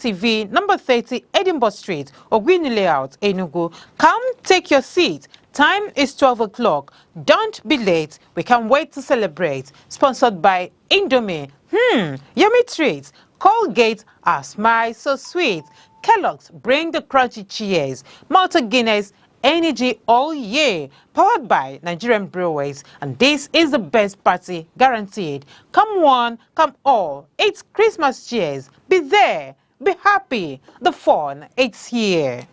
TV, number 30, Edinburgh Street, Ogwini Layout, Enugu. Come take your seat. Time is 12 o'clock. Don't be late. We can't wait to celebrate. Sponsored by Indomie. Yummy treats. Colgate, our smile so sweet. Kellogg's, bring the crunchy cheers. Malta Guinness, energy all year. Powered by Nigerian Breweries. And this is the best party guaranteed. Come one, come all. It's Christmas cheers. Be there. Be happy. The fun, it's here.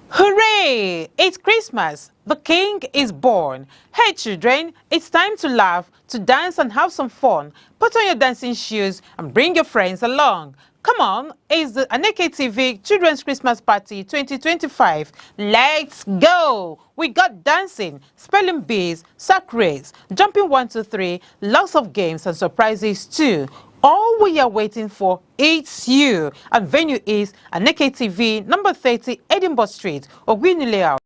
Hooray! It's Christmas. The King is born. Hey children, it's time to laugh, to dance and have some fun. Put on your dancing shoes and bring your friends along. Come on, it's the Aneke TV Children's Christmas Party 2025. Let's go! We got dancing, spelling bees, sack race, jumping 1, 2, 3, lots of games and surprises too. All we are waiting for is you. And venue is Aneke TV, number 30, Edinburgh Street, Ogwini Layout.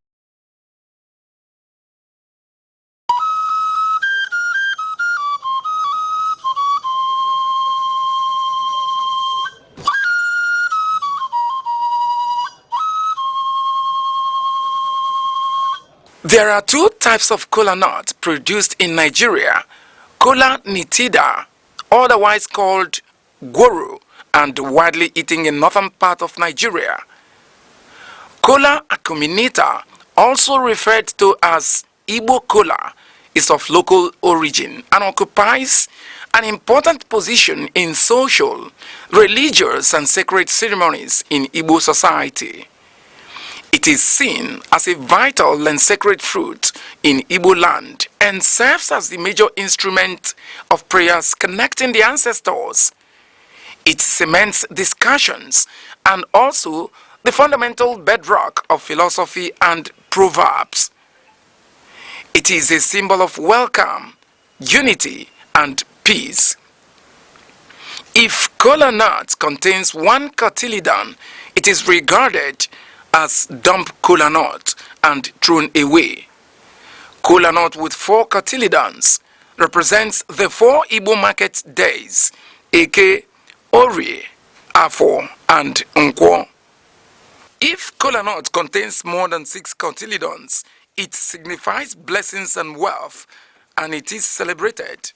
There are two types of kola nut produced in Nigeria: kola nitida, otherwise called goro, and widely eaten in northern part of Nigeria. Kola acuminata, also referred to as Igbo kola, is of local origin and occupies an important position in social, religious, and sacred ceremonies in Igbo society. It is seen as a vital and sacred fruit in Igbo land and serves as the major instrument of prayers connecting the ancestors. It cements discussions and also the fundamental bedrock of philosophy and proverbs. It is a symbol of welcome, unity, and peace. If kola nut contains one cotyledon, it is regarded as dump kola nut and thrown away. Kola nut with 4 cotyledons represents the 4 Igbo market days: Eke, Orie, Afo, and Nkwo. If kola nut contains more than 6 cotyledons, it signifies blessings and wealth, and it is celebrated.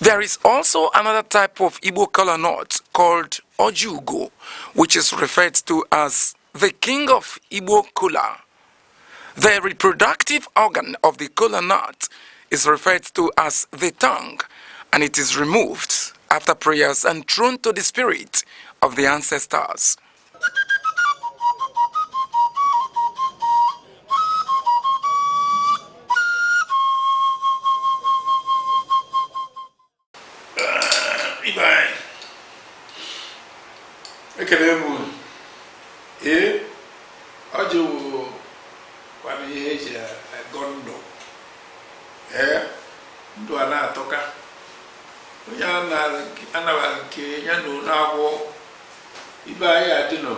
There is also another type of Igbo kola nut called Ojugo, which is referred to as the king of Igbo kola. The reproductive organ of the kola nut is referred to as the tongue, and it is removed after prayers and thrown to the spirit of the ancestors. Ndo anatoka onye anabara nke ya na onu agwọ ibe anyị adịnọ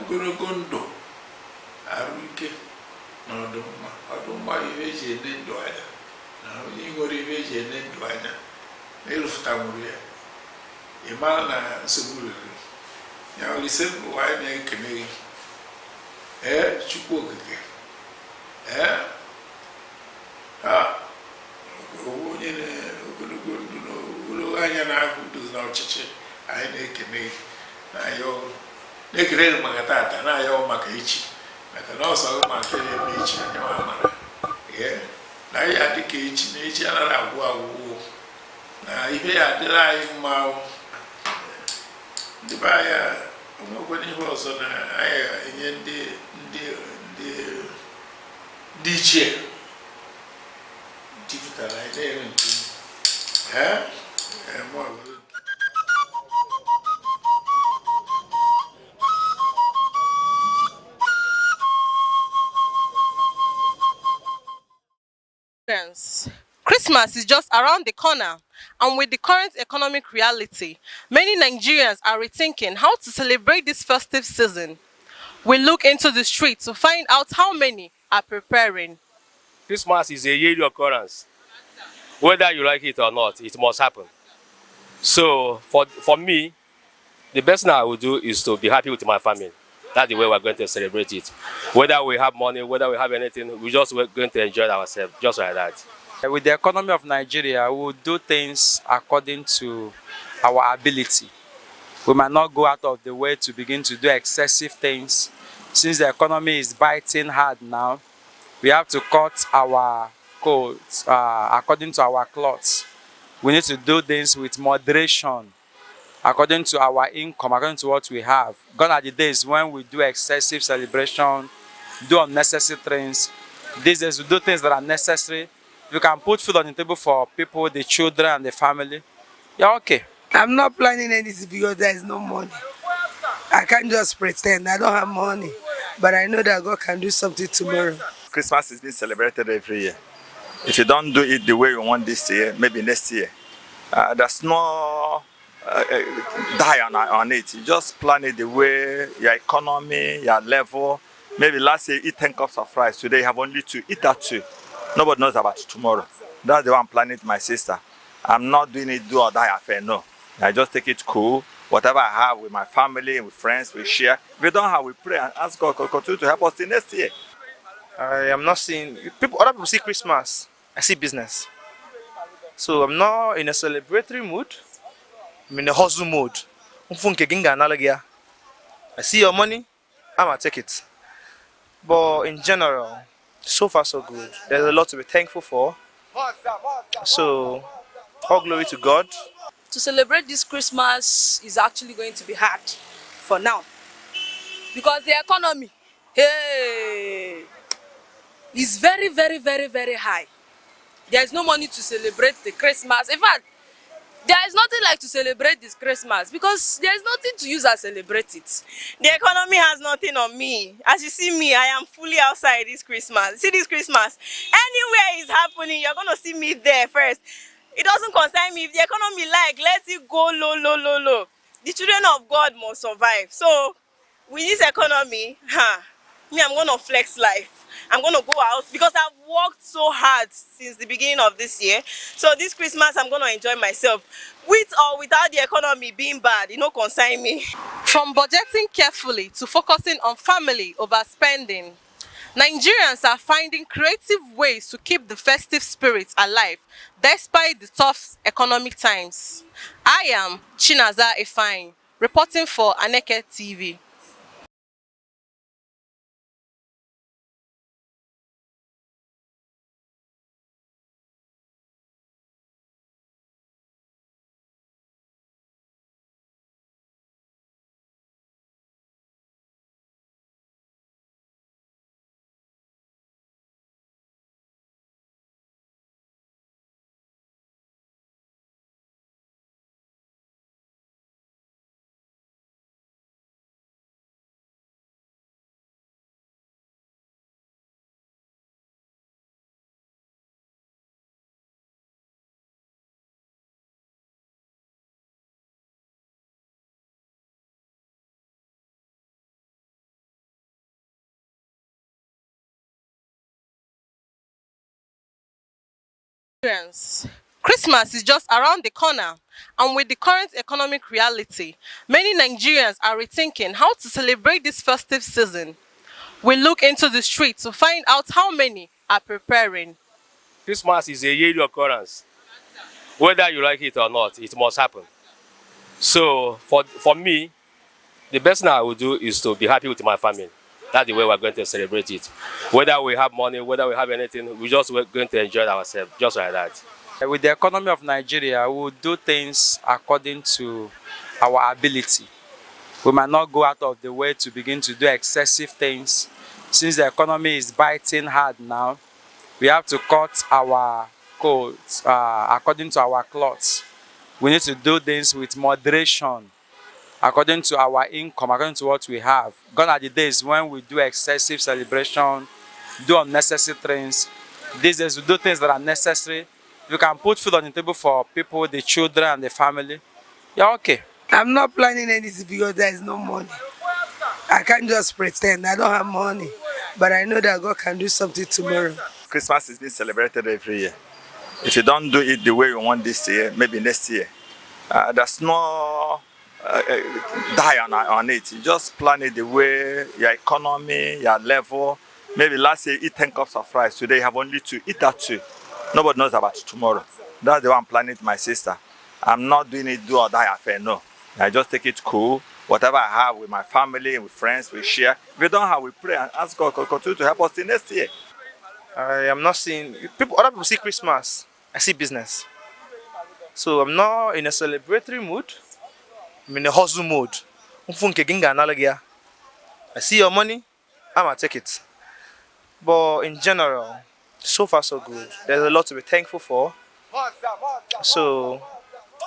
ogologo ndụ arụ ike na ọdụmma ihe eji ene ndụ anya na onye nwere ihe eji ene ndụ anya na ịrụfụta nwere ya ịmara na nsogbu rere ya olise bụ anyị na-ekene gị Chukwu okike onye ogologo ndụ na ogologo anya na-ahụ udo na ọchịchị anyị na-ekene na-ekene maka tata na-ayọ maka echi maka na ọsọ maka eme echi anya mara na anyị adị ka echi na echi anaghị agwụ agwụgwụ na ihe ya adịrị anyị mma ndị be anya onwekwana ihe ọzọ na anyị enye ndị ichie Christmas is just around the corner, and with the current economic reality, many Nigerians are rethinking how to celebrate this festive season. We look into the streets to find out how many are preparing. Christmas is a yearly occurrence. Whether you like it or not, it must happen. So for me, The best thing I will do is to be happy with my family. That's the way we're going to celebrate it. Whether we have money, whether we have anything, we're going to enjoy ourselves, just like that. With the economy of Nigeria, we will do things according to our ability. We might not go out of the way to begin to do excessive things. Since the economy is biting hard now, we have to cut our coats according to our clothes. We need to do things with moderation, according to our income, according to what we have. Gone are the days when we do excessive celebration, do unnecessary things. These days we do things that are necessary. If you can put food on the table for people, the children and the family, you're okay. I'm not planning anything because there is no money. I can't just pretend I don't have money, but I know that God can do something tomorrow. Christmas is being celebrated every year. If you don't do it the way you want this year, maybe next year, there's no die on it. You just plan it the way your economy, your level. Maybe last year you eat 10 cups of rice. Today you have only two. Eat that too. Nobody knows about tomorrow. That's the way I'm planning it, my sister. I'm not doing it do or die affair, no. I just take it cool. Whatever I have with my family, with friends, we share. If we don't have, we pray and ask God to continue to help us till next year. I am not seeing people. Other people see Christmas. I see business. So I'm not in a celebratory mood. I'm in a hustle mode. I see your money. I'ma take it. But in general, so far so good. There's a lot to be thankful for. So all glory to God. To celebrate this Christmas is actually going to be hard for now because the economy, hey, is very, very, very, very high. There is no money to celebrate the Christmas. In fact, there is nothing like to celebrate this Christmas because there is nothing to use and celebrate it. The economy has nothing on me. As you see me, I am fully outside this Christmas. See this Christmas, anywhere is happening, you're going to see me there first. It doesn't concern me. If the economy let it go low, low, low, low. The children of God must survive. So with this economy, me, I'm going to flex life. I'm going to go out because I've worked so hard since the beginning of this year. So this Christmas, I'm going to enjoy myself. With or without the economy being bad, it don't concern me. From budgeting carefully to focusing on family over spending, Nigerians are finding creative ways to keep the festive spirit alive despite the tough economic times. I am Chinaza Ifeanyi, reporting for Aneke TV. Christmas is just around the corner, and with the current economic reality, many Nigerians are rethinking how to celebrate this festive season. We look into the streets to find out how many are preparing. Christmas is a yearly occurrence. Whether you like it or not, it must happen. So for me, the best thing I will do is to be happy with my family. That's the way we're going to celebrate it. Whether we have money, whether we have anything, we're going to enjoy ourselves, just like that. With the economy of Nigeria, we will do things according to our ability. We might not go out of the way to begin to do excessive things. Since the economy is biting hard now, we have to cut our coats according to our clothes. We need to do things with moderation, according to our income, according to what we have. Gone are the days when we do excessive celebration, do unnecessary things. These days we do things that are necessary. If you can put food on the table for people, the children and the family, you're okay. I'm not planning anything because there is no money. I can't just pretend I don't have money, but I know that God can do something tomorrow. Christmas is being celebrated every year. If you don't do it the way you want this year, maybe next year, there's no die on it. You just plan it the way your economy, your level. Maybe last year eat 10 cups of rice. Today you have only 2. Eat that 2. Nobody knows about tomorrow. That's the one I'm planning to my sister. I'm not doing it do or die affair. No. I just take it cool. Whatever I have with my family, with friends, we share. If we don't have, we pray and ask God to continue to help us till next year. I am not seeing people. Other people see Christmas. I see business. So I'm not in a celebratory mood. I'm in a hustle mode. I see your money. I'ma take it. But in general, so far so good. There's a lot to be thankful for. So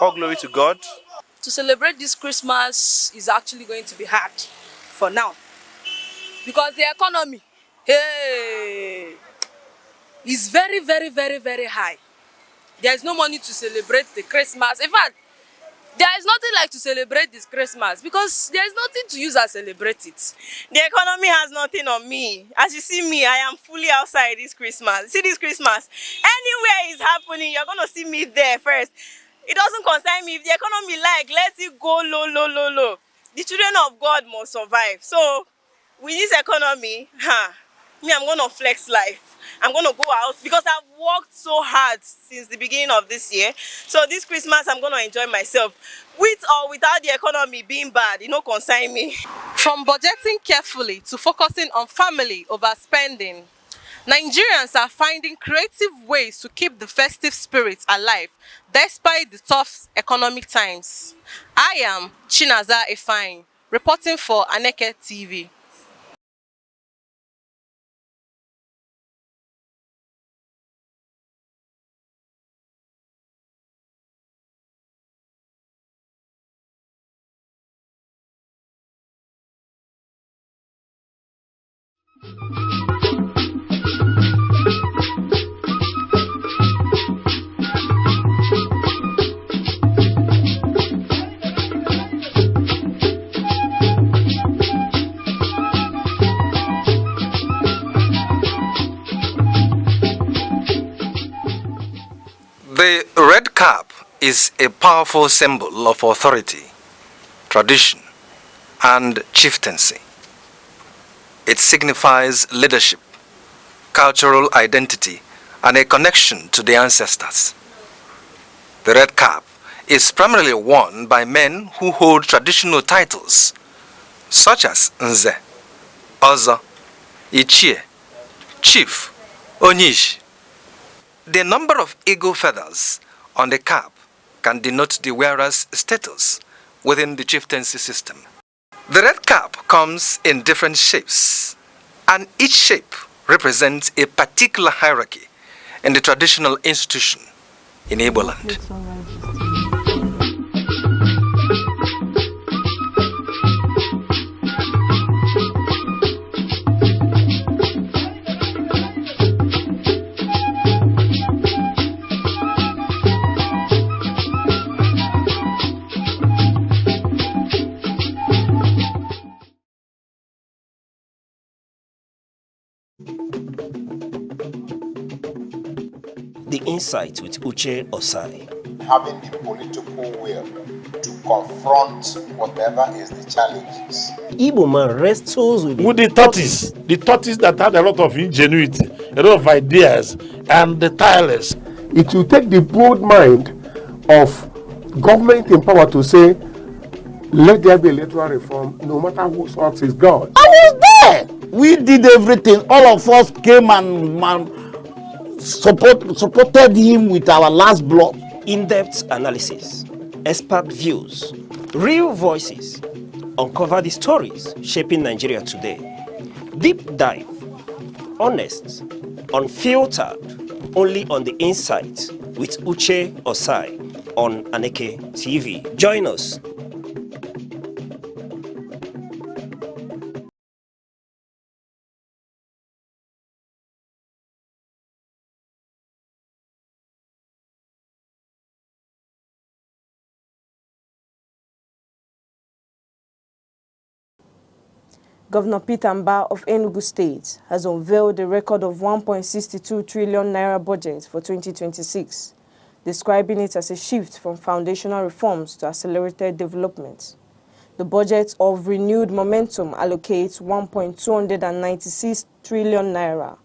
all glory to God. To celebrate this Christmas is actually going to be hard for now because the economy, hey, is very, very, very, very high. There is no money to celebrate the Christmas. In fact, there is nothing like to celebrate this Christmas because there is nothing to use and celebrate it. The economy has nothing on me. As you see me, I am fully outside this Christmas. See this Christmas. Anywhere is happening, you're going to see me there first. It doesn't concern me. If the economy let it go low, low, low, low. The children of God must survive. So, with this economy, me, I'm going to flex life. I'm going to go out because I've worked so hard since the beginning of this year. So this Christmas, I'm going to enjoy myself. With or without the economy being bad, it don't concern me. From budgeting carefully to focusing on family over spending, Nigerians are finding creative ways to keep the festive spirit alive despite the tough economic times. I am Chinaza Ifeanyi, reporting for Aneke TV. The red cap is a powerful symbol of authority, tradition, and chieftaincy. It signifies leadership, cultural identity, and a connection to the ancestors. The red cap is primarily worn by men who hold traditional titles, such as Nze, Ozo, Ichie, Chief, Onyish. The number of eagle feathers on the cap can denote the wearer's status within the chieftaincy system. The red cap comes in different shapes, and each shape represents a particular hierarchy in the traditional institution in Igbo land. The Insight with Uche Osai. Having the political will to confront whatever is the challenges. Igbo man wrestles with the tortoise that had a lot of ingenuity, a lot of ideas, and the tireless. It will take the bold mind of government in power to say, let there be electoral reform, no matter who sorts is God. I was there. We did everything. All of us came and supported him with our last blood. In-depth analysis, expert views, real voices, uncover the stories shaping Nigeria today. Deep dive, honest, unfiltered, only on The Insight with Uche Osai on Aneke TV. Join us. Governor Peter Mbah of Enugu State has unveiled a record of 1.62 trillion naira budget for 2026, describing it as a shift from foundational reforms to accelerated development. The budget of renewed momentum allocates 1.296 trillion naira,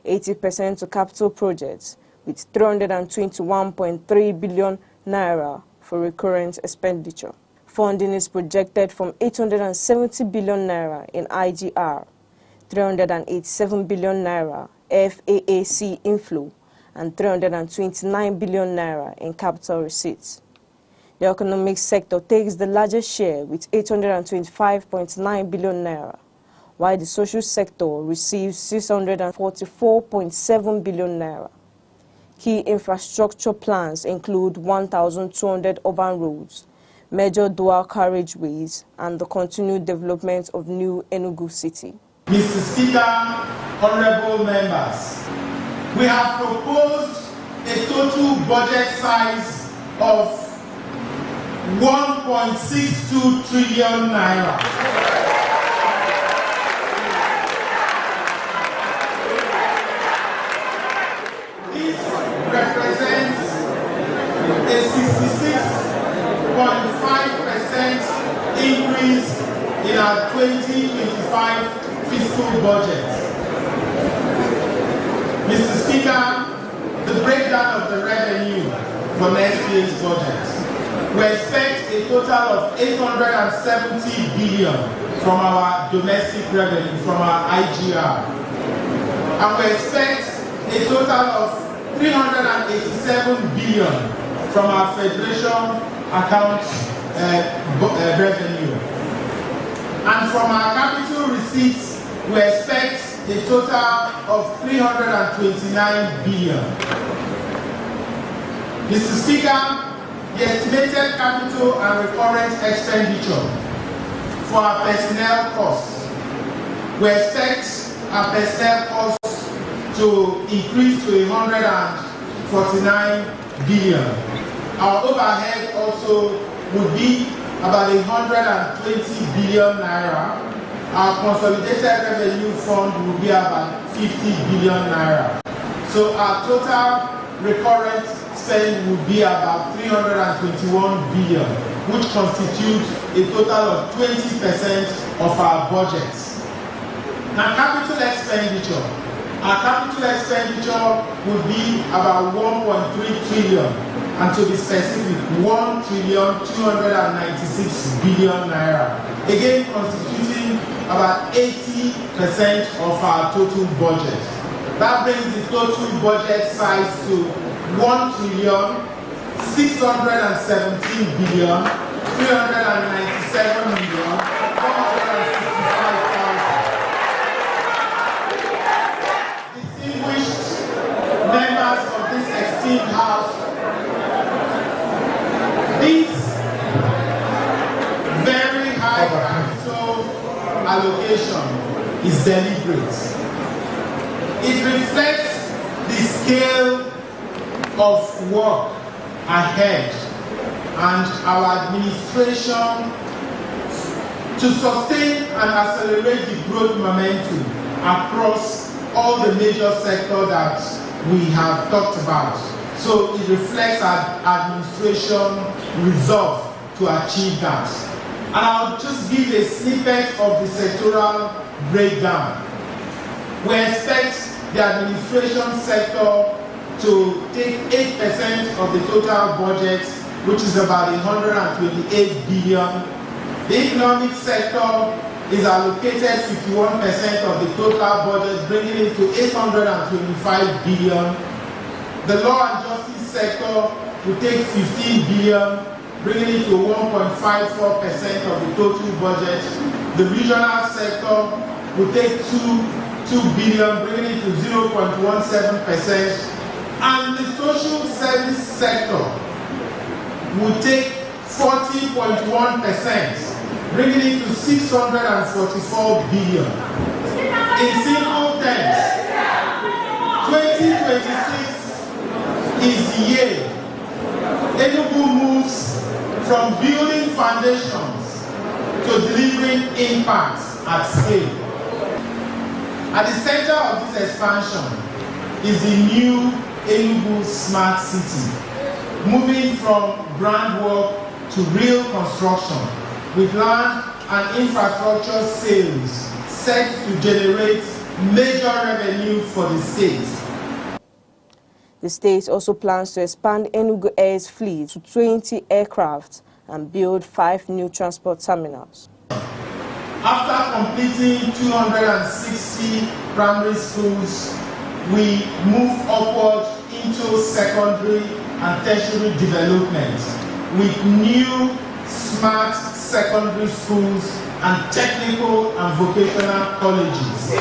80% to capital projects, with 321.3 billion naira for recurrent expenditure. Funding is projected from 870 billion naira in IGR, 387 billion naira FAAC inflow, and 329 billion naira in capital receipts. The economic sector takes the largest share with 825.9 billion naira, while the social sector receives 644.7 billion naira. Key infrastructure plans include 1,200 urban roads, major dual carriageways, and the continued development of new Enugu City. Mr. Speaker, honorable members, we have proposed a total budget size of 1.62 trillion naira. This represents a 66.5% increase in our 2025 fiscal budget. Mr. Speaker, the breakdown of the revenue for next year's budget. We expect a total of 870 billion from our domestic revenue, from our IGR. And we expect a total of 387 billion from our federation account revenue. And from our capital receipts, we expect a total of 329 billion. Mr. Speaker, the estimated capital and recurrent expenditure for our personnel costs, we expect our personnel costs to increase to 149 billion. Our overhead also would be about 120 billion naira. Our consolidated revenue fund will be about 50 billion naira. So our total recurrent spend will be about 321 billion, which constitutes a total of 20% of our budget. Now, capital expenditure. Our capital expenditure would be about 1.3 trillion, and to be specific, 1,296 billion naira. Again, constituting about 80% of our total budget. That brings the total budget size to 1,617 billion, 397 million, 465,000. Distinguished members of this esteemed House, this very high capital allocation is deliberate. It reflects the scale of work ahead and our administration to sustain and accelerate the growth momentum across all the major sectors that we have talked about. So it reflects our administration resolve to achieve that. And I'll just give a snippet of the sectoral breakdown. We expect the administration sector to take 8% of the total budget, which is about 128 billion. The economic sector is allocated 51% of the total budget, bringing it to 825 billion. The law and justice sector will take 15 billion, bringing it to 1.54% of the total budget. The regional sector will take 2 billion, bringing it to 0.17%. And the social service sector will take 40.1%, bringing it to 644 billion. In simple terms, 2026 is the year Enugu moves from building foundations to delivering impact at scale. At the center of this expansion is the new Enugu Smart City, moving from groundwork to real construction, with land and infrastructure sales set to generate major revenue for the state. The state also plans to expand Enugu Air's fleet to 20 aircraft and build 5 new transport terminals. After completing 260 primary schools, we move upward into secondary and tertiary development with new smart secondary schools and technical and vocational colleges.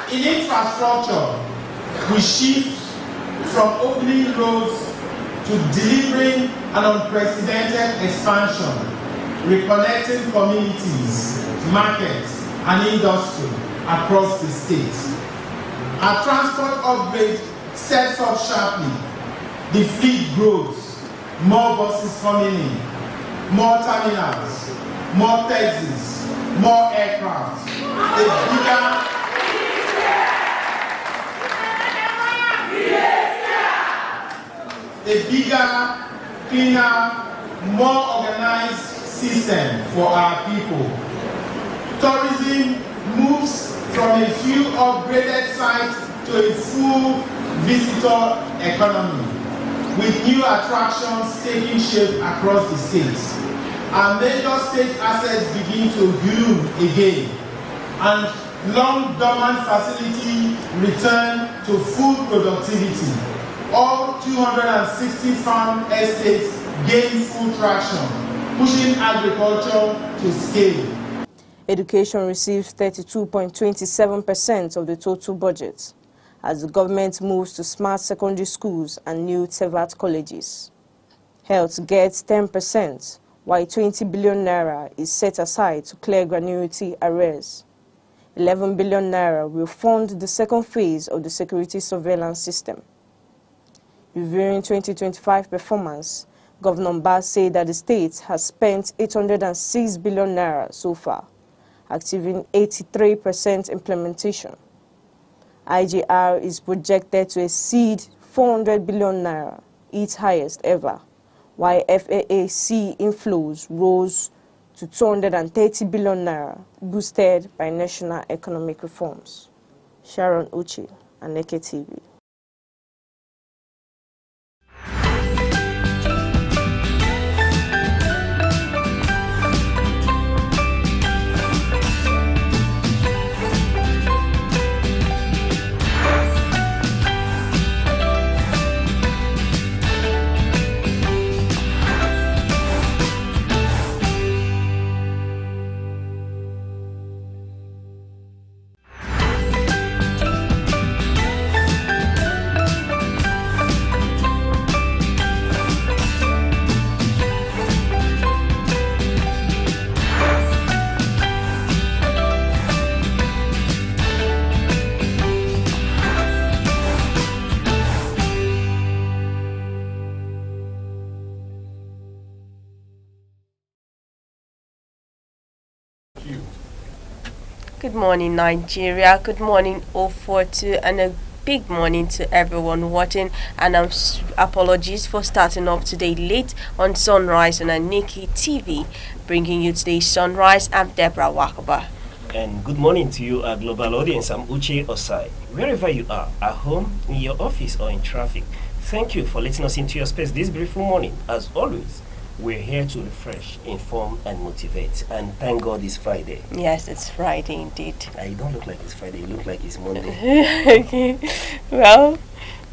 In infrastructure, we shift from opening roads to delivering an unprecedented expansion, reconnecting communities, markets, and industry across the state. Our transport upgrade steps up sharply. The fleet grows, more buses coming in, more terminals, more taxis, more aircraft, a bigger, cleaner, more organized system for our people. Tourism moves from a few upgraded sites to a full visitor economy, with new attractions taking shape across the states. Our major state assets begin to bloom again, and long dormant facilities return to full productivity. All 260 farm estates gain full traction, pushing agriculture to scale. Education receives 32.27% of the total budget as the government moves to smart secondary schools and new TVET colleges. Health gets 10%, while 20 billion naira is set aside to clear gratuity arrears. 11 billion naira will fund the second phase of the security surveillance system. Reviewing 2025 performance, Governor Mbah said that the state has spent 806 billion naira so far, achieving 83% implementation. IGR is projected to exceed 400 billion naira, its highest ever, while FAAC inflows rose to 230 billion naira, boosted by national economic reforms. Sharon Uche, Aneke TV. Good morning, Nigeria. Good morning, 042, and a big morning to everyone watching. And apologies for starting off today late on Sunrise on Aneke TV. Bringing you today's Sunrise, I'm Deborah Wakaba. And good morning to you, our global audience. I'm Uche Osai. Wherever you are, at home, in your office, or in traffic, thank you for letting us into your space this beautiful morning. As always, we're here to refresh, inform, and motivate. And thank God it's Friday. Yes, it's Friday indeed. You don't look like it's Friday. You look like it's Monday. Okay. Well,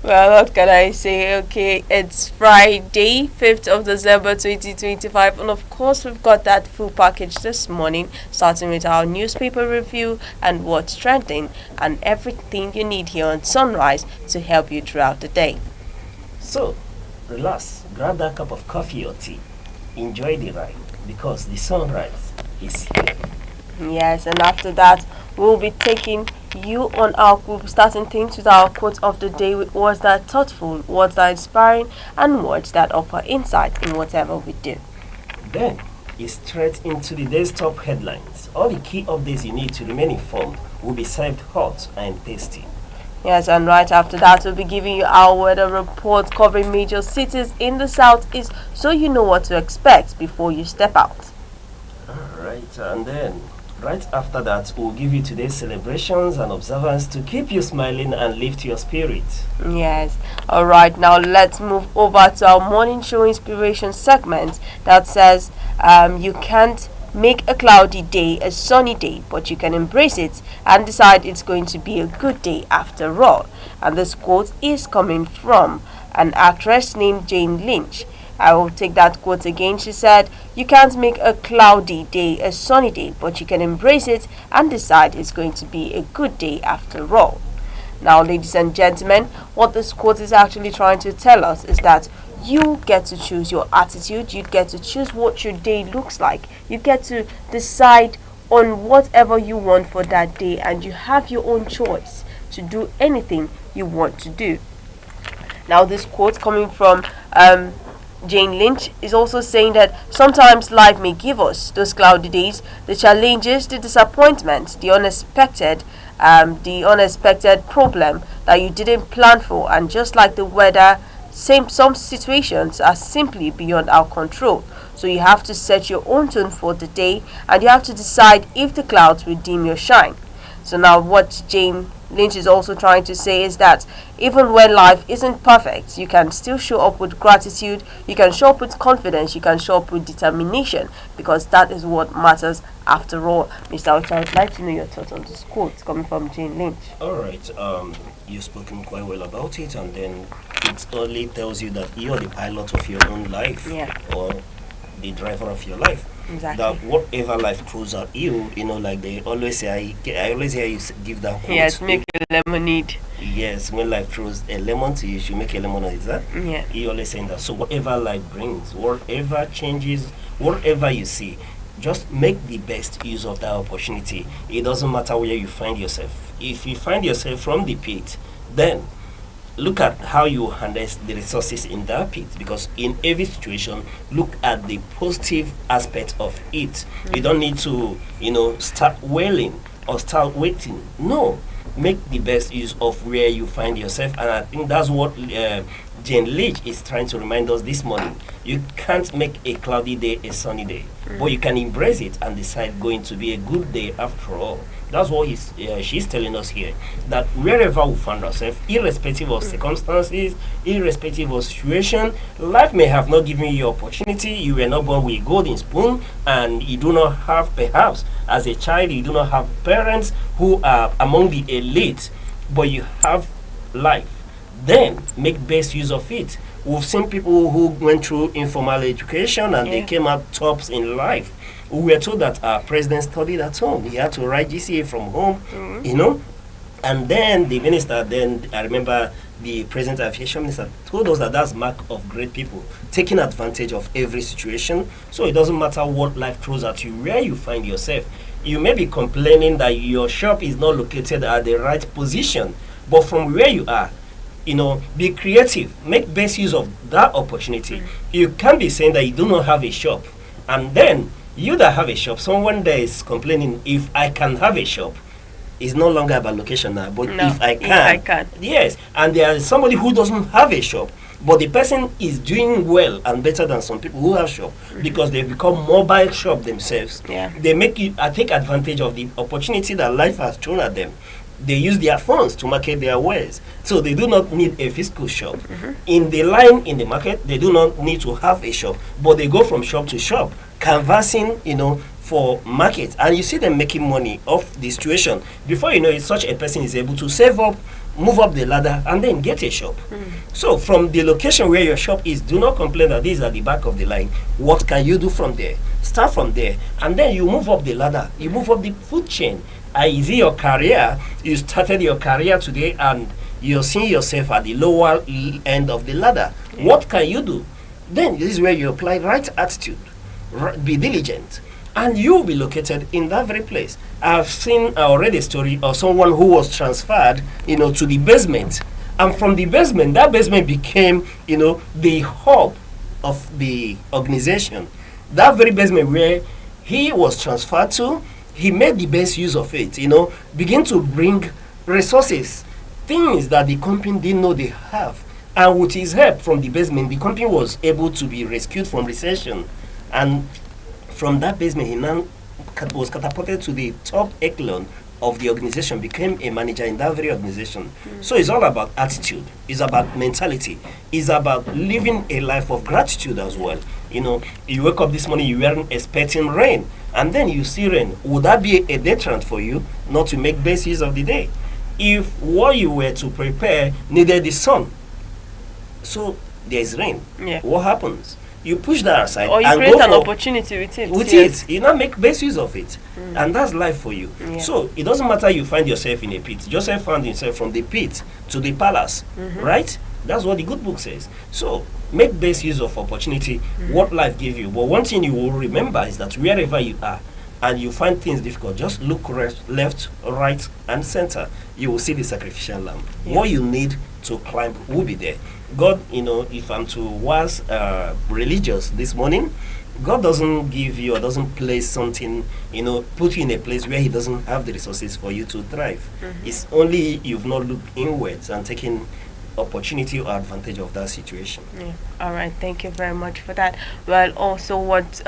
what can I say? Okay, it's Friday, 5th of December 2025. And of course, we've got that full package this morning, starting with our newspaper review and what's trending, and everything you need here on Sunrise to help you throughout the day. So, relax, grab that cup of coffee or tea. Enjoy the ride, because the sunrise is here. Yes, and after that, we'll be taking you on our group, starting things with our quote of the day, with words that are thoughtful, words that are inspiring, and words that offer insight in whatever we do. Then, it's straight into the day's top headlines. All the key updates you need to remain informed will be served hot and tasty. Yes, and right after that, we'll be giving you our weather report covering major cities in the southeast so you know what to expect before you step out. Alright, and then right after that, we'll give you today's celebrations and observance to keep you smiling and lift your spirit. Yes. Alright, now let's move over to our morning show inspiration segment that says you can't make a cloudy day a sunny day, but you can embrace it and decide it's going to be a good day after all. And this quote is coming from an actress named Jane Lynch. I will take that quote again. She said, "You can't make a cloudy day a sunny day, but you can embrace it and decide it's going to be a good day after all." Now, ladies and gentlemen, what this quote is actually trying to tell us is that you get to choose your attitude, you get to choose what your day looks like, you get to decide on whatever you want for that day, and you have your own choice to do anything you want to do. Now, this quote coming from Jane Lynch is also saying that sometimes life may give us those cloudy days, the challenges, the disappointments, the unexpected problem that you didn't plan for, and just like the weather, some situations are simply beyond our control. So you have to set your own tone for the day, and you have to decide if the clouds will dim your shine. So now what Jane Lynch is also trying to say is that even when life isn't perfect, you can still show up with gratitude, you can show up with confidence, you can show up with determination, because that is what matters after all. Mr. Ocha, I would like to know your thoughts on this quote coming from Jane Lynch. Alright, you've spoken quite well about it, and then it only tells you that you're the pilot of your own life, or the driver of your life. Exactly. That whatever life throws at you, like they always say, I always hear you give that quote. Yes, make a lemonade. Yes, when life throws a lemon to you, you should make a lemonade, is that? Yeah. You always saying that. So whatever life brings, whatever changes, whatever you see, just make the best use of that opportunity. It doesn't matter where you find yourself. If you find yourself from the pit, then look at how you harness the resources in that pit, because in every situation, look at the positive aspect of it. You don't need to, start wailing or start waiting. No, make the best use of where you find yourself, and I think that's what Jane Lynch is trying to remind us this morning. You can't make a cloudy day a sunny day, but you can embrace it and decide going to be a good day after all. That's what she's telling us here, that wherever we find ourselves, irrespective of circumstances, irrespective of situation, life may have not given you opportunity. You were not born with a golden spoon, and you do not have, perhaps, as a child, you do not have parents who are among the elite, but you have life. Then make best use of it. We've seen people who went through informal education and they came out tops in life. We were told that our president studied at home. He had to write GCA from home, And then the minister, I remember the president aviation minister told us that that's mark of great people, taking advantage of every situation. So it doesn't matter what life throws at you, where you find yourself. You may be complaining that your shop is not located at the right position, but from where you are, be creative, make best use of that opportunity. You can't be saying that you do not have a shop, and then you that have a shop, someone there is complaining, if I can have a shop, it's no longer about location now, but if I can. Yes, and there is somebody who doesn't have a shop, but the person is doing well and better than some people who have shop, because they've become mobile shop themselves. They take advantage of the opportunity that life has thrown at them. They use their phones to market their wares, so they do not need a physical shop. In the line in the market, they do not need to have a shop, but they go from shop to shop, canvassing, for market, and you see them making money off the situation. Before you know it, such a person is able to save up, move up the ladder, and then get a shop. So from the location where your shop is, do not complain that this is at the back of the line. What can you do from there? Start from there, and then you move up the ladder, you move up the food chain. I see your career, you started your career today, and you're seeing yourself at the lower end of the ladder. What can you do? Then this is where you apply right attitude, be diligent, and you will be located in that very place. I've seen already a story of someone who was transferred, to the basement, and from the basement, that basement became, the hub of the organization. That very basement where he was transferred to, he made the best use of it, begin to bring resources things that the company didn't know they have. And with his help from the basement, the company was able to be rescued from recession. And from that basement, he now was catapulted to the top echelon of the organization, became a manager in that very organization. So it's all about attitude. It's about mentality. It's about living a life of gratitude as well. You know, you wake up this morning, you weren't expecting rain, and then you see rain. Would that be a deterrent for you not to make best use of the day? If what you were to prepare needed the sun, so there is rain, what happens? You push that aside, or you and create go an for opportunity with it. with yes. it, you now make best use of it, and that's life for you. So it doesn't matter you find yourself in a pit. Joseph found himself from the pit to the palace, right? That's what the good book says. So make best use of opportunity, what life gave you. But one thing you will remember is that wherever you are and you find things difficult, just look left, right, and center. You will see the sacrificial lamb. What you need to climb will be there. God, you know, if I'm to was religious this morning, God doesn't give you or doesn't place something, you know, put you in a place where He doesn't have the resources for you to thrive. It's only you've not looked inwards and taken opportunity or advantage of that situation. All right, thank you very much for that. Well, also what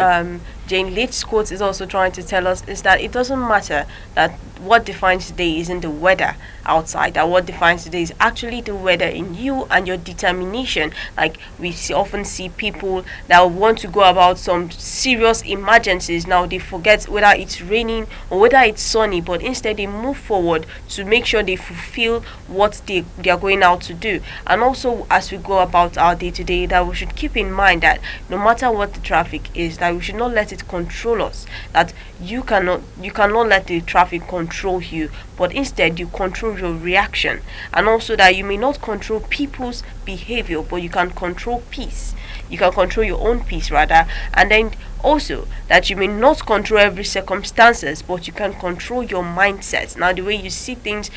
Jane Leach's quote is also trying to tell us is that it doesn't matter that what defines today isn't the weather outside, that what defines today is actually the weather in you and your determination. Like we often see people that want to go about some serious emergencies. Now they forget whether it's raining or whether it's sunny, but instead they move forward to make sure they fulfill what they are going out to do. And also, as we go about our day-to-day, that we should keep in mind that no matter what the traffic is, that we should not let it control us. That you cannot let the traffic control you, but instead you control your reaction. And also that you may not control people's behavior, but you can control peace. You can control your own peace rather. And then also that you may not control every circumstances, but you can control your mindset. Now the way you see things,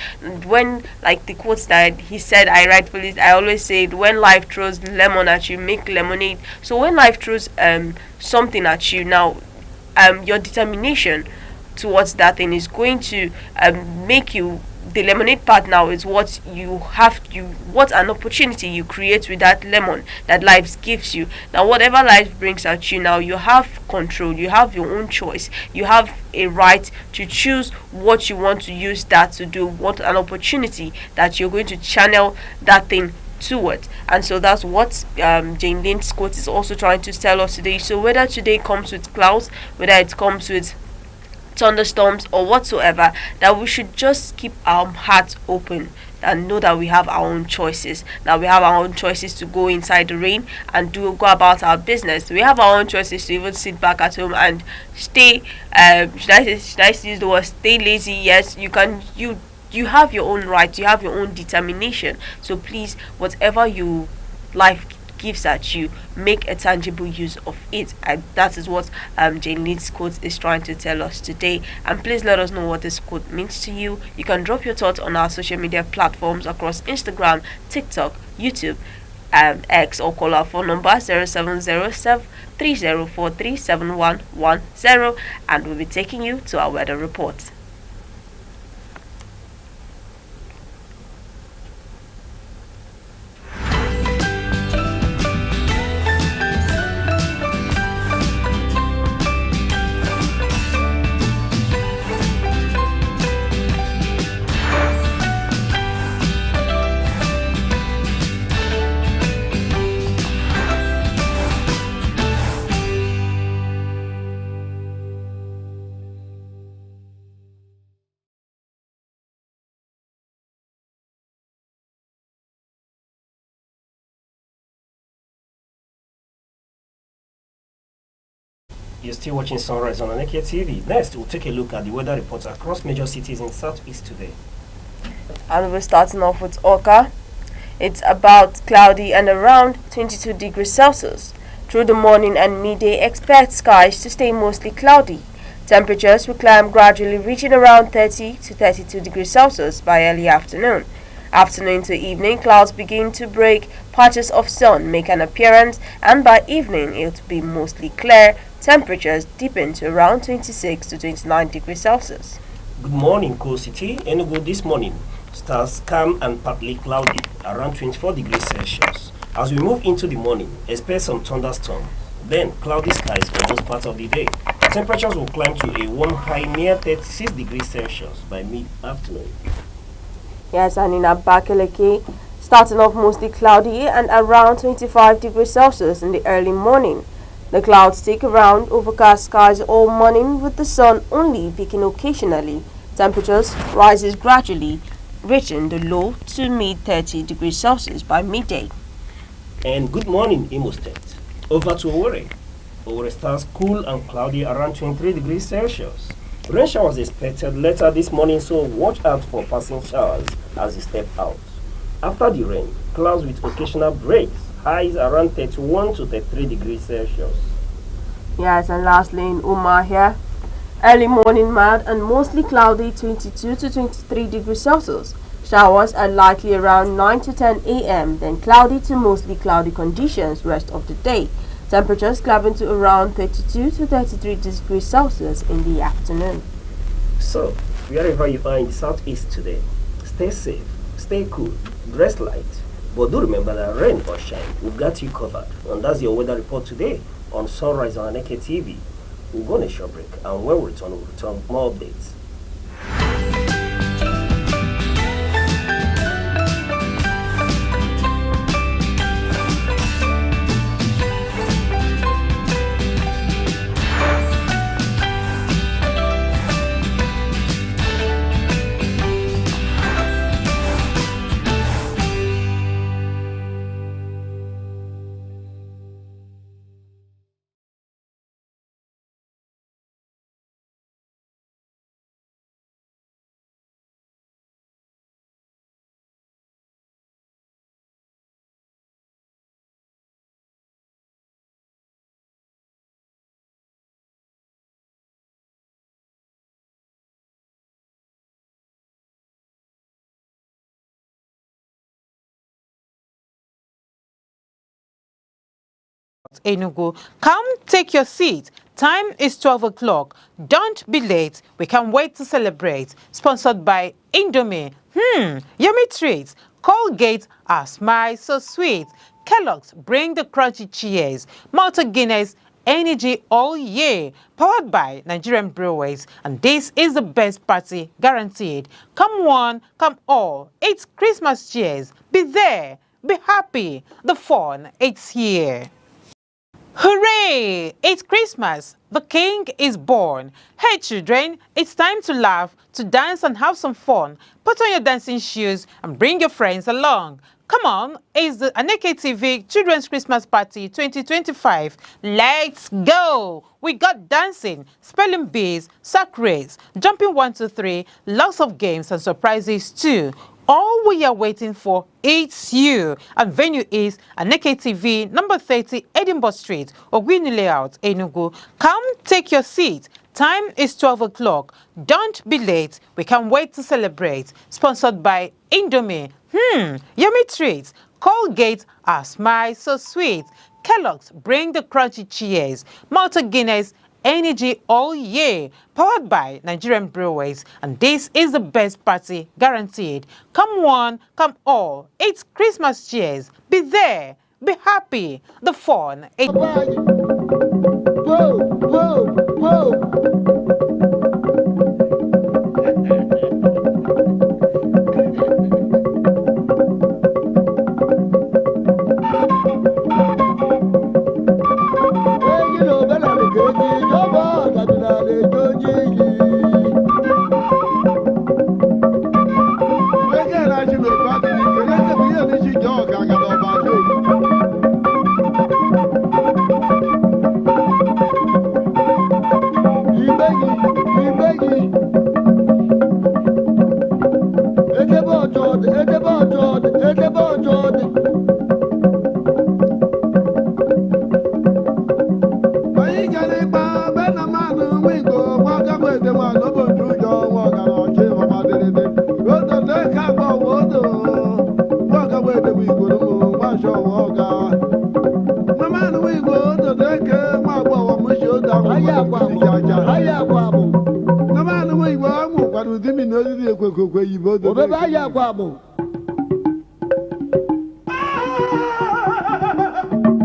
when like the quotes that he said, I always say, when life throws lemon at you, make lemonade. So when life throws something at you, now your determination towards that thing is going to make you, the lemonade part now is what what an opportunity you create with that lemon that life gives you. Now whatever life brings at you, now you have control, you have your own choice, you have a right to choose what you want to use that to do, what an opportunity that you're going to channel that thing toward. And so that's what Jane Lane's quote is also trying to tell us today. So whether today comes with clouds, whether it comes with thunderstorms or whatsoever, that we should just keep our hearts open and know that we have our own choices, that we have our own choices to go inside the rain and go about our business. We have our own choices to even sit back at home and stay should I use the word stay lazy. Yes, you can, you have your own right, you have your own determination. So please, whatever you life gives at you, make a tangible use of it. And that is what Jane Lee's quote is trying to tell us today. And please let us know what this quote means to you. You can drop your thoughts on our social media platforms across Instagram, TikTok, YouTube, X, or call our phone number 0707 3043 7110, and we'll be taking you to our weather report. You're still watching Sunrise on Aneke TV. Next, we'll take a look at the weather reports across major cities in Southeast today. And we're starting off with Oka. It's about cloudy and around 22 degrees Celsius. Through the morning and midday, expect skies to stay mostly cloudy. Temperatures will climb gradually, reaching around 30 to 32 degrees Celsius by early afternoon. Afternoon to evening, clouds begin to break, patches of sun make an appearance, and by evening it will be mostly clear. Temperatures dipping to around 26 to 29 degrees Celsius. Good morning, Coast City. Enugu this morning. Stars calm and partly cloudy, around 24 degrees Celsius. As we move into the morning, expect some thunderstorms. Then cloudy skies for most parts of the day. Temperatures will climb to a warm high near 36 degrees Celsius by mid-afternoon. Yes, and in Abakaliki, starting off mostly cloudy and around 25 degrees Celsius in the early morning. The clouds stick around overcast skies all morning with the sun only peeking occasionally. Temperatures rises gradually, reaching the low to mid 30 degrees Celsius by midday. And good morning, Imo State. Over to Owerri. Owerri starts cool and cloudy around 23 degrees Celsius. Rain showers expected later this morning, so watch out for passing showers as you step out. After the rain, clouds with occasional breaks, highs around 31 to 33 degrees Celsius. Yes, and lastly in Umahia, early morning mild and mostly cloudy 22 to 23 degrees Celsius. Showers are likely around 9 to 10 a.m., then cloudy to mostly cloudy conditions rest of the day. Temperatures climbing to around 32 to 33 degrees Celsius in the afternoon. So, wherever you are in the southeast today, stay safe, stay cool, dress light. But do remember that rain or shine, we've got you covered. And that's your weather report today on Sunrise on Aneke TV. We'll go on a short break, and when we return, we'll return with more updates. Enugu. Come take your seat. Time is 12 o'clock. Don't be late. We can't wait to celebrate. Sponsored by Indomie. Yummy treats. Colgate, our smile so sweet. Kellogg's, bring the crunchy cheers. Malta Guinness, energy all year. Powered by Nigerian Breweries. And this is the best party guaranteed. Come one, come all. It's Christmas cheers. Be there. Be happy. The fun, it's here. Hooray! It's Christmas. The King is born. Hey children, it's time to laugh, to dance and have some fun. Put on your dancing shoes and bring your friends along. Come on, it's the Aneke TV Children's Christmas Party 2025. Let's go! We got dancing, spelling bees, sack race, jumping 1, 2, 3, lots of games and surprises too. All we are waiting for is you. And venue is Aneke TV, number 30, Edinburgh Street, Ogwini Layout, Enugu. Come take your seat. Time is 12 o'clock. Don't be late. We can't wait to celebrate. Sponsored by Indomie. Yummy treats. Colgate, our smile so sweet. Kellogg's, bring the crunchy cheers. Malta Guinness, energy all year. Powered by Nigerian Breweries. And this is the best party guaranteed. Come one, come all. It's Christmas cheers. Be there. Be happy. The fun. Whoa, whoa, whoa. kwado di mi no di ekwe yibo do. Obeba ya kwa mo.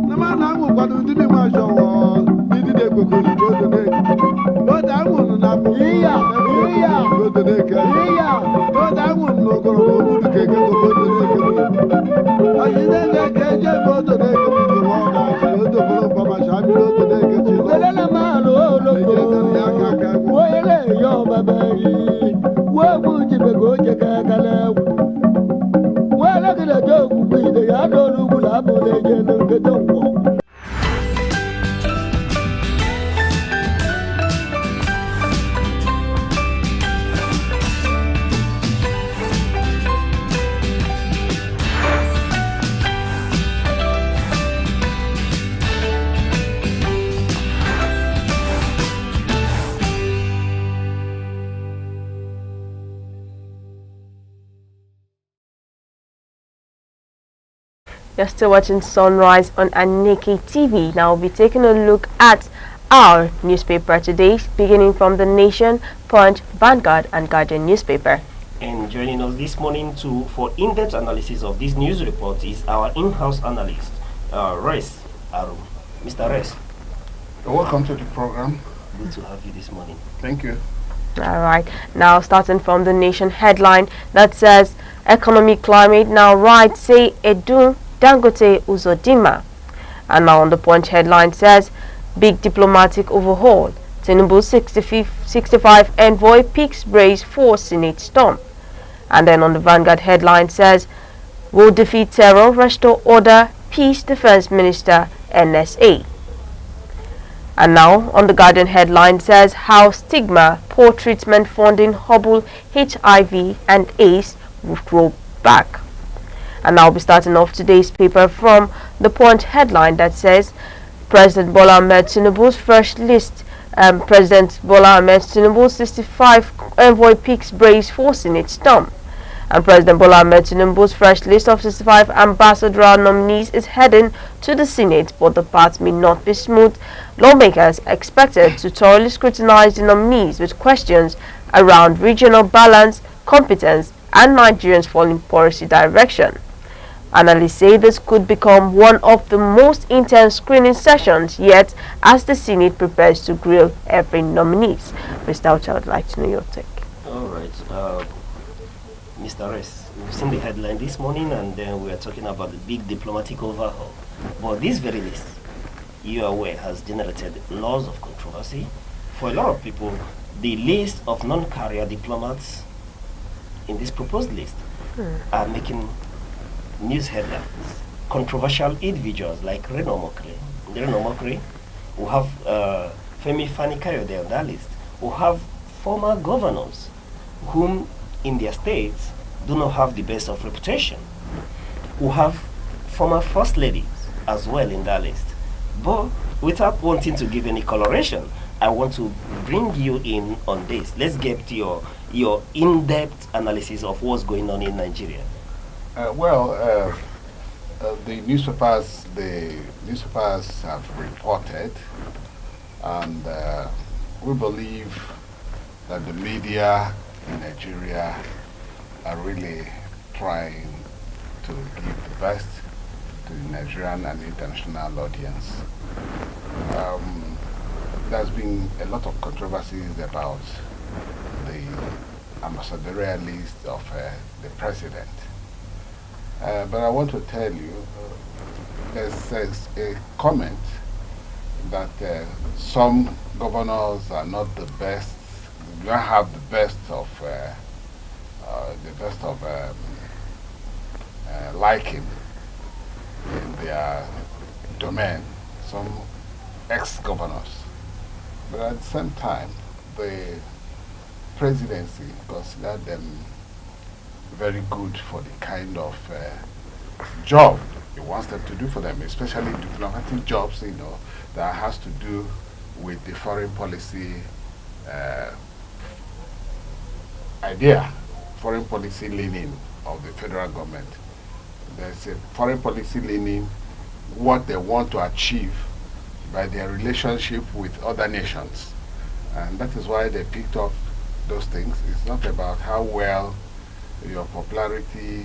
Na ma na ngo kwado di mi ma showo. Di di ekwe yibo do ne. No da ngo na mo. Iya. Go do ne ka. Iya. No da ngo no go no mu di ke go do ne ke. Ayi ne ne ke je go do ne ke mo mo na shi o do ko ko ma sha bi do ne ke ti. Wele na ma lo lo ko. Wele yo babari. Wo mu ji be go je ka kala. Wele ke da jo ku bi de ya do lu ku la bo le je no ke do wo. You're still watching Sunrise on Aneke TV. Now we'll be taking a look at our newspaper today, beginning from The Nation, Punch, Vanguard and Guardian newspaper. And joining us this morning for in-depth analysis of this news report is our in-house analyst, Res Arum. Mr. Res. Welcome to the program. Good to have you this morning. Thank you. All right. Now starting from The Nation headline that says, economic climate now right, say Edu Dangote Uzodima. And now on the Punch headline says, big diplomatic overhaul. Tinubu 65 envoy picks brace for Senate storm. And then on the Vanguard headline says, will defeat terror, restore order, peace, defense minister, NSA. And now on the Guardian headline says, how stigma, poor treatment funding hobble HIV and AIDS will roll back. And I'll be starting off today's paper from the Punch headline that says, President Bola Ahmed Tinubu's first list. President Bola Ahmed Tinubu's 65 envoy picks brace for Senate storm. And President Bola Ahmed Tinubu's fresh list of 65 ambassadorial nominees is heading to the Senate, but the path may not be smooth. Lawmakers expected to thoroughly scrutinize the nominees with questions around regional balance, competence, and Nigeria's foreign policy direction. Analysts say this could become one of the most intense screening sessions yet as the Senate prepares to grill every nominee. Mr. Aucha, I would like to know your take. All right. Mr. Res, we've seen the headline this morning and then we are talking about the big diplomatic overhaul. But this very list, you are aware, has generated lots of controversy. For a lot of people, the list of non-career diplomats in this proposed list are making news headlines. Controversial individuals like Reno Mokri, who have Femi Fani-Kayode on that list, who have former governors whom in their states do not have the best of reputation, who have former first ladies as well in that list. But without wanting to give any coloration, I want to bring you in on this. Let's get to your in-depth analysis of what's going on in Nigeria. The newspapers have reported, and we believe that the media in Nigeria are really trying to give the best to the Nigerian and international audience. There's been a lot of controversies about the ambassadorial list of the president. But I want to tell you, there's a comment that some governors are not the best, do not have the best of liking in their domain. Some ex-governors, but at the same time, the presidency considered them very good for the kind of job it wants them to do for them, especially diplomatic jobs, that has to do with the foreign policy idea, foreign policy leaning of the federal government. There's a foreign policy leaning, what they want to achieve by their relationship with other nations. And that is why they picked up those things. It's not about how well your popularity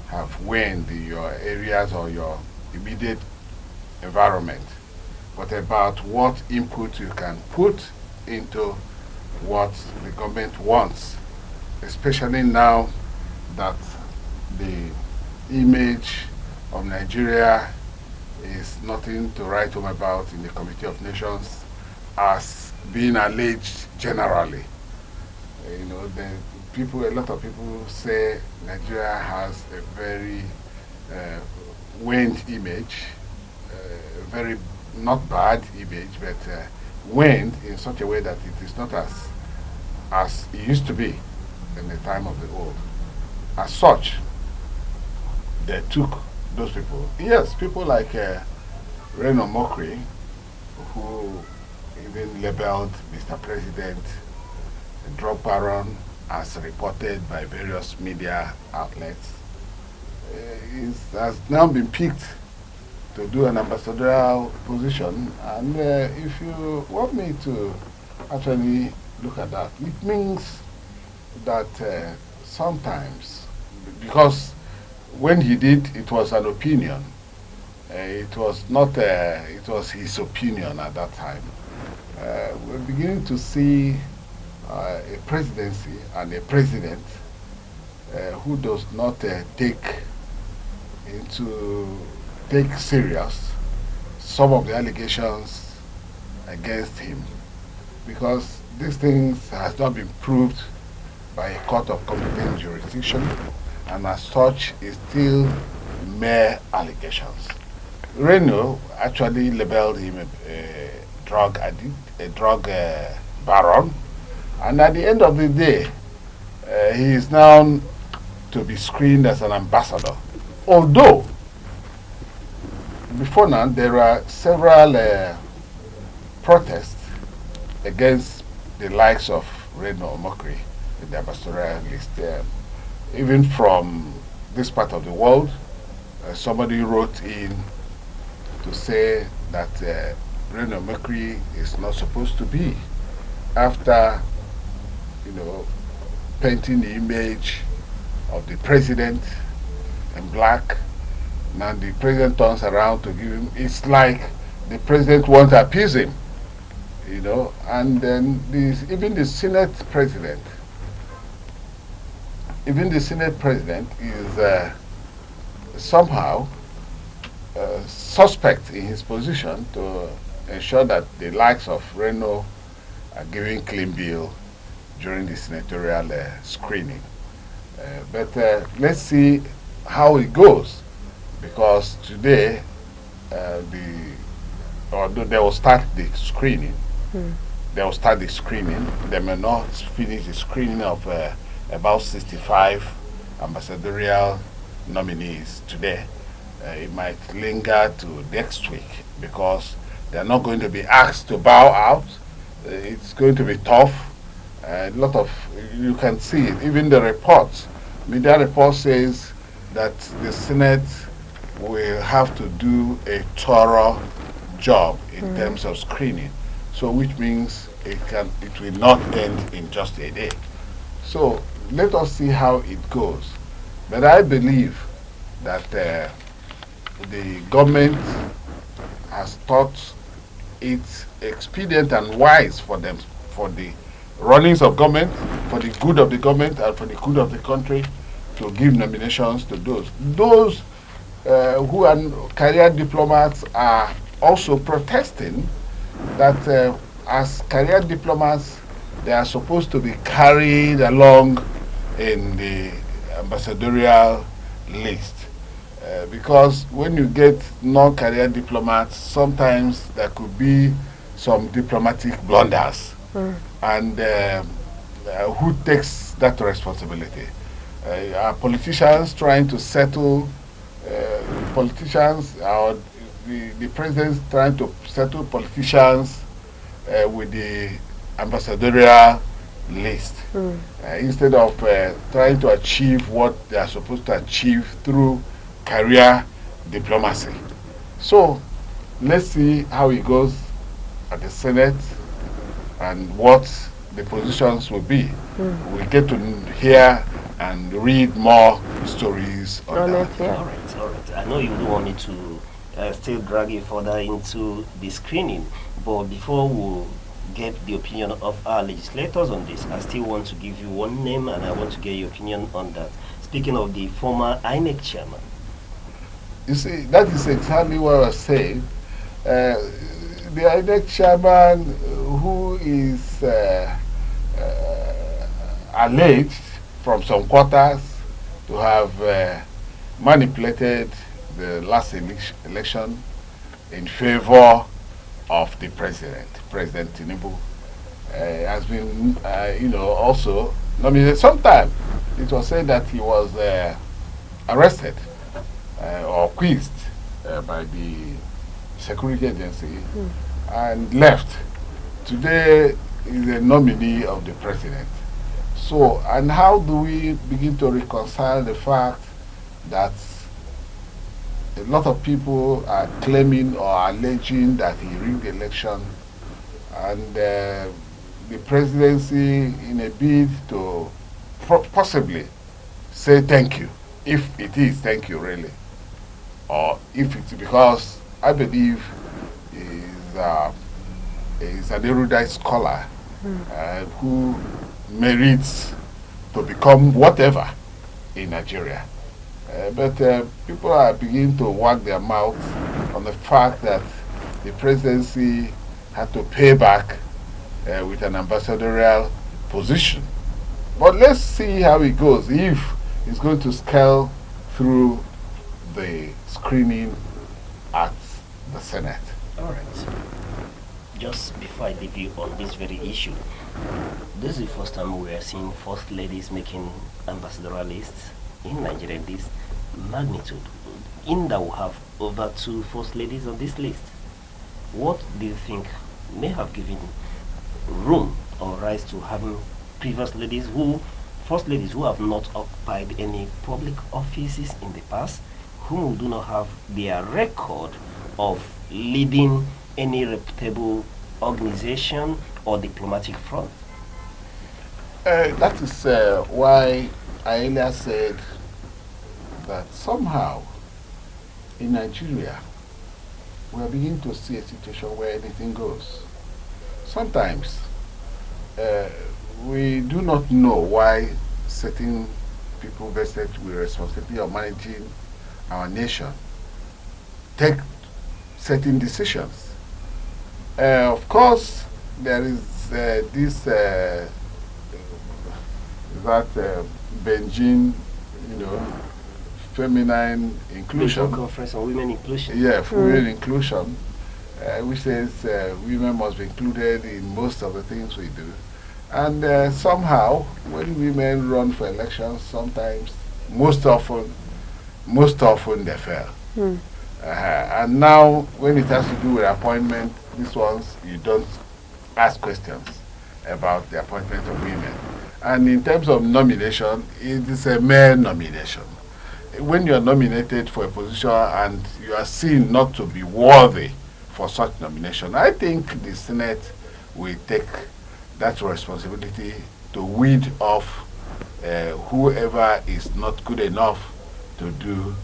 have waned in your areas or your immediate environment, but about what input you can put into what the government wants, especially now that the image of Nigeria is nothing to write home about in the Committee of Nations as being alleged generally. You know, a lot of people say Nigeria has a very waned image, very not bad image, but waned in such a way that it is not as it used to be in the time of the old. As such, they took those people. Yes, people like Reno Mokri, who even labeled Mr. President a drug baron, as reported by various media outlets, has now been picked to do an ambassadorial position. And if you want me to actually look at that, it means that sometimes, because when he did, it was an opinion. It was not, it was his opinion at that time. We're beginning to see a presidency and a president who does not take serious some of the allegations against him, because these things has not been proved by a court of competent jurisdiction, and as such is still mere allegations. Reno actually labeled him a drug addict, a drug baron, and at the end of the day, he is now to be screened as an ambassador. Although, before now, there are several protests against the likes of Reno Mokri in the ambassadorial list. Even from this part of the world, somebody wrote in to say that Reno Mokri is not supposed to be, after, you know, painting the image of the president in black. Now the president turns around to give him, it's like the president wants to appease him, you know. And then even the Senate president is somehow suspect in his position to ensure that the likes of Reno are giving clean bill during the senatorial screening. But let's see how it goes, because today although they will start the screening, they may not finish the screening of about 65 ambassadorial nominees today. It might linger to next week, because they're not going to be asked to bow out. It's going to be tough. A lot of, you can see it, even the reports, media report says that the Senate will have to do a thorough job in terms of screening. So which means it will not end in just a day. So let us see how it goes. But I believe that the government has thought it expedient and wise for them, for the runnings of government, for the good of the government and for the good of the country, to give nominations to those. Those who are career diplomats are also protesting that as career diplomats, they are supposed to be carried along in the ambassadorial list. Because when you get non-career diplomats, sometimes there could be some diplomatic blunders. And who takes that responsibility? Are politicians trying to settle, politicians, or the president trying to settle politicians with the ambassadorial list, instead of trying to achieve what they are supposed to achieve through career diplomacy? So let's see how it goes at the Senate and what the positions will be. We get to hear and read more stories on that. All right. I know you don't want me to still drag you further into the screening, but before we get the opinion of our legislators on this, I still want to give you one name, and I want to get your opinion on that. Speaking of the former INEC chairman. You see, that is exactly what I was saying. The INEC chairman who is alleged from some quarters to have manipulated the last election in favor of the President Tinubu, has been, also nominated. Sometime it was said that he was arrested or quizzed by the security agency and left. Today is a nominee of the President. So, and how do we begin to reconcile the fact that a lot of people are claiming or alleging that he rigged the election, and the presidency, in a bid to possibly say thank you, if it is thank you really, or if it's because I believe is an erudite scholar who merits to become whatever in Nigeria. But people are beginning to wag their mouth on the fact that the presidency had to pay back with an ambassadorial position. But let's see how it goes, if it's going to scale through the screening at the Senate. All right. Just before I leave you on this very issue, this is the first time we are seeing first ladies making ambassadorial lists in Nigeria, this magnitude. In that we have over 2 first ladies on this list. What do you think may have given room or rise to having previous ladies first ladies who have not occupied any public offices in the past, whom do not have their record of leading any reputable organization or diplomatic front? That is why I earlier said that somehow in Nigeria we are beginning to see a situation where anything goes. Sometimes we do not know why certain people vested with responsibility of managing our nation take certain decisions. Of course, there is this Beijing, feminine inclusion. Conference on women inclusion. Yeah, women inclusion, which says women must be included in most of the things we do. And somehow, when women run for elections, sometimes, most often they fail. And now, when it has to do with appointment, these ones, you don't ask questions about the appointment of women. And in terms of nomination, it is a mere nomination. When you are nominated for a position and you are seen not to be worthy for such nomination, I think the Senate will take that responsibility to weed off whoever is not good enough to do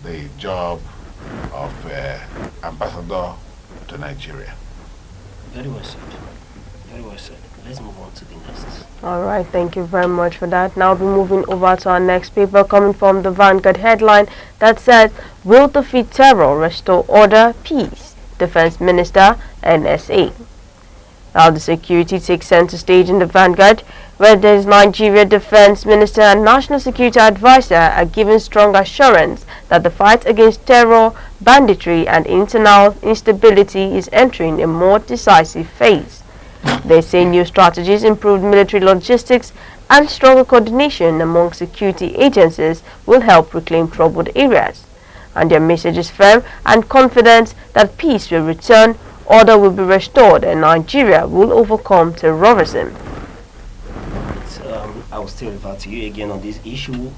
the job of ambassador to Nigeria. Very well said. Very well said. Let's move on to the next. All right, thank you very much for that. Now we'll be moving over to our next paper, coming from the Vanguard headline that says, "Will defeat terror, restore order, peace, Defense Minister, NSA." Now the security takes center stage in the Vanguard, where there's Nigeria Defense Minister and National Security Advisor are giving strong assurance that the fight against terror, banditry and internal instability is entering a more decisive phase. They say new strategies, improved military logistics and stronger coordination among security agencies will help reclaim troubled areas. And their message is firm and confident that peace will return, order will be restored and Nigeria will overcome terrorism. I will still refer to you again on this issue.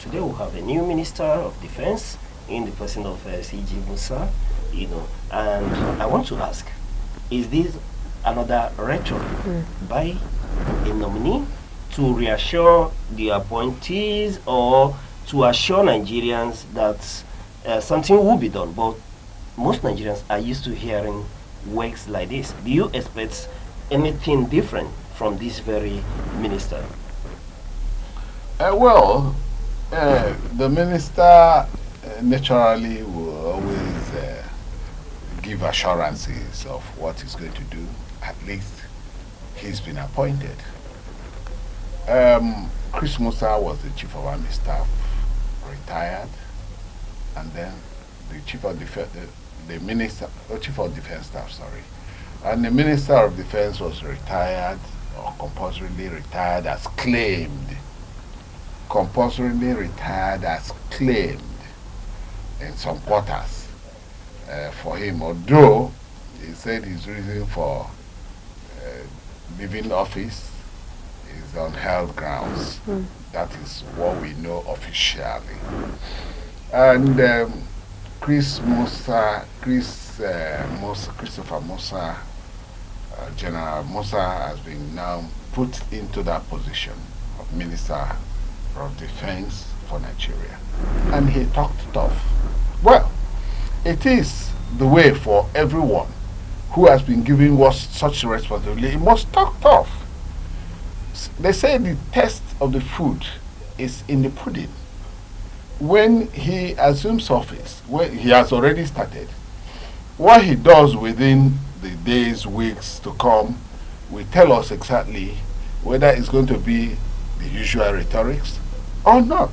Today we have a new Minister of Defense in the person of CG Musa, and I want to ask, is this another rhetoric by a nominee to reassure the appointees or to assure Nigerians that something will be done. But most Nigerians are used to hearing words like this. Do you expect anything different from this very minister? The minister naturally will always give assurances of what he's going to do. At least he's been appointed. Chris Musa was the chief of army staff, retired, and then the chief of defense, chief of defense staff, sorry, and the minister of defense was retired or compulsorily retired as claimed. Compulsorily retired as claimed in some quarters for him, although he said his reason for leaving office is on health grounds. That is what we know officially. And Christopher Musa, General Musa has been now put into that position of Minister of Defense for Nigeria. And he talked tough. Well, it is the way for everyone who has been given such responsibility. He must talk tough. They say the taste of the food is in the pudding. When he assumes office, when he has already started, what he does within the days, weeks to come will tell us exactly whether it's going to be the usual rhetorics or not.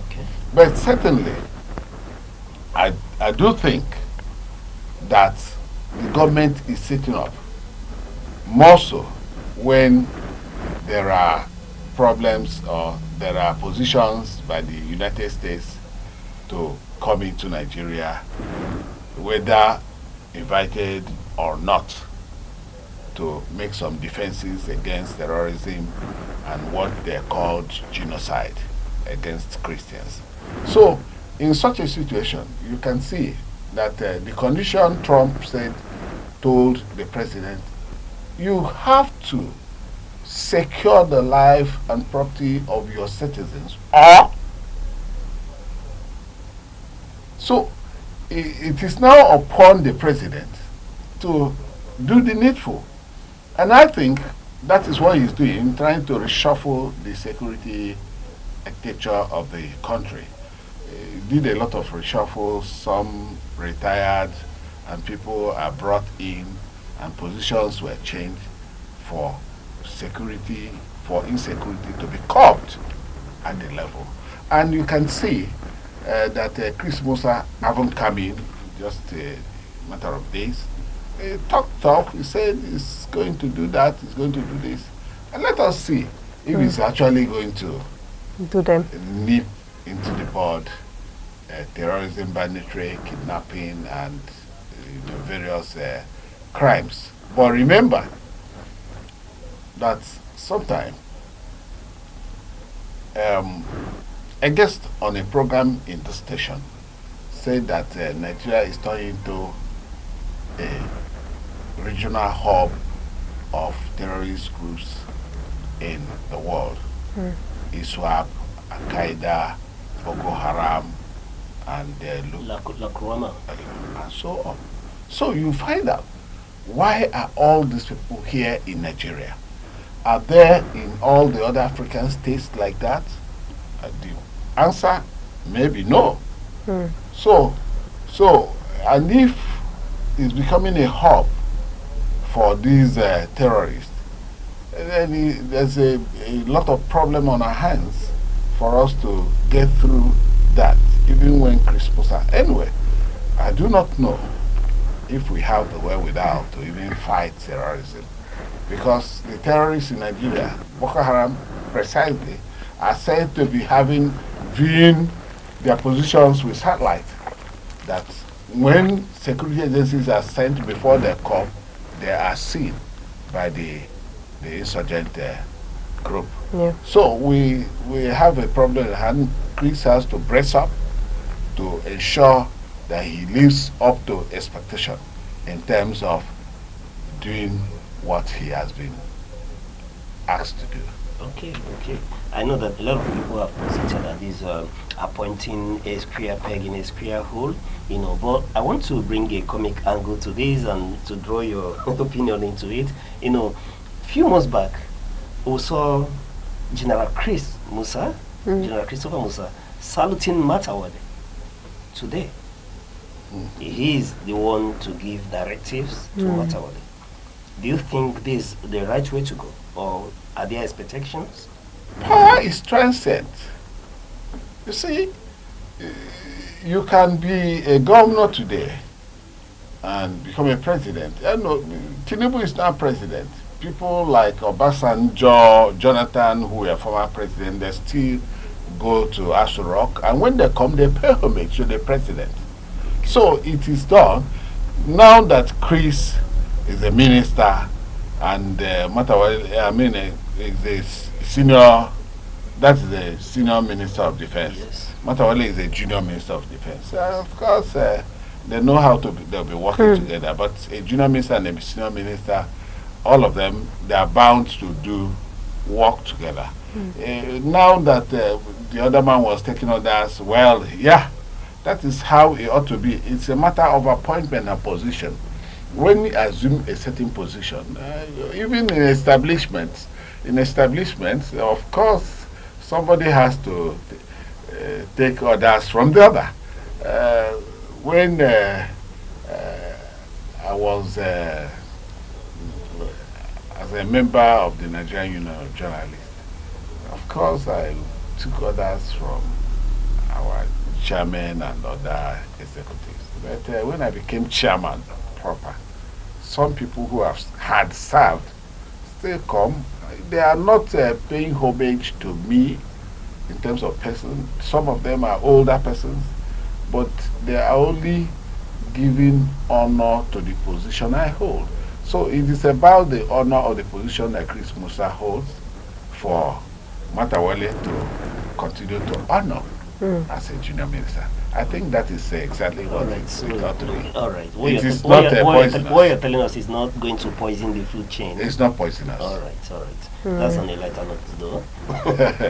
Okay. But certainly, I do think that the government is sitting up, more so when there are problems or there are positions by the United States to come into Nigeria, whether invited or not, to make some defenses against terrorism and what they're called genocide against Christians. So, in such a situation, you can see that the condition Trump told the president, you have to secure the life and property of your citizens, or so it is now upon the president to do the needful. And I think that is what he's doing, trying to reshuffle the security architecture of the country. He did a lot of reshuffles, some retired, and people are brought in, and positions were changed for security, for insecurity to be curbed at the level. And you can see that Chris Musa haven't come in just a matter of days. He talked, he said he's going to do that, he's going to do this. And let us see if he's actually going to do them, nip into the bud terrorism, banditry, kidnapping, and various crimes. But remember that sometime a guest on a program in the station said that Nigeria is turning into a regional hub of terrorist groups in the world. ISWAP, Al-Qaeda, Boko Haram, and and so on. So you find out, why are all these people here in Nigeria? Are there in all the other African states like that? The answer may be no. So, and if it's becoming a hub for these terrorists, then there's a lot of problem on our hands for us to get through that, even when Chris Musa. Anyway, I do not know if we have the wherewithal to even fight terrorism, because the terrorists in Nigeria, Boko Haram precisely, are said to be viewing their positions with satellite, that when security agencies are sent before they come, they are seen by the insurgent group. Yeah. So we have a problem at hand. Chris has to brace up to ensure that he lives up to expectation in terms of doing what he has been asked to do. Okay. I know that a lot of people have posited that this appointing a square peg in a square hole, but I want to bring a comic angle to this and to draw your opinion into it. Few months back, we saw General Christopher Musa, saluting Matawale today. He is the one to give directives to Matawale. Do you think this is the right way to go, or are there expectations? Power is transient. You see, you can be a governor today and become a president. Tinubu is now president. People like Obasanjo, Jonathan, who were former president, they still go to Aso Rock, and when they come, they pay homage to the president. So it is done. Now that Chris is a minister and Matawale, is a senior, that's the senior minister of defense. Yes. Matawale is a junior minister of defense. Of course, they know how they'll be working together, but a junior minister and a senior minister, all of them, they are bound to work together. Now that the other man was taking orders, well, yeah, that is how it ought to be. It's a matter of appointment and position. When we assume a certain position, even in establishments, of course, somebody has to take orders from the other. When I was as a member of the Nigerian Union of Journalists, of course, I took orders from our chairman and other executives. But when I became chairman proper, some people who had served still come. They are not paying homage to me in terms of person. Some of them are older persons, but they are only giving honor to the position I hold. So it is about the honor of the position that Chris Musa holds for Matawale to continue to honor as a junior minister. I think that is exactly what it's got to be. All right. It is not poisonous. What you're telling us is not going to poison the food chain. It's not poisonous. All right. That's on a lighter note, though.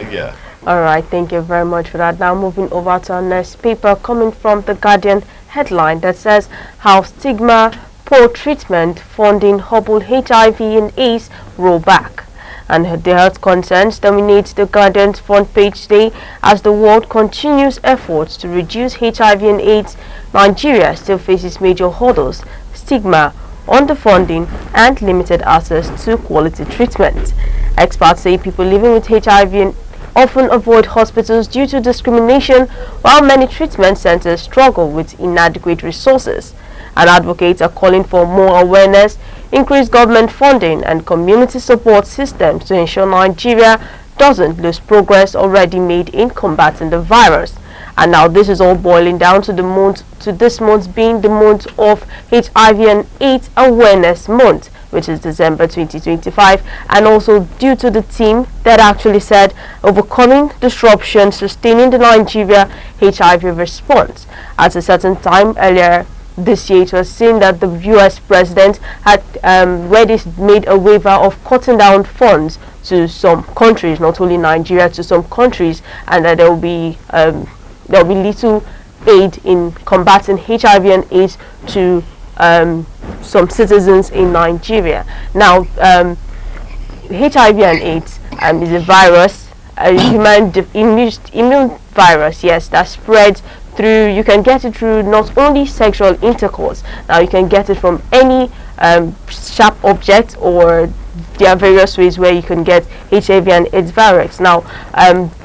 Yeah. All right, thank you very much for that. Now moving over to our next paper coming from The Guardian headline that says how stigma, poor treatment, funding hobble HIV and AIDS roll back. And the health concerns dominate The Guardian's front page today as the world continues efforts to reduce HIV and AIDS. Nigeria still faces major hurdles, stigma, underfunding and limited access to quality treatment. Experts say people living with HIV often avoid hospitals due to discrimination, while many treatment centers struggle with inadequate resources. And advocates are calling for more awareness, increased government funding and community support systems to ensure Nigeria doesn't lose progress already made in combating the virus. And now this is all boiling down to this month being the month of HIV and AIDS Awareness Month, which is December 2025, and also due to the theme that actually said overcoming disruption, sustaining the Nigeria HIV response. At a certain time earlier this year, it was seen that the US president had already made a waiver of cutting down funds to some countries, not only Nigeria, to some countries, and that there will be little aid in combating HIV and AIDS to some citizens in Nigeria. Now, HIV and AIDS is a virus, a human immune virus, yes, that spreads through, you can get it through not only sexual intercourse. Now you can get it from any sharp object, or there are various ways where you can get HIV and AIDS virus. Now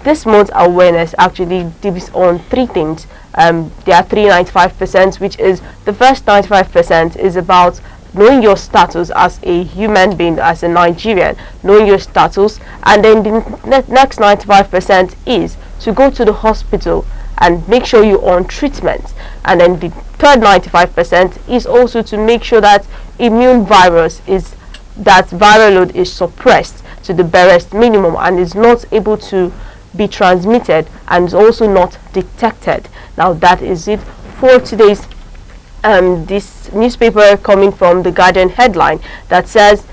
this month's awareness actually dips on three things. There are 395%, which is the first 95% is about knowing your status as a human being, as a Nigerian, knowing your status, and then the next 95% is to go to the hospital and make sure you're on treatment. And then the third 95% is also to make sure that immune virus is, that viral load is suppressed to the barest minimum and is not able to be transmitted and is also not detected. Now that is it for today's this newspaper coming from The Guardian headline that says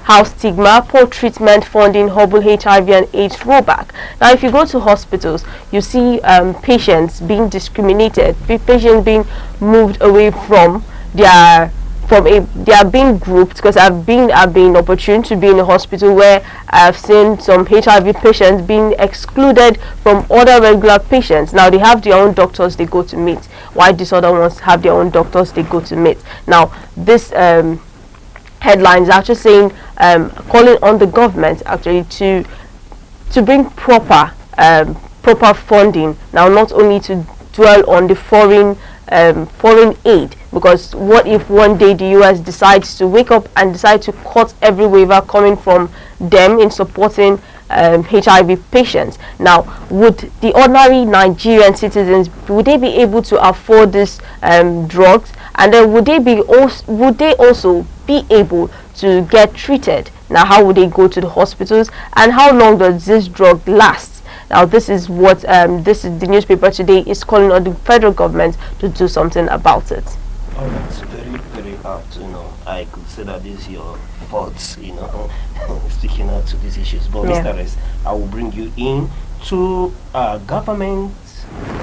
house stigma, poor treatment, funding, hobble HIV and AIDS rollback. Now, if you go to hospitals, you see patients being discriminated, patients being moved away from their they are being grouped, because I've been opportune to be in a hospital where I've seen some HIV patients being excluded from other regular patients. Now they have their own doctors they go to meet, while these other ones have their own doctors they go to meet. Now this headline is actually saying, calling on the government actually to bring proper funding. Now, not only to dwell on the foreign aid, because what if one day the US decides to wake up and decide to cut every waiver coming from them in supporting HIV patients? Now, would the ordinary Nigerian citizens, would they be able to afford these drugs? And then would they also be able to get treated? Now, how would they go to the hospitals, and how long does this drug last? Now, this is what this is the newspaper today is calling on the federal government to do something about it. Oh, that's very, very apt. I could say that this is your thoughts, speaking out to these issues. But Mr. Rest, I will bring you in to government.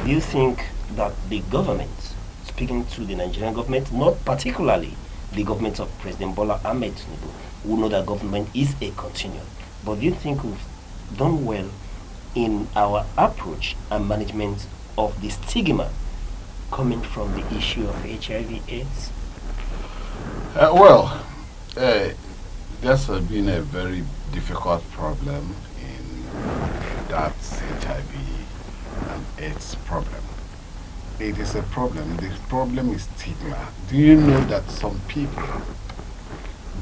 Do you think that the government, speaking to the Nigerian government, not particularly the government of President Bola Ahmed Tinubu, who know that government is a continuum, but do you think we've done well in our approach and management of the stigma coming from the issue of HIV/AIDS? There's been a very difficult problem in that HIV and AIDS problem. It is a problem. The problem is stigma. Do you know that some people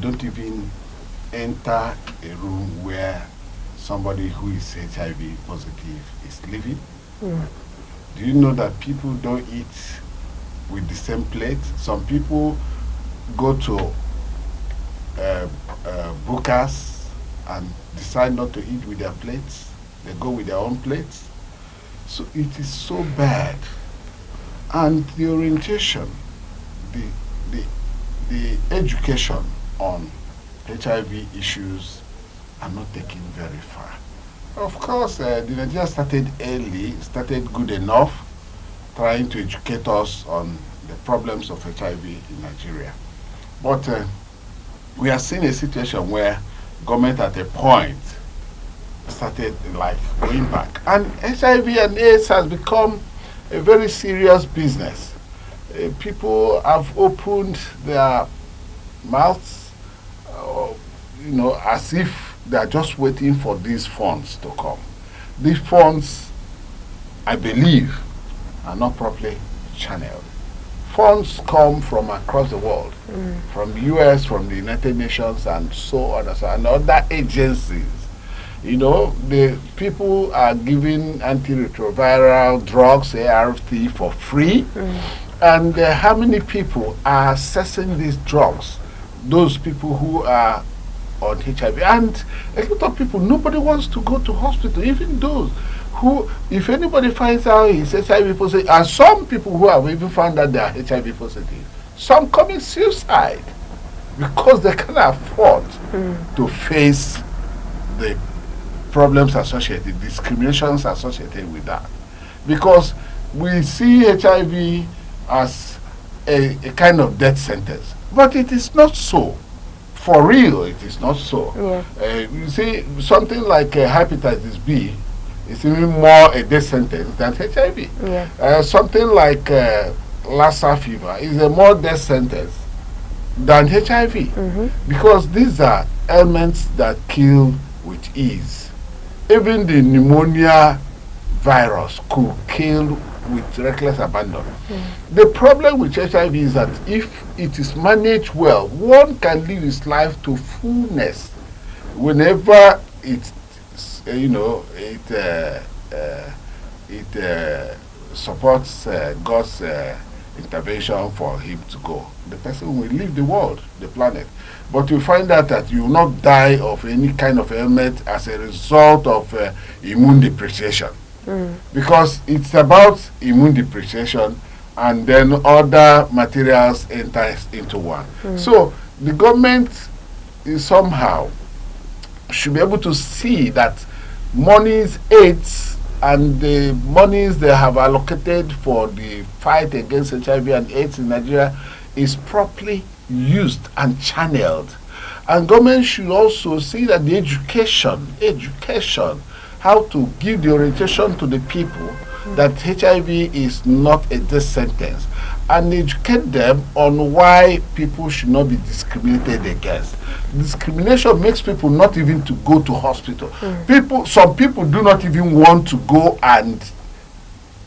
don't even enter a room where somebody who is HIV positive is living? Do you know that people don't eat with the same plate? Some people go to bukas and decide not to eat with their plates. They go with their own plates. So it is so bad. And the orientation, the education on HIV issues are not taken very far. Of course, the Nigeria started early, started good enough, trying to educate us on the problems of HIV in Nigeria. But we are seeing a situation where government at a point started like going back. And HIV and AIDS has become a very serious business. People have opened their mouths, as if they are just waiting for these funds to come. These funds, I believe, are not properly channeled. Funds come from across the world, from the US, from the United Nations, and so on and other agencies. The people are giving antiretroviral drugs, ART, for free. And how many people are accessing these drugs? Those people who are on HIV. And a lot of people, nobody wants to go to hospital, even those who, if anybody finds out he's HIV positive, and some people who have even found out they are HIV positive, some commit suicide because they can't afford to face the problems associated, discriminations associated with that. Because we see HIV as a kind of death sentence. But it is not so. For real, it is not so. You see, something like hepatitis B is even more a death sentence than HIV. Something like Lassa fever is a more death sentence than HIV. Because these are ailments that kill with ease. Even the pneumonia virus could kill with reckless abandon. The problem with HIV is that if it is managed well, one can live his life to fullness whenever it supports God's intervention for him to go. The person will leave the world, the planet. But you find out that you will not die of any kind of ailment as a result of immune depreciation. Because it's about immune depreciation and then other materials enter into one. So the government somehow should be able to see that monies, aids, and the monies they have allocated for the fight against HIV and AIDS in Nigeria is properly used and channeled. And government should also see that the education, how to give the orientation to the people that HIV is not a death sentence, and educate them on why people should not be discriminated against. Discrimination makes people not even to go to hospital. Some people do not even want to go and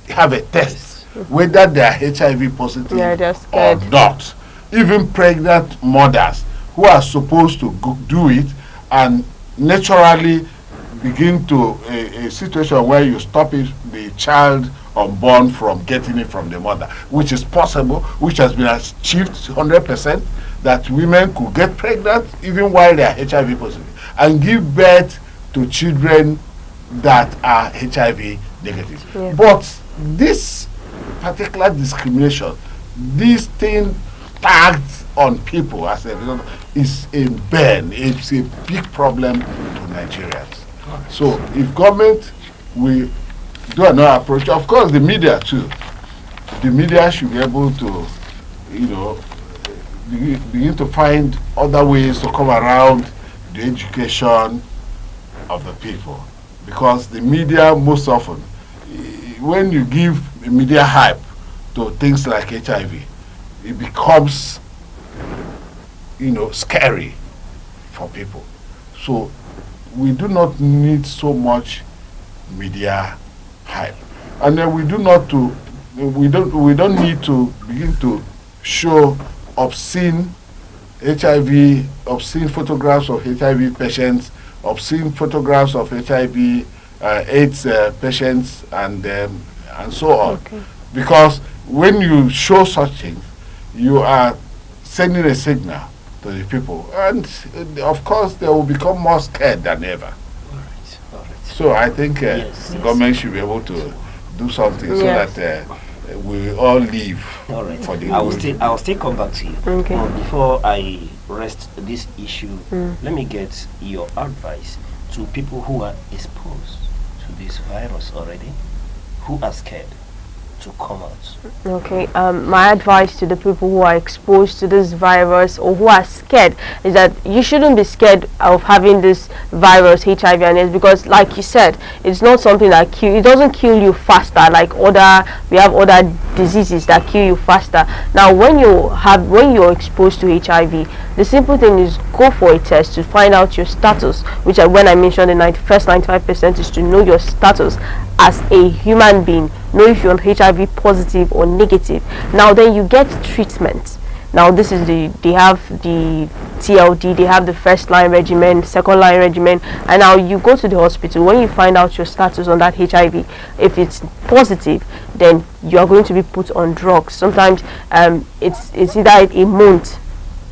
have a test whether they are HIV positive or not. Even pregnant mothers who are supposed to do it and naturally begin to a situation where you stop the child unborn from getting it from the mother, which is possible, which has been achieved 100%, that women could get pregnant even while they are HIV positive and give birth to children that are HIV negative. Yeah. But this particular discrimination, this thing tagged on people as a result, is a burn. It's a big problem to Nigerians. So if government will do another approach, of course the media too. The media should be able to, begin to find other ways to come around the education of the people. Because the media most often, when you give the media hype to things like HIV, it becomes, scary for people. So we do not need so much media hype, and then we don't need to begin to show obscene photographs of HIV patients, obscene photographs of HIV AIDS patients, and so on. Okay. Because when you show such things, you are sending a signal to the people, and of course they will become more scared than ever. So I think the government should be able to do something so that we all live for the I will still come back to you. Okay. But before I rest this issue, let me get your advice to people who are exposed to this virus already, who are scared to come out. Okay, my advice to the people who are exposed to this virus or who are scared is that you shouldn't be scared of having this virus, HIV and AIDS, because like you said, it's not something that it doesn't kill you faster like we have other diseases that kill you faster. Now when you're exposed to HIV, the simple thing is go for a test to find out your status, which when I mentioned the first 95% is to know your status as a human being, know if you're HIV positive or negative. Now then you get treatment. Now this is they have the TLD, they have the first line regimen, second line regimen, and now you go to the hospital. When you find out your status on that HIV, if it's positive, then you are going to be put on drugs. Sometimes it's either a month.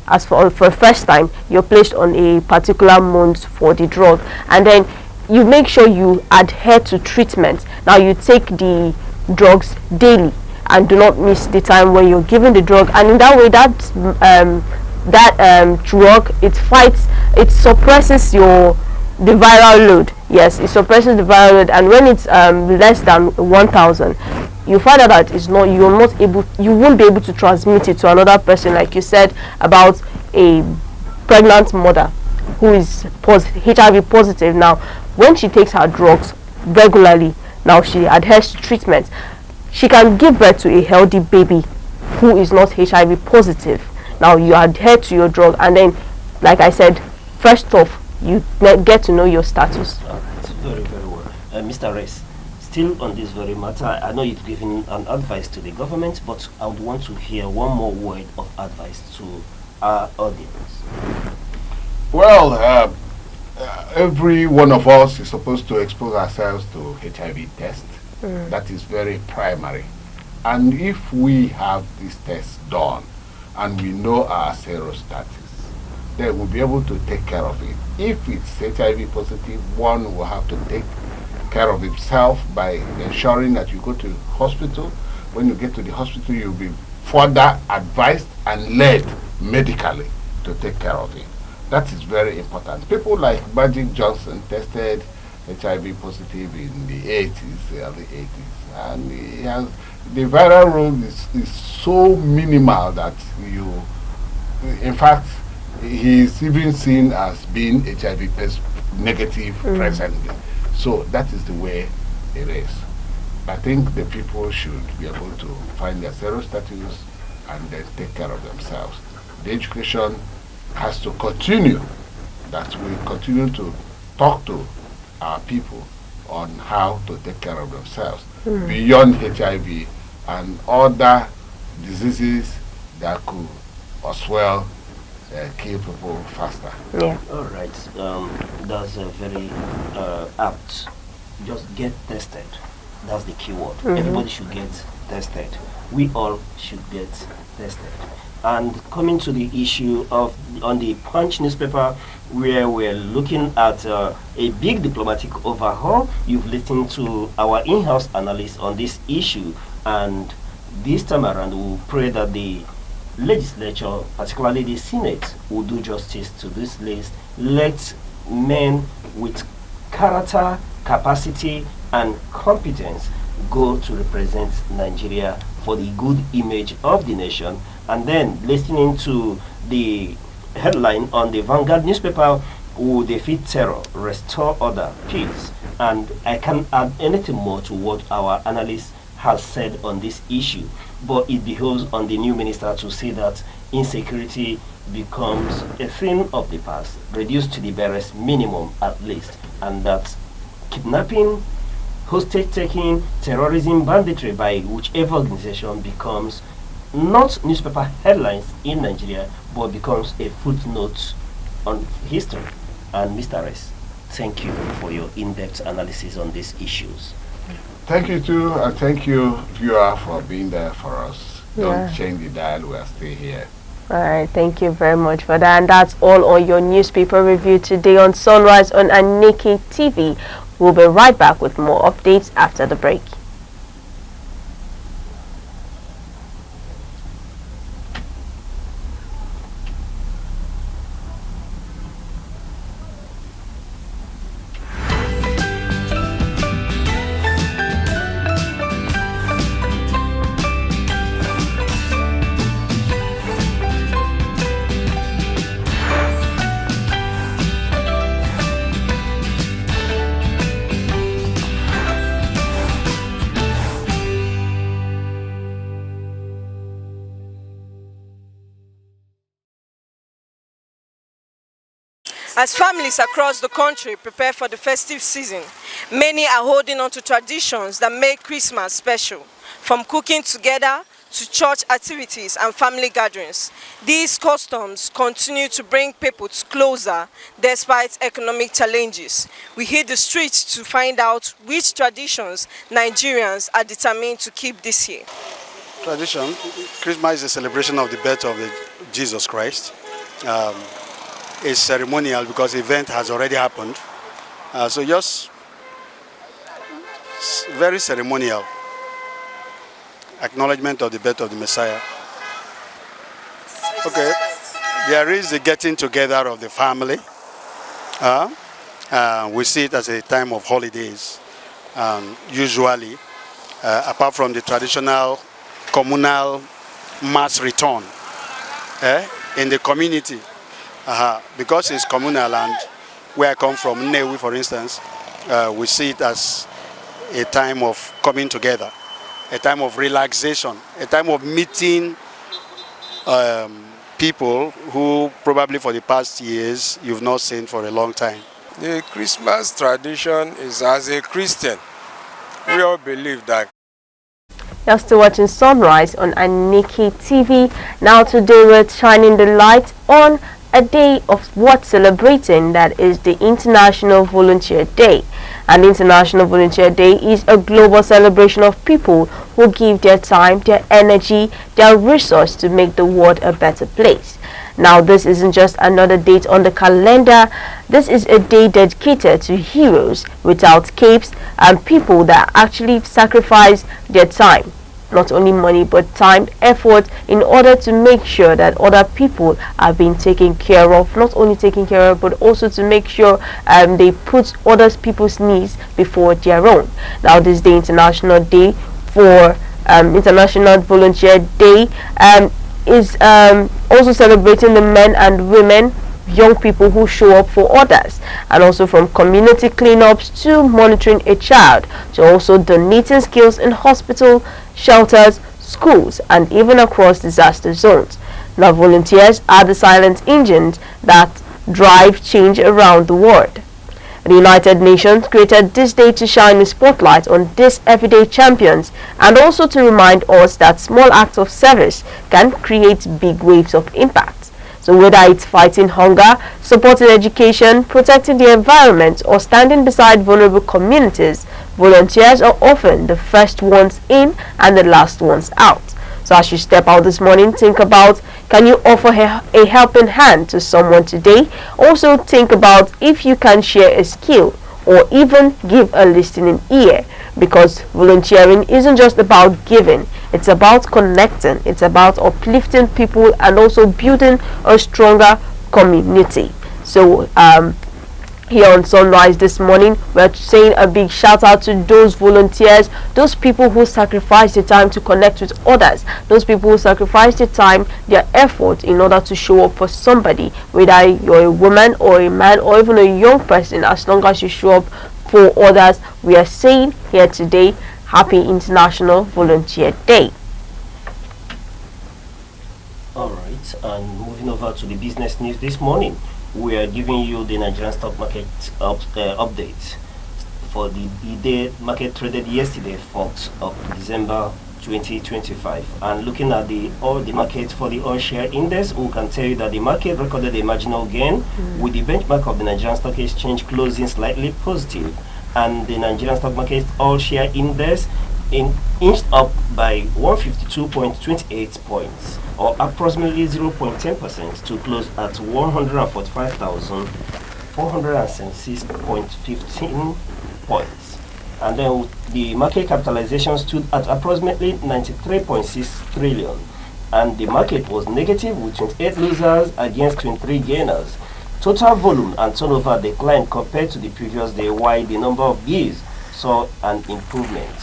As for first time, you're placed on a particular month for the drug, and then you make sure you adhere to treatment. Now you take the drugs daily and do not miss the time when you're given the drug, and in that way that drug, it suppresses the viral load. Yes, it suppresses the viral load, and when it's less than 1,000, you find out that you won't be able to transmit it to another person, like you said about a pregnant mother who is HIV positive. Now when she takes her drugs regularly, now she adheres to treatment, she can give birth to a healthy baby who is not HIV positive. Now you adhere to your drug, and then like I said, first off, you get to know your status. All right, very, very well. Mr. Reyes, still on this very matter, I know you've given an advice to the government, but I would want to hear one more word of advice to our audience. Well, every one of us is supposed to expose ourselves to HIV test. That is very primary. And if we have this test done and we know our serostatus, then we'll be able to take care of it. If it's HIV positive, one will have to take care of himself by ensuring that you go to the hospital. When you get to the hospital, you'll be further advised and led medically to take care of it. That is very important. People like Magic Johnson tested HIV positive in the 80s, the early 80s, and he has, the viral load is so minimal that you, in fact, he is even seen as being HIV negative presently. So that is the way it is. I think the people should be able to find their zero status and then take care of themselves. The education has to continue, that we continue to talk to our people on how to take care of themselves beyond HIV and other diseases that could as well kill people faster. Yeah. All right. That's very apt. Just get tested. That's the key word. Everybody should get tested. We all should get tested. And coming to the issue of on the Punch newspaper, where we're looking at a big diplomatic overhaul, you've listened to our in-house analyst on this issue, and this time around we'll pray that the legislature, particularly the Senate, will do justice to this list. Let men with character, capacity, and competence go to represent Nigeria for the good image of the nation. And then listening to the headline on the Vanguard newspaper, will defeat terror, restore order, peace. And I can't add anything more to what our analyst has said on this issue, but it behoves on the new minister to say that insecurity becomes a thing of the past, reduced to the barest minimum at least, and that kidnapping, hostage taking, terrorism, banditry by whichever organization becomes not newspaper headlines in Nigeria, but becomes a footnote on history. And Mr. S, thank you for your in-depth analysis on these issues. Thank you too, and thank you, viewer, for being there for us. Don't Yeah. change the dial, we are still here. All right, thank you very much for that. And that's all on your newspaper review today on Sunrise on Aneke TV. We'll be right back with more updates after the break. As families across the country prepare for the festive season, many are holding on to traditions that make Christmas special, from cooking together to church activities and family gatherings. These customs continue to bring people closer despite economic challenges. We hit the streets to find out which traditions Nigerians are determined to keep this year. Tradition, Christmas is a celebration of the birth of Jesus Christ. It's ceremonial because the event has already happened. So just very ceremonial acknowledgement of the birth of the Messiah. Okay, there is the getting together of the family. We see it as a time of holidays. Usually, apart from the traditional communal mass return in the community. Because it's communal, and where I come from, Nnewi for instance, we see it as a time of coming together, a time of relaxation, a time of meeting people who probably for the past years you've not seen for a long time. The Christmas tradition is, as a Christian, we all believe that. You're still watching Sunrise on Aneke TV. Now today we're shining the light on a day of worth celebrating, that is the International Volunteer Day. And International Volunteer Day is a global celebration of people who give their time, their energy, their resource to make the world a better place. Now this isn't just another date on the calendar. This is a day dedicated to heroes without capes and people that actually sacrifice their time not only money but time, effort in order to make sure that other people are being taken care of, not only taken care of but also to make sure they put other people's needs before their own. Now this is the International Day for International Volunteer Day is also celebrating the men and women, young people who show up for others, and also from community cleanups to monitoring a child to also donating skills in hospital, shelters, schools, and even across disaster zones. Now volunteers are the silent engines that drive change around the world. The United Nations created this day to shine a spotlight on these everyday champions and also to remind us that small acts of service can create big waves of impact. So whether it's fighting hunger, supporting education, protecting the environment, or standing beside vulnerable communities, volunteers are often the first ones in and the last ones out. So as you step out this morning, think about, can you offer a helping hand to someone today? Also think about if you can share a skill or even give a listening ear, because volunteering isn't just about giving, it's about connecting, it's about uplifting people and also building a stronger community. So here on Sunrise this morning, we're saying a big shout out to those volunteers, those people who sacrifice their time to connect with others, those people who sacrifice their time, their effort in order to show up for somebody, whether you're a woman or a man or even a young person. As long as you show up for others, we are saying here today, Happy International Volunteer Day. Alright, and moving over to the business news this morning, we are giving you the Nigerian stock market update for the day market traded yesterday, 4th of December 2025. And looking at the market for the oil share index, we can tell you that the market recorded a marginal gain with the benchmark of the Nigerian Stock Exchange closing slightly positive, and the Nigerian stock market oil share index inched up by 152.28 points, or approximately 0.10%, to close at 145,476.15 points. And then the market capitalization stood at approximately 93.6 trillion, and the market was negative with 28 losers against 23 gainers. Total volume and turnover declined compared to the previous day, while the number of deals saw an improvement.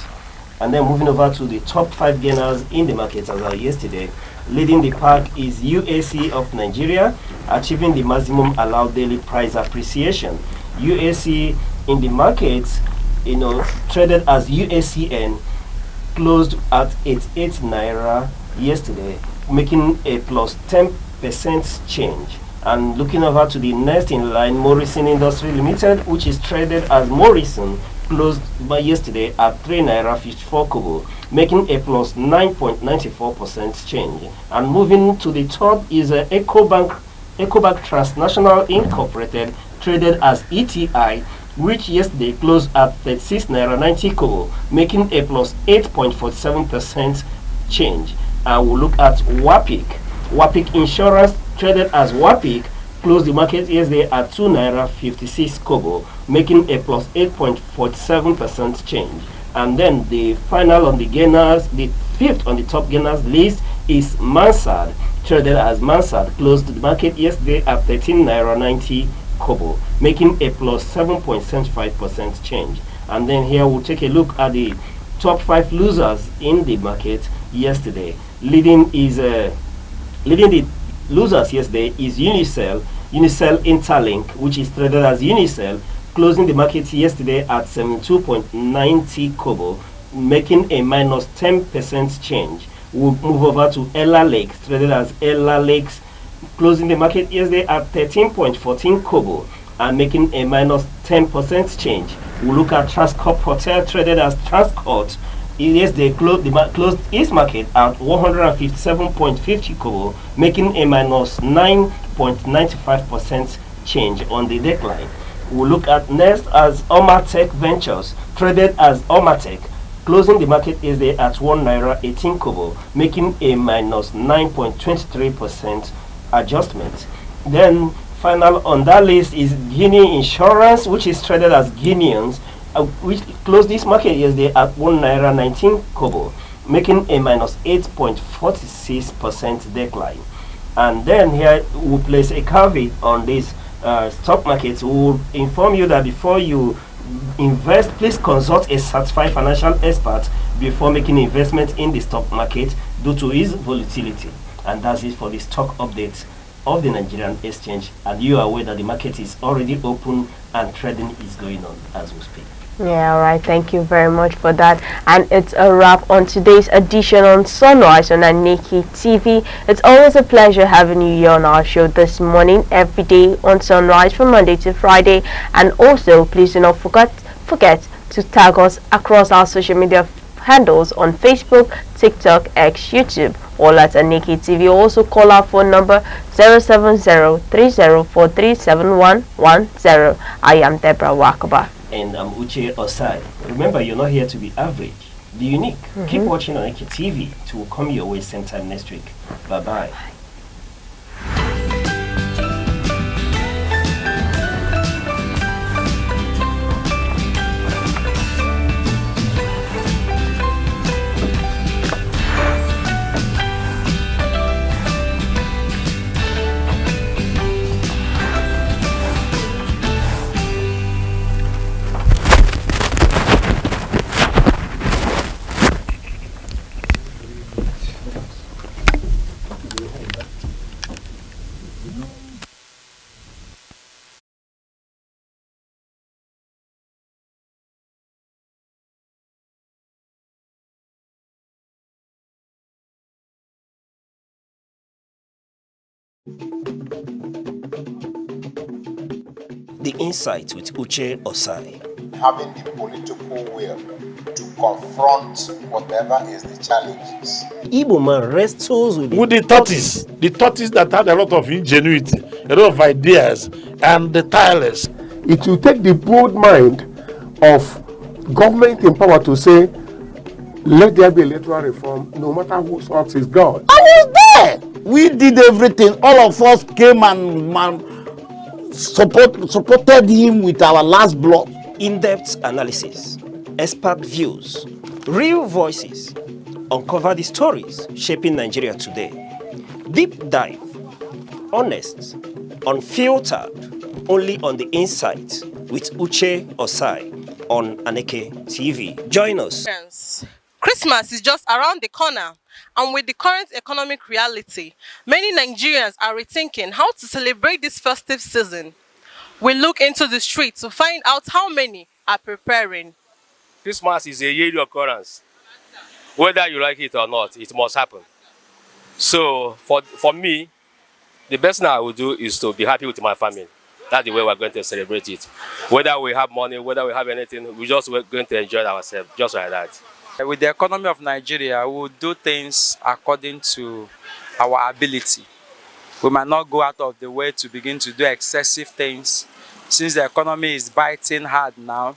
And then moving over to the top 5 gainers in the market as of yesterday, leading the pack is UAC of Nigeria, achieving the maximum allowed daily price appreciation. UAC in the market, traded as UACN, closed at 88 naira yesterday, making a plus 10% change. And looking over to the next in line, Morrison Industry Limited, which is traded as Morrison, closed by yesterday at 3 naira 54 kobo, making a plus 9.94% change. And moving to the top is Ecobank Transnational Incorporated, traded as ETI, which yesterday closed at 36 naira 90 kobo, making a plus 8.47% change. And we'll look at Wapik Insurance, traded as Wapik, closed the market yesterday at 2 naira 56 kobo, making a plus 8.47% change. And then the final on the gainers, the fifth on the top gainers list is Mansard, traded as Mansard, closed the market yesterday at 13 naira 90 kobo, making a plus 7.75% change. And then here we'll take a look at the top 5 losers in the market yesterday. Leading the losers yesterday is Unicell Interlink, which is traded as Unicell, closing the market yesterday at 72.90 kobo, making a minus 10% change. We'll move over to Ella Lakes, traded as Ella Lakes, closing the market yesterday at 13.14 kobo and making a minus 10% change. We'll look at Transcorp Hotel, traded as Transcorp. Yesterday closed its market at 157.50 kobo, making a minus 9.95% change on the decline. We'll look at next as Omatech Ventures, traded as Omatech, closing the market yesterday at 1 naira 18 kobo, making a minus 9.23% adjustment. Then final on that list is Guinea Insurance, which is traded as Guineans, which closed this market yesterday at 1 naira 19 kobo, making a minus 8.46% decline. And then here we'll place a caveat on this stock market. We'll inform you that before you invest, please consult a certified financial expert before making investment in the stock market due to its volatility. And that's it for the stock update of the Nigerian exchange. And you are aware that the market is already open and trading is going on as we speak. Yeah, all right. Thank you very much for that. And it's a wrap on today's edition on Sunrise on Aneke TV. It's always a pleasure having you here on our show this morning, every day on Sunrise from Monday to Friday. And also, please do not forget to tag us across our social media handles on Facebook, TikTok, X, YouTube, all at Aneke TV. Also call our phone number 070-3043-7110. I am Deborah Wakaba. And I'm Uche Osai. Remember, you're not here to be average. Be unique. Keep watching Aneke TV. It will come your way same time next week. Bye-bye. The Insight with Uche Osai. Having the political will to confront whatever is the challenges. Igbo man wrestles with the tortoise that had a lot of ingenuity, a lot of ideas, and the tireless. It will take the bold mind of government in power to say, let there be electoral reform, no matter who sorts is God. I was there. We did everything. All of us came and supported him with our last blood. In-depth analysis, expert views, real voices, uncover the stories shaping Nigeria today. Deep dive, honest, unfiltered, only on The Insight with Uche Osai on Aneke TV. Join us. Christmas is just around the corner, and with the current economic reality, many Nigerians are rethinking how to celebrate this festive season. We look into the streets to find out how many are preparing. Christmas is a yearly occurrence. Whether you like it or not, it must happen. So for me, the best thing I will do is to be happy with my family. That's the way we're going to celebrate it. Whether we have money, whether we have anything, we're going to enjoy ourselves, just like that. With the economy of Nigeria, we will do things according to our ability. We might not go out of the way to begin to do excessive things. Since the economy is biting hard now,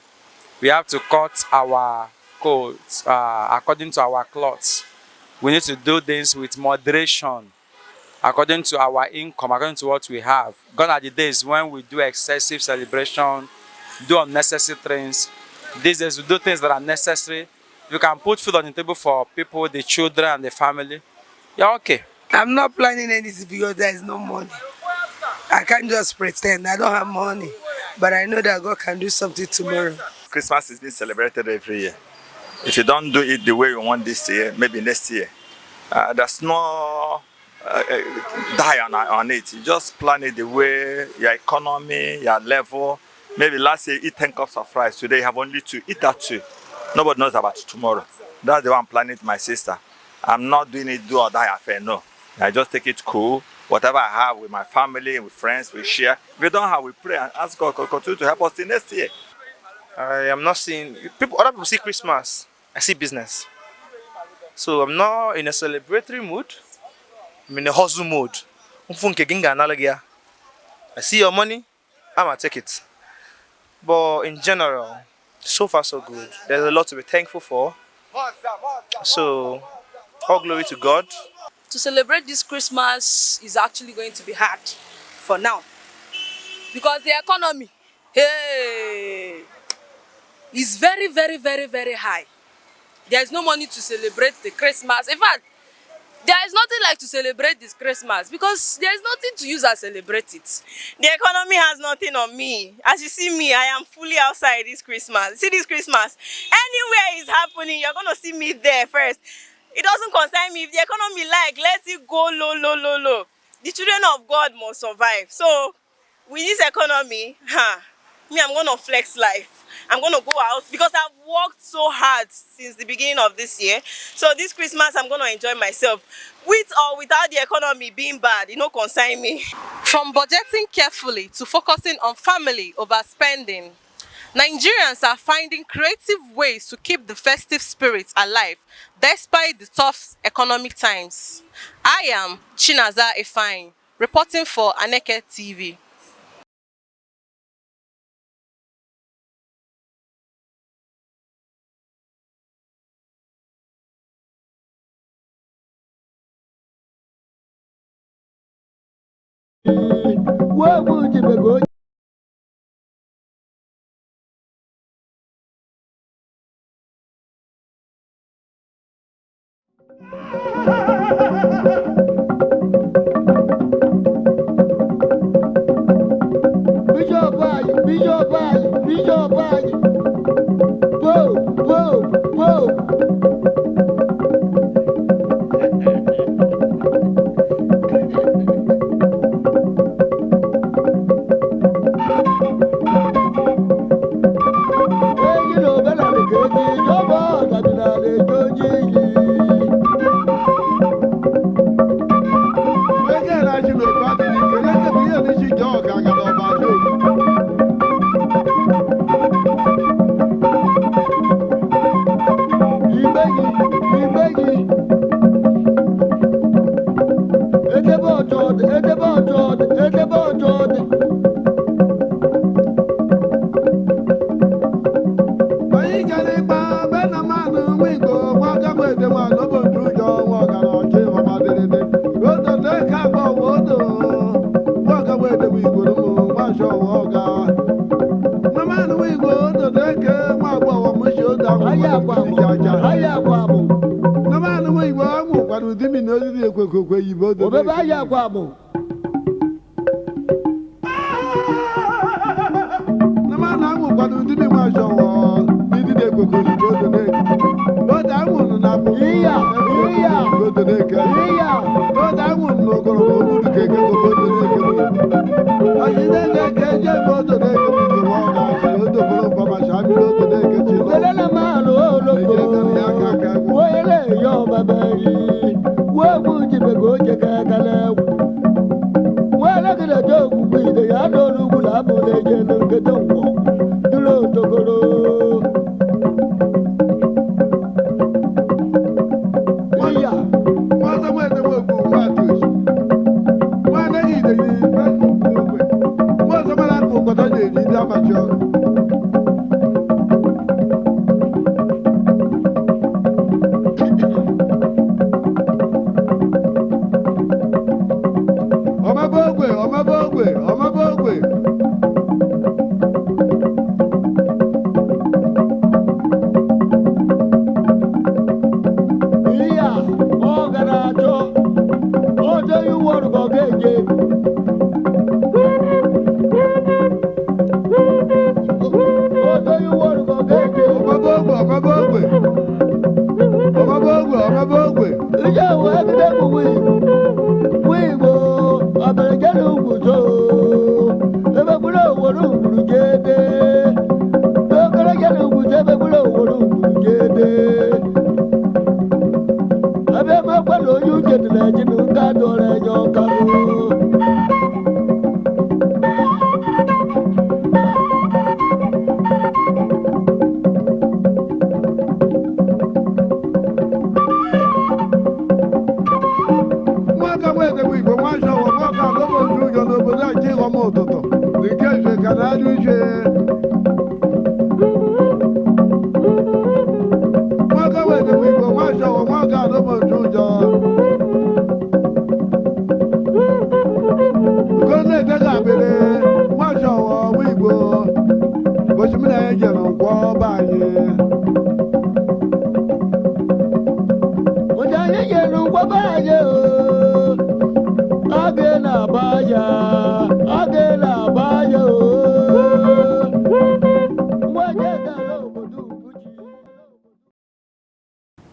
we have to cut our coats according to our clothes. We need to do things with moderation, according to our income, according to what we have. Gone are the days when we do excessive celebration, do unnecessary things. These days we do things that are necessary. You can put food on the table for people, the children and the family. You're okay. I'm not planning anything because there is no money. I can't just pretend I don't have money, but I know that God can do something tomorrow. Christmas is being celebrated every year. If you don't do it the way you want this year, maybe next year. There's no die on it. You just plan it the way your economy, your level. Maybe last year eat 10 cups of rice. Today you have only 2. Eat that 2. Nobody knows about tomorrow. That's the one I'm planning with my sister. I'm not doing it do or die affair, no. I just take it cool. Whatever I have with my family, with friends, we share. If we don't have, we pray and ask God to continue to help us till next year. I am not seeing people. Other people see Christmas. I see business. So I'm not in a celebratory mood. I'm in a hustle mode. I see your money, I'ma take it. But in general, so far so good. There's a lot to be thankful for. So all glory to God. To celebrate this Christmas is actually going to be hard for now. Because the economy, hey, is very, very, very, very high. There's no money to celebrate the Christmas. In fact, there is nothing like to celebrate this Christmas because there is nothing to use and celebrate it. The economy has nothing on me. As you see me, I am fully outside this Christmas. See this Christmas. Anywhere it's happening, you're going to see me there first. It doesn't concern me. If the economy let it go low, low, low, low. The children of God must survive. So, with this economy, I'm going to flex life. I'm going to go out because I've worked so hard since the beginning of this year. So this Christmas, I'm going to enjoy myself. With or without the economy being bad, it don't concern me. From budgeting carefully to focusing on family over spending, Nigerians are finding creative ways to keep the festive spirit alive despite the tough economic times. I am Chinaza Ifeanyi, reporting for Aneke TV. Bishop, whoa, whoa, whoa. Wabaye o, agena baya, agena baya o.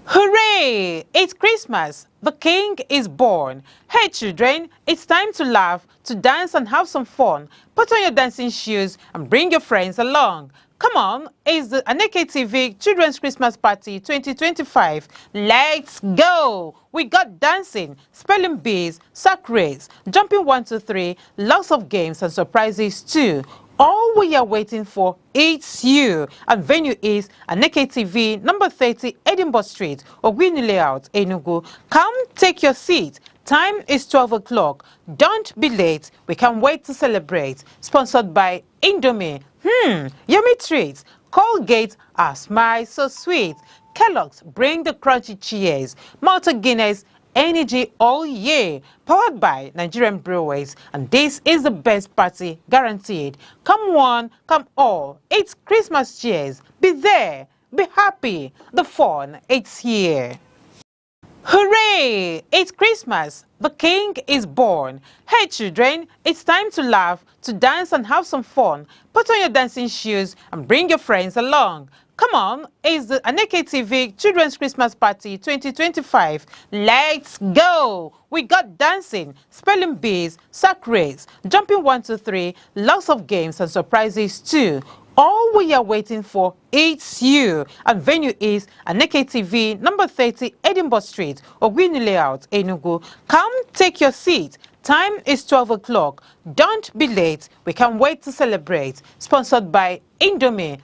Hooray! It's Christmas. The King is born. Hey children, it's time to laugh, to dance and have some fun. Put on your dancing shoes and bring your friends along. Come on, it's the Aneke TV Children's Christmas Party 2025. Let's go! We got dancing, spelling bees, sack race, jumping 1, 2, 3, lots of games and surprises too. All we are waiting for is you. And venue is Aneke TV, number 30, Edinburgh Street, Ogwini Layout, Enugu. Come take your seat. Time is 12 o'clock. Don't be late. We can't wait to celebrate. Sponsored by Indomie. Yummy treats. Colgate, our smile so sweet. Kellogg's, bring the crunchy cheers. Malta Guinness, energy all year, powered by Nigerian Breweries, and this is the best party guaranteed. Come one, come all, it's Christmas cheers. Be there, be happy, the fun, it's here. Hooray! It's Christmas. The King is born. Hey children, it's time to laugh, to dance and have some fun. Put on your dancing shoes and bring your friends along. Come on, it's the Aneke TV Children's Christmas Party 2025. Let's go! We got dancing, spelling bees, sack race, jumping 1, 2, 3, lots of games and surprises too. All we are waiting for is you. And venue is Aneke TV, number 30, Edinburgh Street, Ogwini Layout, Enugu. Come take your seat. Time is 12 o'clock. Don't be late. We can't wait to celebrate. Sponsored by Indomie.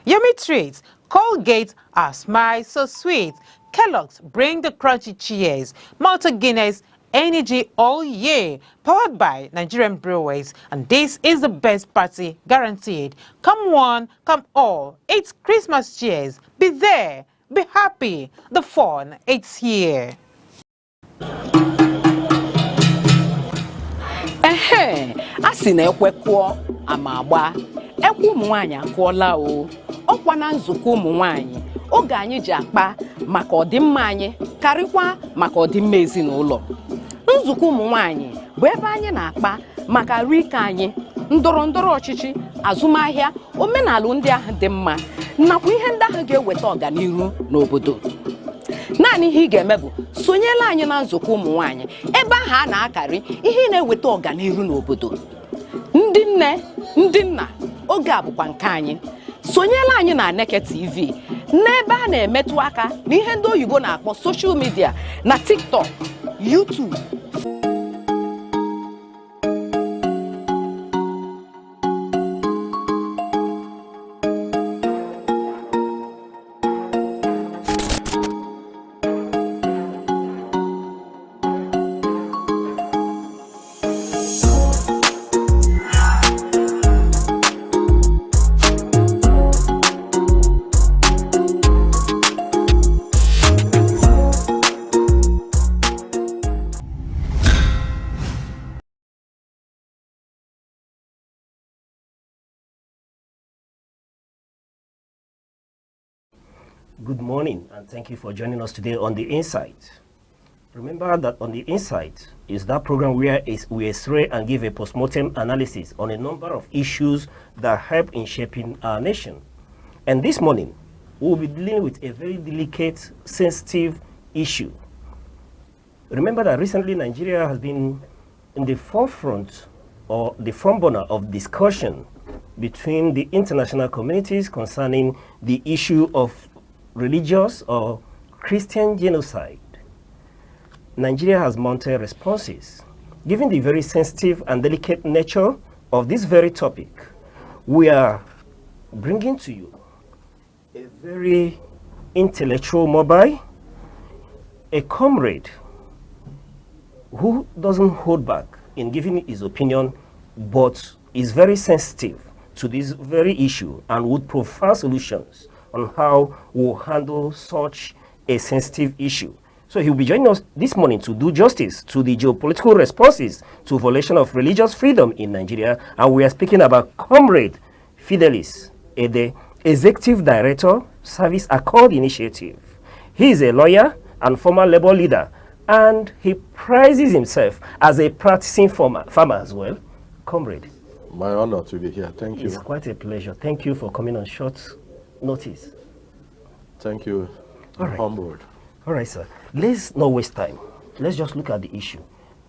Yummy treats. Colgate, our smile so sweet. Kellogg's, bring the crunchy cheers. Malta Guinness, energy all year, powered by Nigerian Breweries, and this is the best party guaranteed. Come one, come all, it's Christmas cheers. Be there, be happy, the fun, it's here. A sị na ekwe kụọ ama agba ekwe ụmụ nwaanyị akụọla o ọkwa na nzukọ ụmụ nwaanyị oge anyị ji akpa maka ọdịmma anyị karịkwa maka ọdịmma ezinụlọ. Nzukọ ụmụ nwaanyị bụ ebe anyị na-akpa maka rike anyị, ndọrọ ndọrọ ọchịchị, azụmahịa, omenala ndị ahụ dị mma nakwa ihe ndị ahụ ga-eweta ọganihu n'obodo. Naanị ihe ị ga-eme bụ sonyela anyị na nzukọ ụmụ nwaanyị ebe ahụ a na-akarị ihe na-eweta ọganihu n'obodo. Ndị nne, ndị nna, oge a bụkwa nke anyị. Sonyela anyị na Aneke TV n'ebe a na-emetụ aka n'ihe ndị oyibo na-akpọ social media na TikTok, YouTube. Good morning, and thank you for joining us today on The Insight. Remember that On The Insight is that program where we x-ray and give a post-mortem analysis on a number of issues that help in shaping our nation. And this morning, we'll be dealing with a very delicate, sensitive issue. Remember that recently Nigeria has been in the forefront or the front burner of discussion between the international communities concerning the issue of religious or Christian genocide. Nigeria has mounted responses. Given the very sensitive and delicate nature of this very topic, we are bringing to you a very intellectual mobile, a comrade who doesn't hold back in giving his opinion, but is very sensitive to this very issue and would provide solutions on how we'll handle such a sensitive issue. So he'll be joining us this morning to do justice to the geopolitical responses to violation of religious freedom in Nigeria. And we are speaking about Comrade Fidelis Ede, Executive Director, Service Accord Initiative. He is a lawyer and former labor leader and he prizes himself as a practicing farmer as well. Comrade. My honor to be here. Thank you. It's quite a pleasure. Thank you for coming on short notice. Thank you. All I'm right. humbled. All right, sir. Let's not waste time. Let's just look at the issue.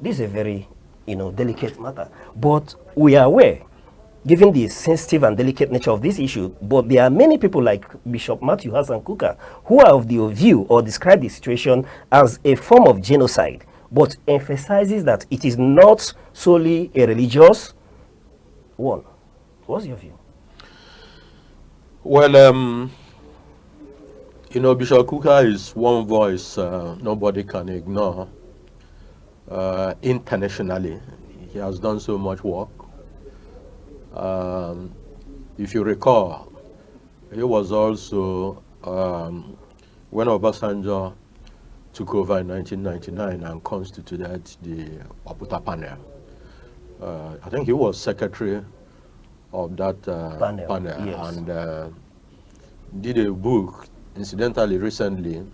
This is a very, delicate matter. But we are aware, given the sensitive and delicate nature of this issue, but there are many people like Bishop Matthew Hassan Kuka who are of the view or describe the situation as a form of genocide, but emphasizes that it is not solely a religious one. What's your view? Well, Bishop Kuka is one voice nobody can ignore. Internationally, he has done so much work. If you recall, he was also, when Obasanjo took over in 1999 and constituted the Oputa panel, I think he was secretary of that panel yes. and did a book, incidentally, recently,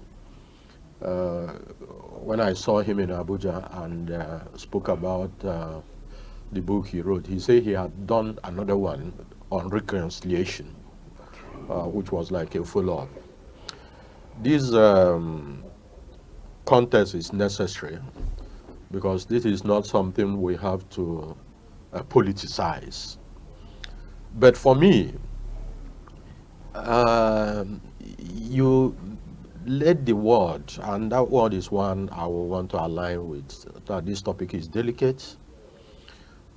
when I saw him in Abuja and spoke about the book he wrote. He said he had done another one on reconciliation, which was like a follow-up. This contest is necessary because this is not something we have to politicize. But for me, you led the word, and that word is one I will want to align with, that this topic is delicate.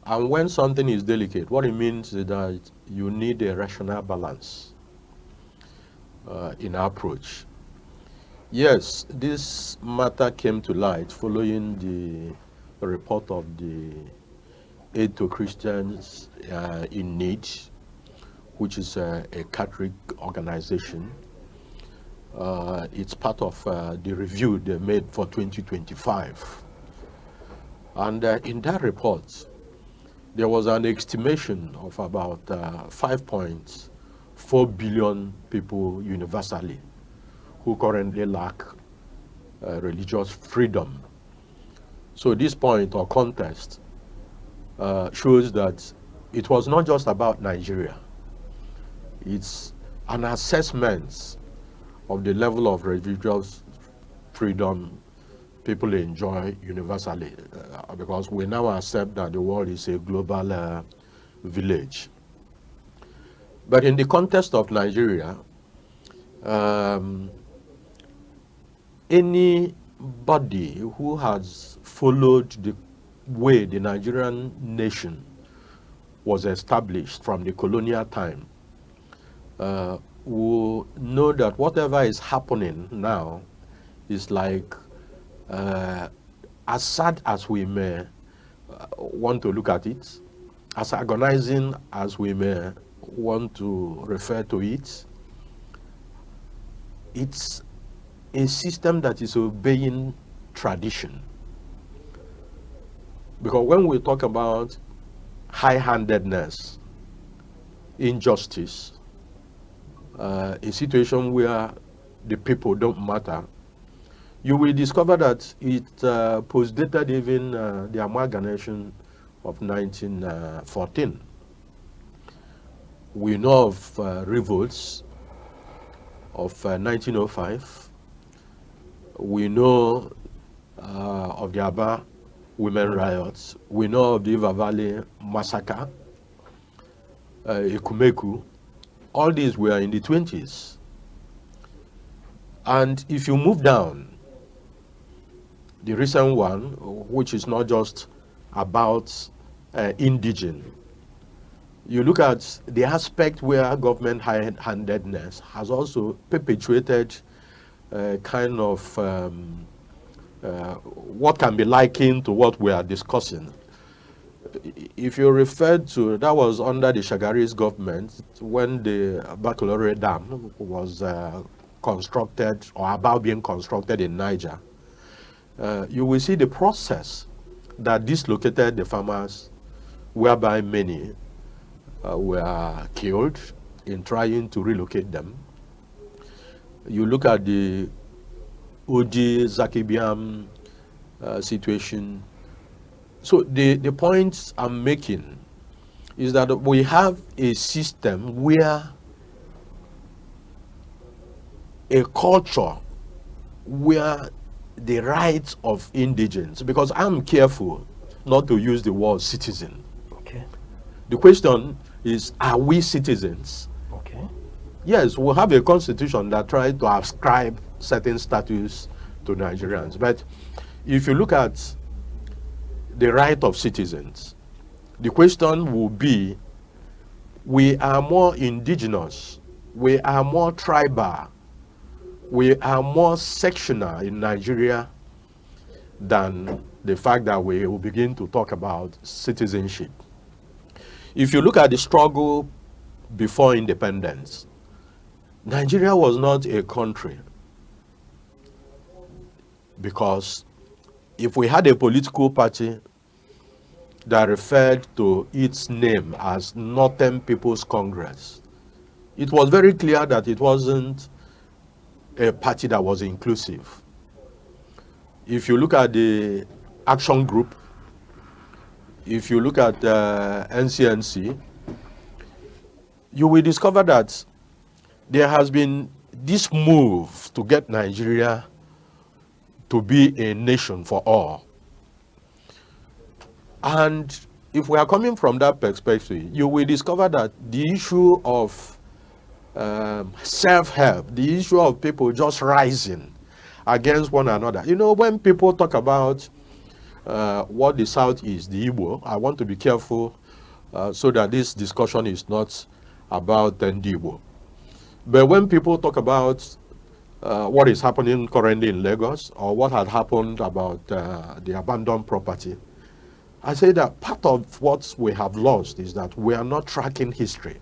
And when something is delicate, what it means is that you need a rational balance in approach. Yes, this matter came to light following the report of the Aid to Christians in Need, which is a Catholic organization. It's part of the review they made for 2025. And in that report, there was an estimation of about 5.4 billion people universally who currently lack religious freedom. So this point or contest shows that it was not just about Nigeria. It's an assessment of the level of religious freedom people enjoy universally, because we now accept that the world is a global village. But in the context of Nigeria, anybody who has followed the way the Nigerian nation was established from the colonial time will know that whatever is happening now is like, as sad as we may want to look at it, as agonizing as we may want to refer to it, it's a system that is obeying tradition. Because when we talk about high-handedness, injustice, a situation where the people don't matter, you will discover that it postdated even the amalgamation of 1914. We know of revolts of 1905. We know of the Aba women riots. We know of the River Valley massacre, Ekumeku. All these were in the 20s. And if you move down, the recent one, which is not just about indigene, you look at the aspect where government high-handedness has also perpetuated kind of what can be likened to what we are discussing. If you refer to, that was under the Shagaris government when the Baccalaureate Dam was constructed or about being constructed in Niger. You will see the process that dislocated the farmers, whereby many were killed in trying to relocate them. You look at the Oji Zakibiam situation. So the points I'm making is that we have a system where a culture where the rights of indigents, because I'm careful not to use the word citizen. Okay. The question is, are we citizens? Okay. Yes, we have a constitution that tries to ascribe certain status to Nigerians. But if you look at the right of citizens, the question will be, we are more indigenous, we are more tribal, we are more sectional in Nigeria than the fact that we will begin to talk about citizenship. If you look at the struggle before independence, Nigeria was not a country, because if we had a political party that referred to its name as Northern People's Congress, it was very clear that it wasn't a party that was inclusive. If you look at the action group, if you look at NCNC, you will discover that there has been this move to get Nigeria to be a nation for all. And if we are coming from that perspective, you will discover that the issue of self-help, the issue of people just rising against one another. You know, when people talk about what the South is, the Igbo, I want to be careful so that this discussion is not about the Igbo. But when people talk about what is happening currently in Lagos, or what had happened about the abandoned property, I say that part of what we have lost is that we are not tracking history.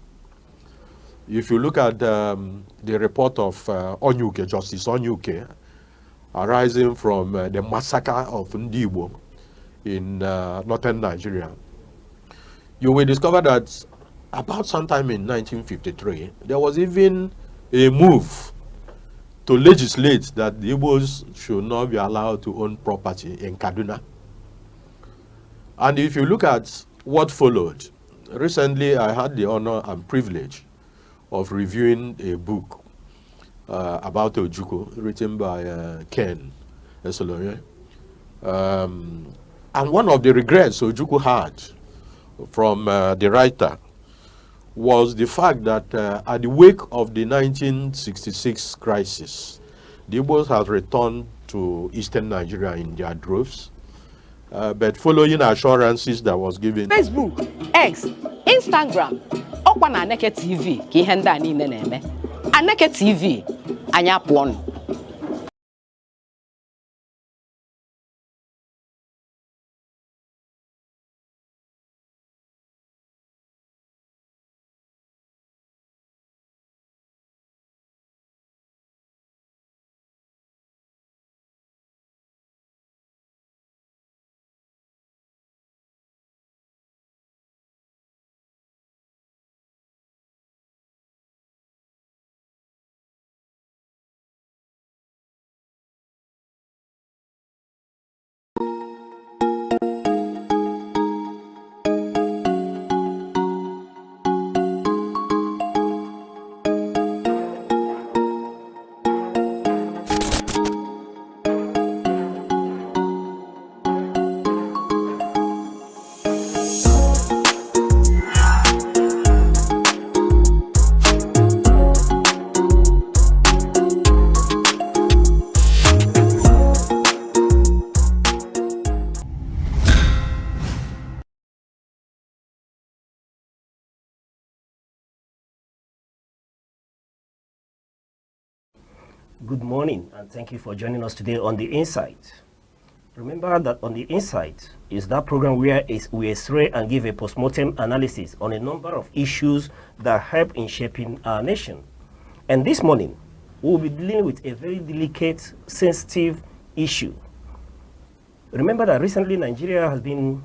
If you look at the report of Onyuke, Justice Onyuke, arising from the massacre of Ndibo in northern Nigeria, you will discover that about sometime in 1953, there was even a move to legislate that the Igbos should not be allowed to own property in Kaduna. And if you look at what followed, recently I had the honor and privilege of reviewing a book about Ojukwu, written by Ken Esolonye. And one of the regrets Ojukwu had from the writer was the fact that at the wake of the 1966 crisis, the Igbos had returned to eastern Nigeria in their droves, but following assurances that was given. Facebook, X, Instagram, ọkwa na Aneke TV ka ihe ndị a niile na-eme. Aneke TV, anyị apụọnụ. Good morning, and thank you for joining us today on The Insight. Remember that On The Insight is that program where we x-ray and give a post-mortem analysis on a number of issues that help in shaping our nation. And this morning, we will be dealing with a very delicate, sensitive issue. Remember that recently Nigeria has been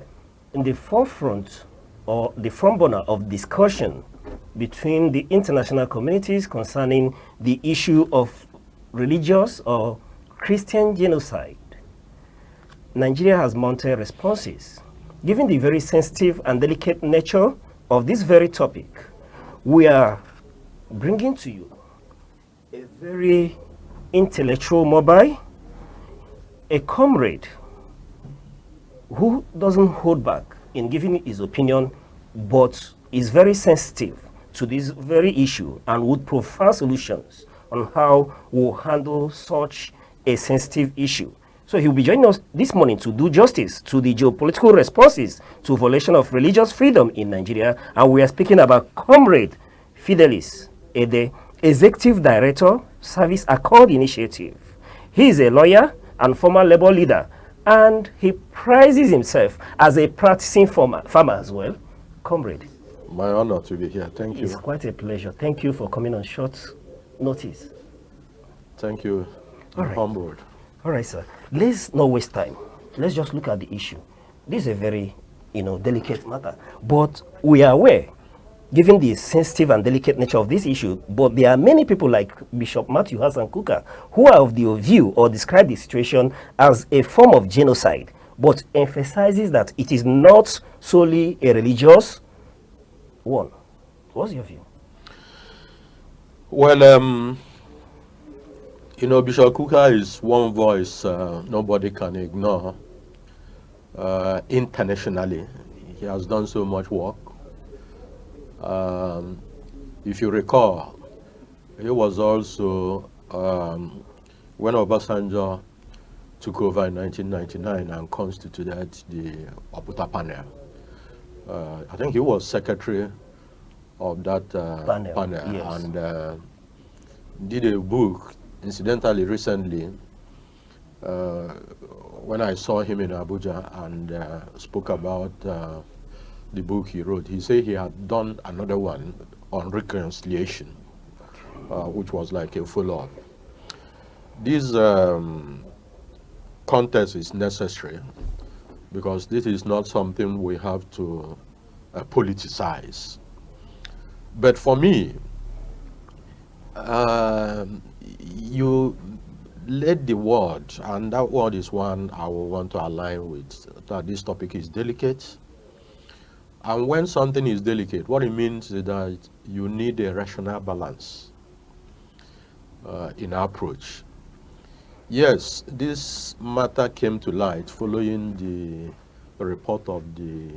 in the forefront, or the front burner of discussion between the international communities concerning the issue of religious or Christian genocide. Nigeria has mounted responses. Given the very sensitive and delicate nature of this very topic, we are bringing to you a very intellectual mobile, a comrade who doesn't hold back in giving his opinion, but is very sensitive to this very issue and would provide solutions on how we'll handle such a sensitive issue. So he'll be joining us this morning to do justice to the geopolitical responses to violation of religious freedom in Nigeria. And we are speaking about Comrade Fidelis Ede, Executive Director, Service Accord Initiative. He is a lawyer and former labor leader, and he prizes himself as a practicing farmer as well. Comrade. My honor to be here. Thank you. It's quite a pleasure. Thank you for coming on short notice. Thank you. I'm humbled. All right, sir. Let's not waste time. Let's just look at the issue. This is a very, delicate matter. But we are aware, given the sensitive and delicate nature of this issue, but there are many people like Bishop Matthew Hassan Kuka who are of the view or describe the situation as a form of genocide, but emphasizes that it is not solely a religious one. What's your view? Well, Bishop Kuka is one voice nobody can ignore. Internationally, he has done so much work. If you recall, he was also, when Obasanjo took over in 1999 and constituted the Oputa panel, I think he was secretary of that panel yes. And did a book, incidentally, recently, when I saw him in Abuja and spoke about the book he wrote. He said he had done another one on reconciliation, which was like a follow-up. This contest is necessary because this is not something we have to politicize. But for me, you led the word, and that word is one I will want to align with, that this topic is delicate. And when something is delicate, what it means is that you need a rational balance in approach. Yes, this matter came to light following the report of the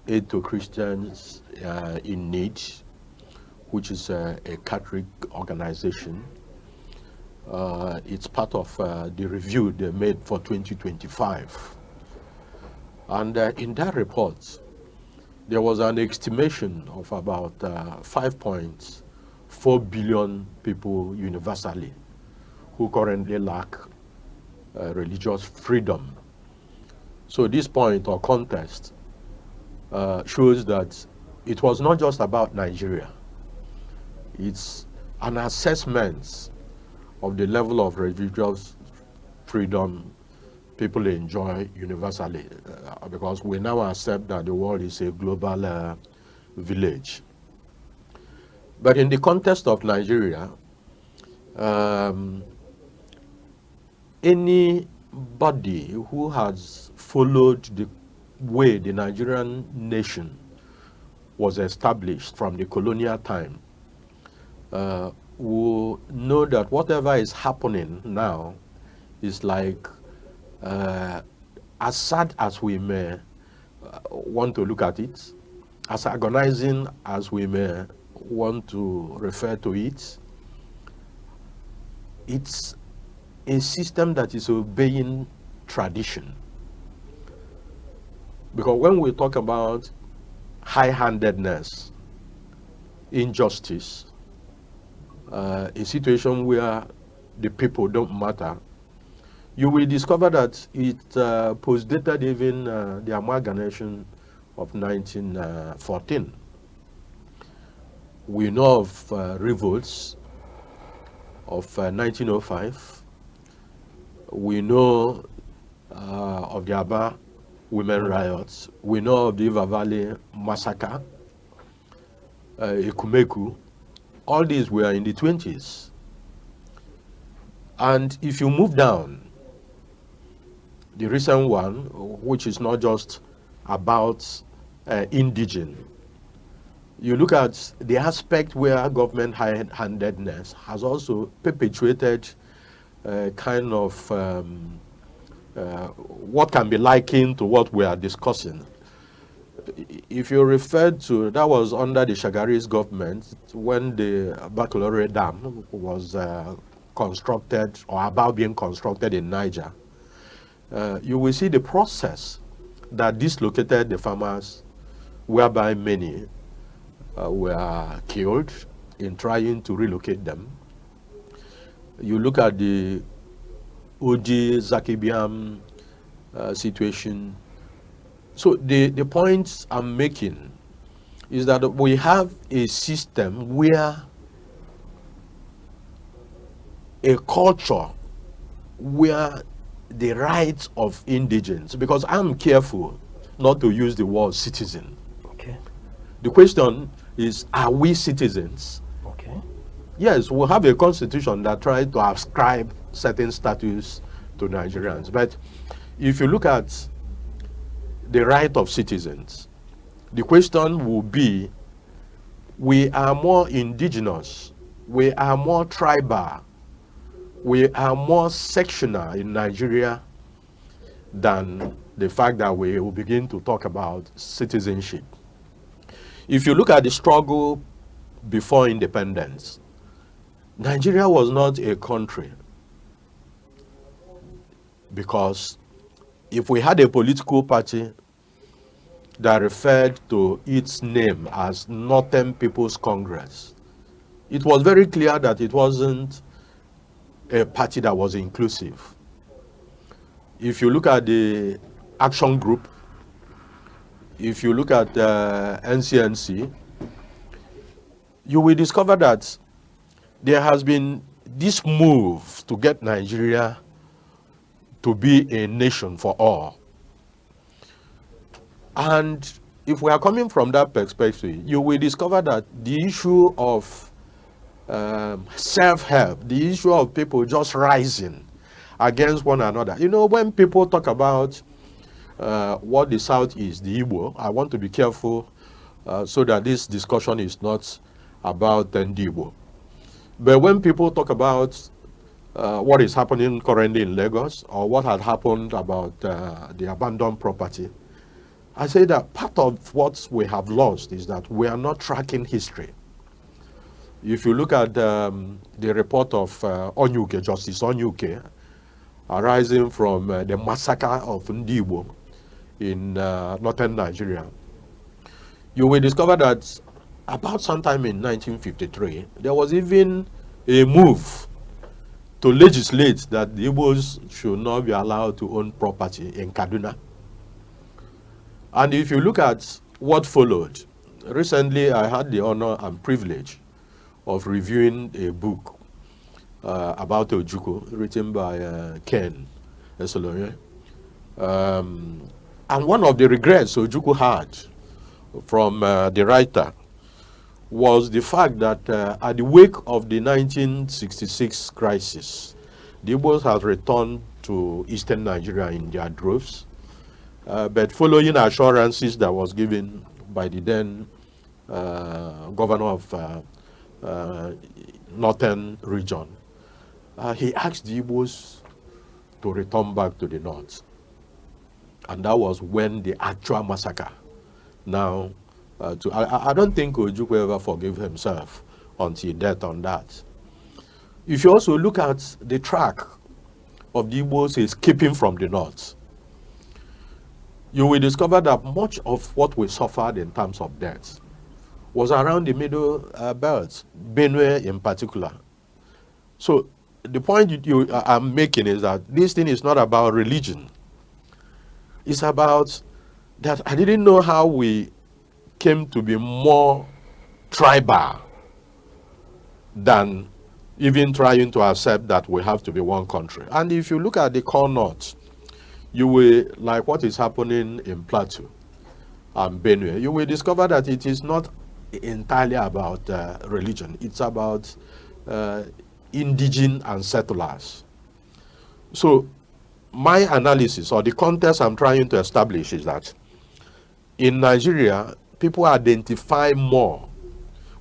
Aid to Christians in Need, which is a Catholic organization. It's part of the review they made for 2025. And in that report, there was an estimation of about 5.4 billion people universally who currently lack religious freedom. So this point or contest shows that it was not just about Nigeria. It's an assessment of the level of religious freedom people enjoy universally, because we now accept that the world is a global village. But in the context of Nigeria, anybody who has followed the way the Nigerian nation was established from the colonial time will know that whatever is happening now is like, as sad as we may want to look at it, as agonizing as we may want to refer to it, it's a system that is obeying tradition. Because when we talk about high-handedness, injustice, a situation where the people don't matter, you will discover that it postdated even the amalgamation of 1914. We know of revolts of 1905. We know of the Aba women riots. We know of the River Valley massacre, Ekumeku. All these were in the 20s. And if you move down, the recent one, which is not just about indigene. You look at the aspect where government high-handedness has also perpetuated kind of what can be likened to what we are discussing. If you refer to, that was under the Shagaris government when the Baccalaureate Dam was constructed or about being constructed in Niger. You will see the process that dislocated the farmers, whereby many were killed in trying to relocate them. You look at the Oji Zakibiam situation. So the points I'm making is that we have a system where a culture where the rights of indigents, because I'm careful not to use the word citizen. Okay. The question is, are we citizens? Okay. Yes, we have a constitution that tries to ascribe certain status to Nigerians. But if you look at the right of citizens, the question will be, we are more indigenous, we are more tribal, we are more sectional in Nigeria than the fact that we will begin to talk about citizenship. If you look at the struggle before independence, Nigeria was not a country, because if we had a political party that referred to its name as Northern People's Congress, it was very clear that it wasn't a party that was inclusive. If you look at the action group, if you look at NCNC, you will discover that there has been this move to get Nigeria to be a nation for all. And if we are coming from that perspective, you will discover that the issue of self-help, the issue of people just rising against one another. You know, when people talk about what the South is, the Igbo, I want to be careful so that this discussion is not about the Igbo. But when people talk about what is happening currently in Lagos, or what had happened about the abandoned property, I say that part of what we have lost is that we are not tracking history. If you look at the report of Onyuke, Justice Onyuke, arising from the massacre of Ndibo in northern Nigeria, you will discover that about sometime in 1953, there was even a move to legislate that the Igbos should not be allowed to own property in Kaduna. And if you look at what followed, recently I had the honor and privilege of reviewing a book about Ojukwu written by Ken Esolonye. And one of the regrets Ojukwu had from the writer was the fact that at the wake of the 1966 crisis, the Igbos had returned to eastern Nigeria in their droves, but following assurances that was given by the then governor of northern region, he asked the Igbos to return back to the north. And that was when the actual massacre now I don't think Ojukwu ever forgave himself until death on that. If you also look at the track of the Igbos escaping from the north, you will discover that much of what we suffered in terms of death was around the middle belt, Benue in particular. So the point I'm making is that this thing is not about religion. It's about that I didn't know how we came to be more tribal than even trying to accept that we have to be one country. And if you look at the core north, you will, like what is happening in Plateau and Benue, you will discover that it is not entirely about religion. It's about indigene and settlers. So my analysis or the context I'm trying to establish is that in Nigeria, people identify more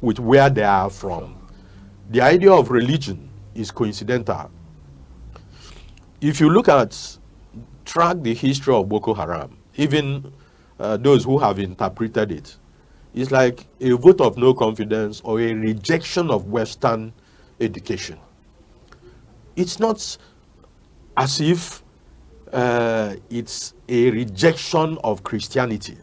with where they are from. The idea of religion is coincidental. If you look at, track the history of Boko Haram, even those who have interpreted it, it's like a vote of no confidence or a rejection of Western education. It's not as if it's a rejection of Christianity.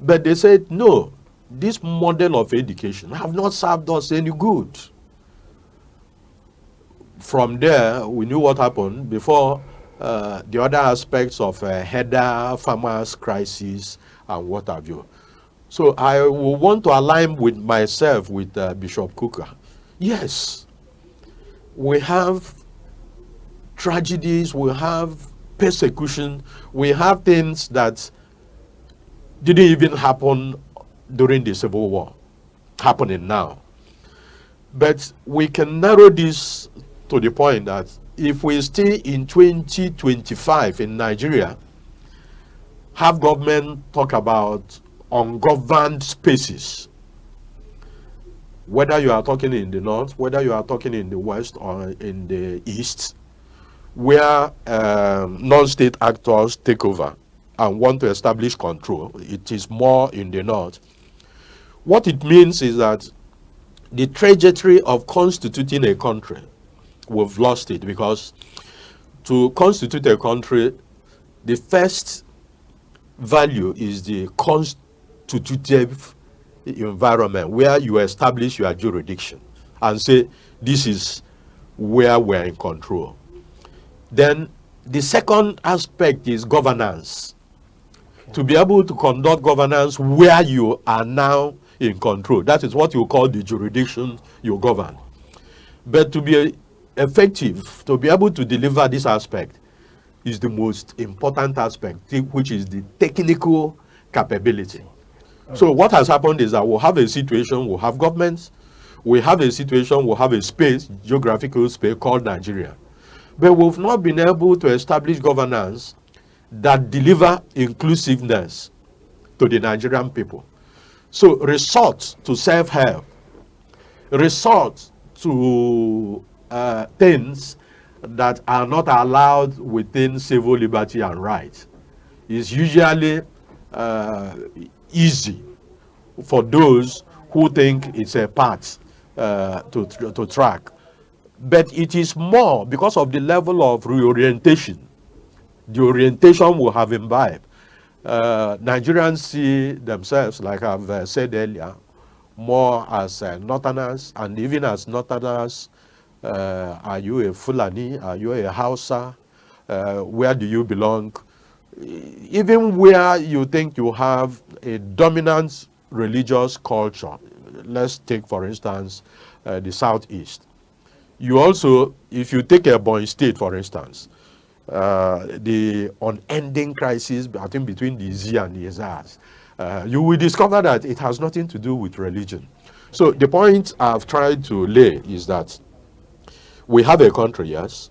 But they said, no, this model of education have not served us any good. From there, we knew what happened before the other aspects of header, farmers' crisis, and what have you. So I will want to align with myself with Bishop Kuka. Yes, we have tragedies, we have persecution, we have things that didn't even happen during the Civil War, happening now. But we can narrow this to the point that if we stay in 2025 in Nigeria, have government talk about ungoverned spaces, whether you are talking in the north, whether you are talking in the west or in the east, where non-state actors take over and want to establish control, it is more in the north. What it means is that the trajectory of constituting a country, we've lost it, because to constitute a country, the first value is the constitutive environment where you establish your jurisdiction and say, this is where we're in control. Then the second aspect is governance. To be able to conduct governance where you are now in control. That is what you call the jurisdiction you govern. But to be effective, to be able to deliver this aspect is the most important aspect, which is the technical capability. So what has happened is that we'll have a situation, we'll have governments, we have a situation, we'll have a space, geographical space called Nigeria. But we've not been able to establish governance that deliver inclusiveness to the Nigerian people. So resort to self-help, resort to things that are not allowed within civil liberty and rights is usually easy for those who think it's a path to track. But it is more because of the level of reorientation. The orientation will have imbibed. Nigerians see themselves, like I've said earlier, more as northerners, and even as northerners, are you a Fulani? Are you a Hausa? Where do you belong? Even where you think you have a dominant religious culture, let's take, for instance, the Southeast. You also, if you take Ebonyi State, for instance, the unending crisis, I think, between the Z and the Ezas, you will discover that it has nothing to do with religion. So the point I've tried to lay is that we have a country, yes.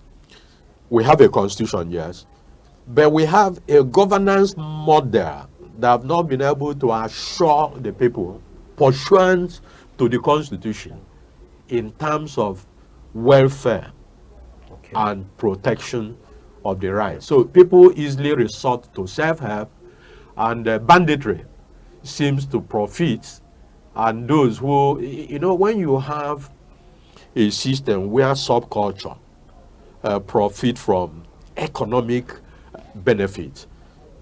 We have a constitution, yes. But we have a governance model that have not been able to assure the people, pursuant to the constitution, in terms of welfare and protection of the rights. So people easily resort to self-help, and banditry seems to profit. And those who, you know, when you have a system where subculture profit from economic benefit,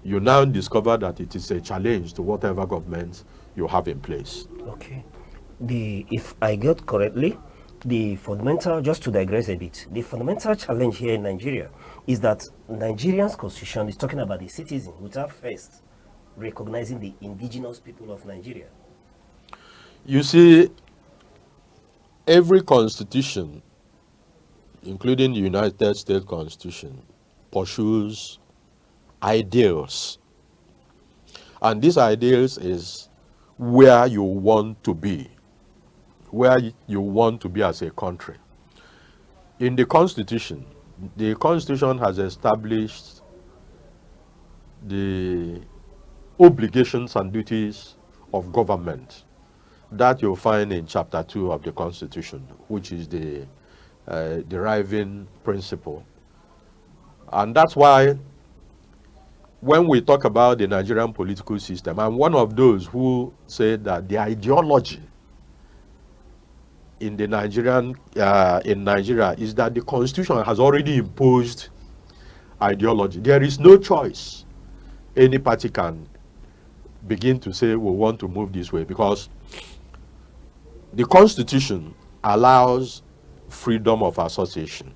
you now discover that it is a challenge to whatever government you have in place. Okay. If I get correctly, the fundamental, just to digress a bit, the fundamental challenge here in Nigeria is that Nigerian's constitution is talking about the citizen without first recognizing the indigenous people of Nigeria. You see, every constitution, including the United States Constitution, pursues ideals. And these ideals is where you want to be, where you want to be as a country. In the Constitution, the Constitution has established the obligations and duties of government that you'll find in Chapter 2 of the Constitution, which is the deriving principle. And that's why when we talk about the Nigerian political system, I'm one of those who say that the ideology in the in Nigeria is that the Constitution has already imposed ideology. There is no choice. Any party can begin to say we want to move this way, because the Constitution allows freedom of association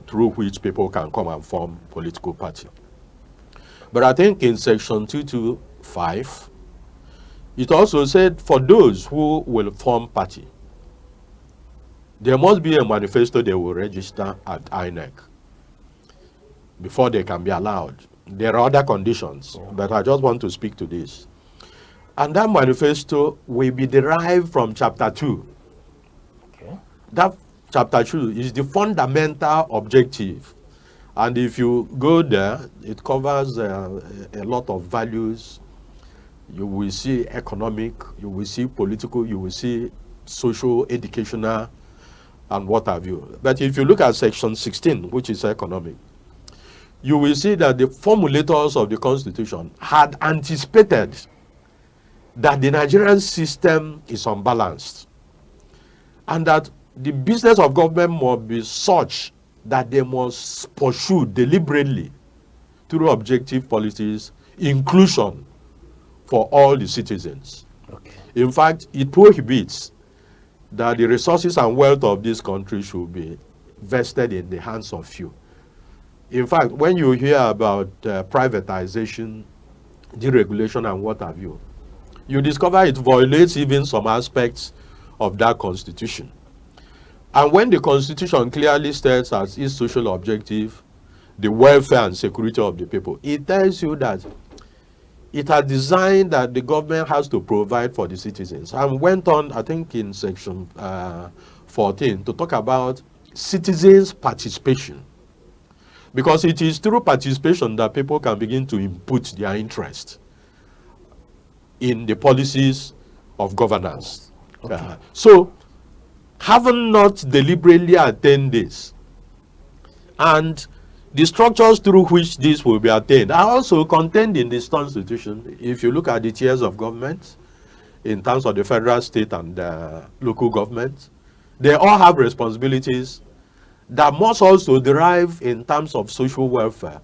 through which people can come and form political party. But I think in section 225, it also said for those who will form party, there must be a manifesto they will register at INEC before they can be allowed. There are other conditions, but I just want to speak to this. And that manifesto will be derived from Chapter 2. Okay. That Chapter 2 is the fundamental objective. And if you go there, it covers a lot of values. You will see economic, you will see political, you will see social, educational, and what have you. But if you look at section 16, which is economic, you will see that the formulators of the Constitution had anticipated that the Nigerian system is unbalanced, and that the business of government must be such that they must pursue deliberately through objective policies inclusion for all the citizens. Okay. In fact, it prohibits that the resources and wealth of this country should be vested in the hands of few. In fact, when you hear about privatization, deregulation, and what have you, you discover it violates even some aspects of that Constitution. And when the Constitution clearly states as its social objective the welfare and security of the people, it tells you that it has designed that the government has to provide for the citizens. And went on, I think in section 14, to talk about citizens' participation. Because it is through participation that people can begin to input their interest in the policies of governance. Okay. So, having not deliberately attained this, and the structures through which this will be attained are also contained in this Constitution. If you look at the tiers of government, in terms of the federal, state, and local government, they all have responsibilities that must also derive in terms of social welfare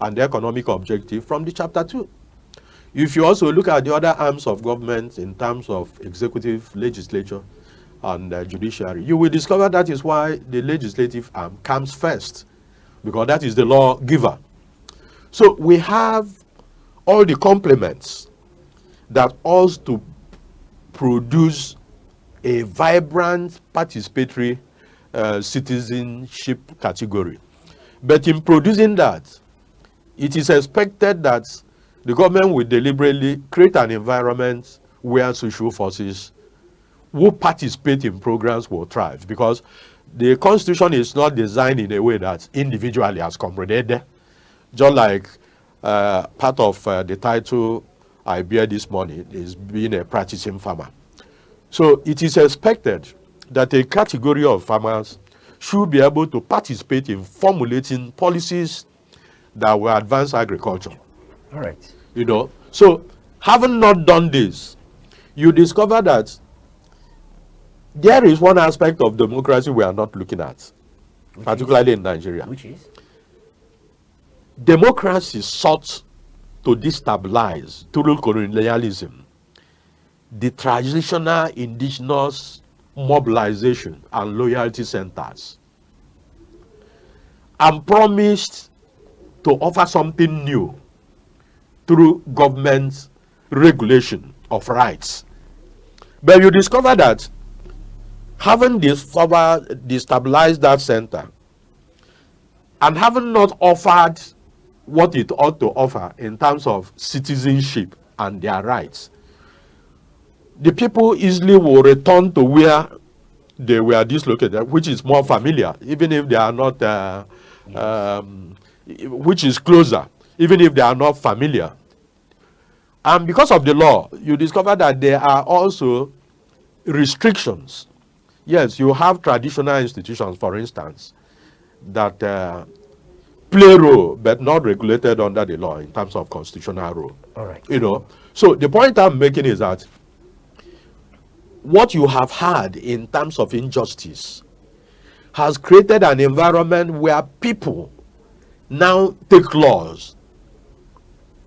and the economic objective from the Chapter 2. If you also look at the other arms of government in terms of executive, legislature, and judiciary, you will discover that is why the legislative arm comes first, because that is the lawgiver. So we have all the complements that ought to produce a vibrant participatory citizenship category. But in producing that, it is expected that the government will deliberately create an environment where social forces who participate in programs will thrive, because the Constitution is not designed in a way that individually has comprehended. Just like part of the title I bear this morning is being a practicing farmer. So it is expected that a category of farmers should be able to participate in formulating policies that will advance agriculture. All right. You know, so having not done this, you discover that there is one aspect of democracy we are not looking at, particularly in Nigeria. Which is? Democracy sought to destabilize through colonialism the traditional indigenous mobilization and loyalty centers, and promised to offer something new through government regulation of rights. But you discover that having destabilized that center and having not offered what it ought to offer in terms of citizenship and their rights, the people easily will return to where they were dislocated, which is more familiar, even if they are not which is closer, even if they are not familiar. And because of the law, you discover that there are also restrictions. Yes, you have traditional institutions, for instance, that play a role, but not regulated under the law in terms of constitutional role. All right. You know, so the point I'm making is that what you have had in terms of injustice has created an environment where people now take laws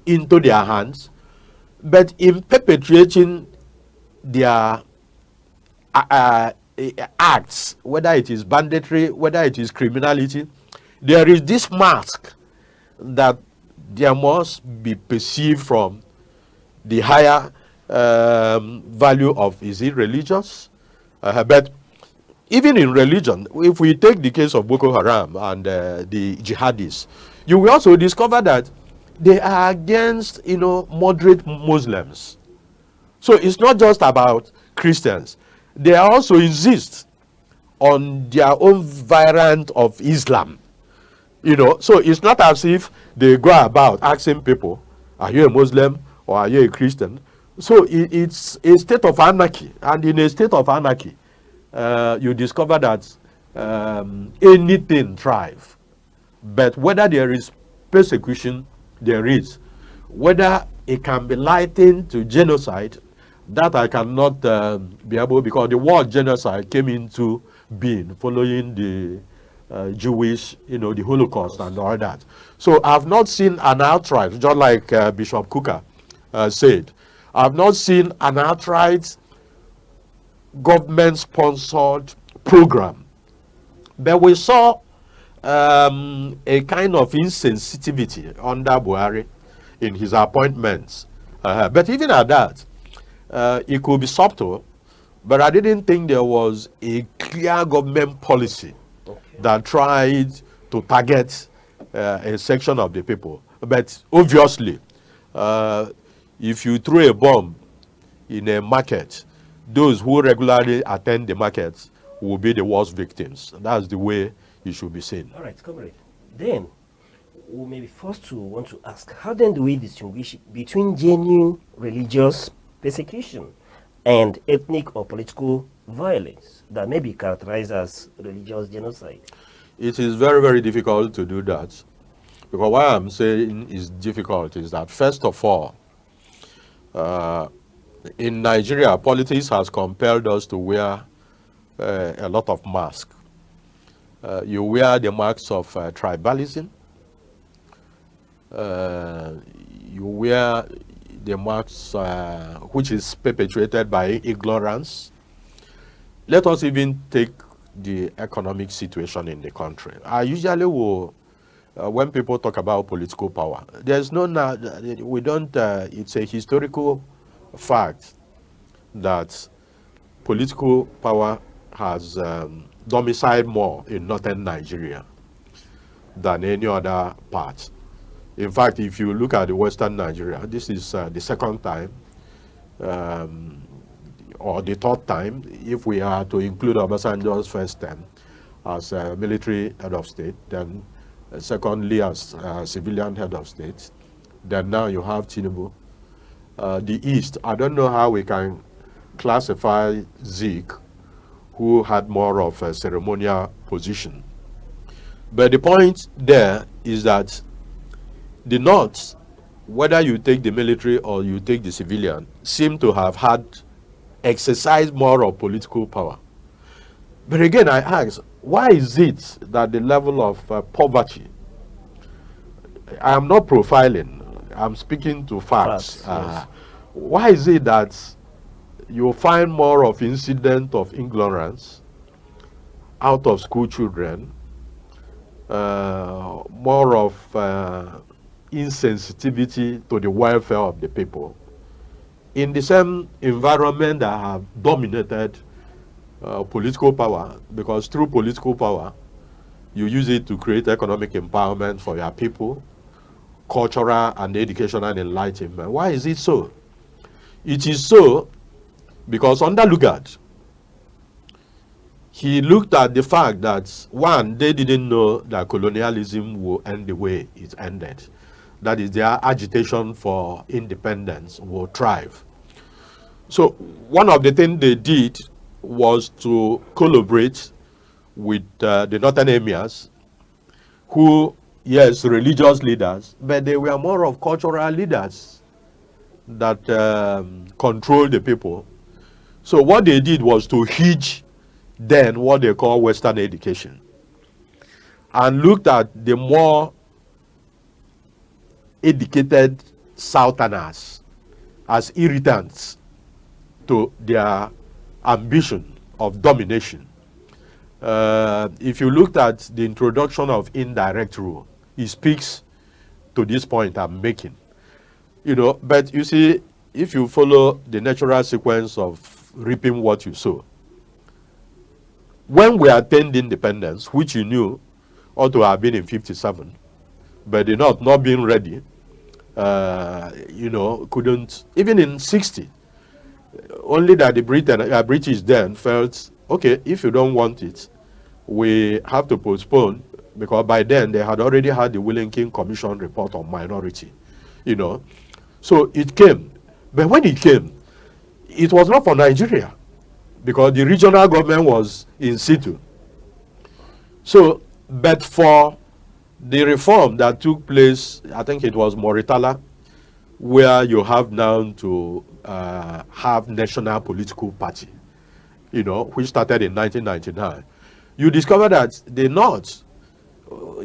into their hands, but in perpetrating their acts, whether it is banditry, whether it is criminality, there is this mask that there must be perceived from the higher value of, is it religious? But even in religion, if we take the case of Boko Haram and the jihadists, you will also discover that they are against, moderate Muslims. So it's not just about Christians. They also insist on their own variant of Islam. So it's not as if they go about asking people, are you a Muslim or are you a Christian? So it's a state of anarchy. And in a state of anarchy, you discover that anything thrives. But whether there is persecution, there is. Whether it can be likened to genocide, that I cannot be able, because the word genocide came into being following the Jewish, the Holocaust and all that. So I've not seen an outright, just like Bishop Kuka said, I've not seen an outright government-sponsored program. But we saw a kind of insensitivity under Buhari in his appointments. But even at that, it could be subtle, but I didn't think there was a clear government policy that tried to target a section of the people. But obviously, if you throw a bomb in a market, those who regularly attend the markets will be the worst victims. That's the way it should be seen. All right, comrade. Then, we may be forced to want to ask, how then do we distinguish between genuine religious persecution and ethnic or political violence that may be characterized as religious genocide? It is very, very difficult to do that. Because what I'm saying is difficult is that, first of all, in Nigeria, politics has compelled us to wear a lot of masks. You wear the marks of tribalism. You wear the marks which is perpetuated by ignorance. Let us even take the economic situation in the country. I usually will, when people talk about political power, there's no, we don't, it's a historical fact that political power has domiciled more in northern Nigeria than any other part. In fact, if you look at the western Nigeria, this is the second time or the third time, if we are to include Obasanjo's first term as military head of state, then secondly as civilian head of state, then now you have Tinubu. The East, I don't know how we can classify Zeke, who had more of a ceremonial position. But the point there is that the North, whether you take the military or you take the civilian, seem to have had exercised more of political power. But again, I ask, why is it that the level of poverty, I am not profiling, I'm speaking to facts. Yes. Why is it that you find more of incident of ignorance out of school children, more of insensitivity to the welfare of the people, in the same environment that have dominated political power? Because through political power, you use it to create economic empowerment for your people, cultural and educational enlightenment. Why is it so? It is so because under Lugard, he looked at the fact that, one, they didn't know that colonialism will end the way it ended. That is, their agitation for independence will thrive. So one of the things they did was to collaborate with the northern emirs, who, yes, religious leaders, but they were more of cultural leaders that controlled the people. So what they did was to hedge then what they call Western education, and looked at the more educated Southerners as irritants to their ambition of domination. If you looked at the introduction of indirect rule, it speaks to this point I'm making. You know, but you see, if you follow the natural sequence of reaping what you sow, when we attained independence, which you knew ought to have been in 57, but the North not being ready, you know, couldn't, even in 60, only that the British then felt, okay, if you don't want it, we have to postpone, because by then they had already had the Willing Commission report on minority, you know. So it came, but when it came, it was not for Nigeria, because the regional government was in situ. So, but for the reform that took place, I think it was Mauritania, where you have now to have national political party, you know, which started in 1999. You discover that the North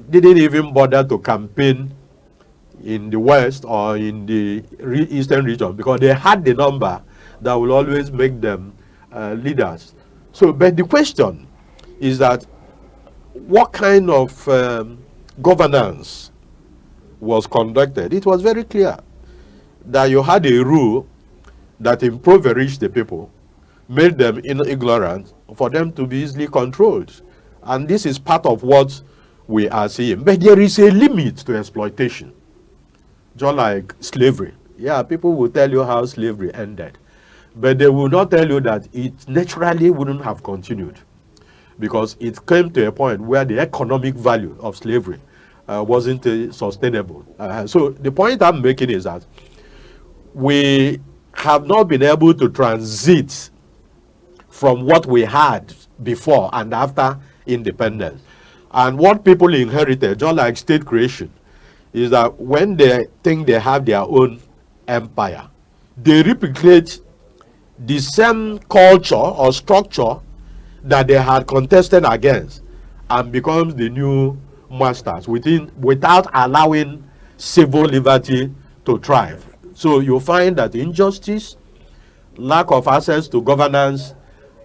didn't even bother to campaign in the West or in the Eastern region, because they had the number that will always make them leaders. So, but the question is that what kind of governance was conducted? It was very clear that you had a rule that impoverished the people, made them ignorant, for them to be easily controlled. And this is part of what we are seeing. But there is a limit to exploitation, just like slavery. Yeah, people will tell you how slavery ended, but they will not tell you that it naturally wouldn't have continued, because it came to a point where the economic value of slavery wasn't sustainable. So the point I'm making is that we have not been able to transit from what we had before and after independence. And what people inherited, just like state creation, is that when they think they have their own empire, they replicate the same culture or structure that they had contested against, and becomes the new masters without allowing civil liberty to thrive. So you find that injustice, lack of access to governance,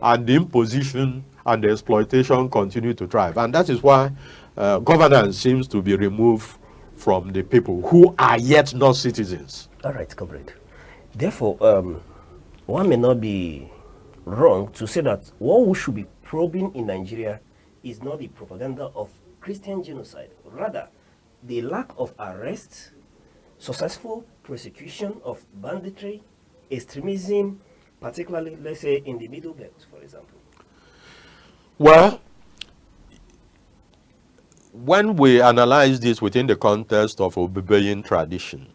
and the imposition and the exploitation continue to thrive. And that is why governance seems to be removed from the people who are yet not citizens. All right, comrade. Therefore, one may not be wrong to say that what we should be probing in Nigeria is not the propaganda of Christian genocide, rather the lack of arrest, successful prosecution of banditry, extremism, particularly, let's say, in the Middle Belt, for example. Well, when we analyze this within the context of Obebeyin tradition,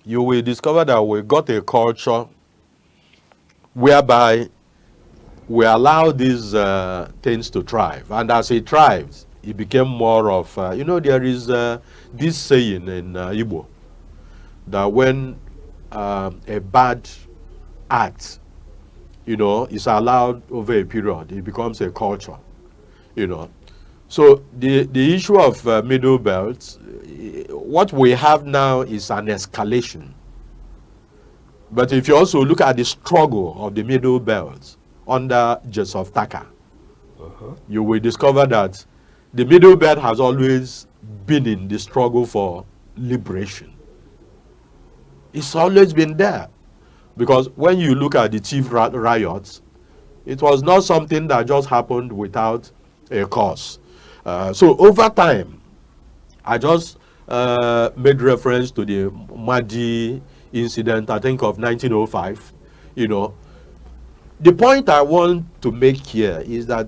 you will discover that we got a culture whereby we allow these things to thrive. And as it thrives, it became more of, you know, there is this saying in Igbo, that when a bad act, you know, is allowed over a period, it becomes a culture, you know. So the issue of Middle Belt, what we have now is an escalation. But if you also look at the struggle of the Middle Belt under Joseph Taka, you will discover that the Middle Belt has always been in the struggle for liberation. It's always been there. Because when you look at the Tiv riots, it was not something that just happened without a cause. So over time, I just made reference to the Madi incident, I think of 1905, you know. The point I want to make here is that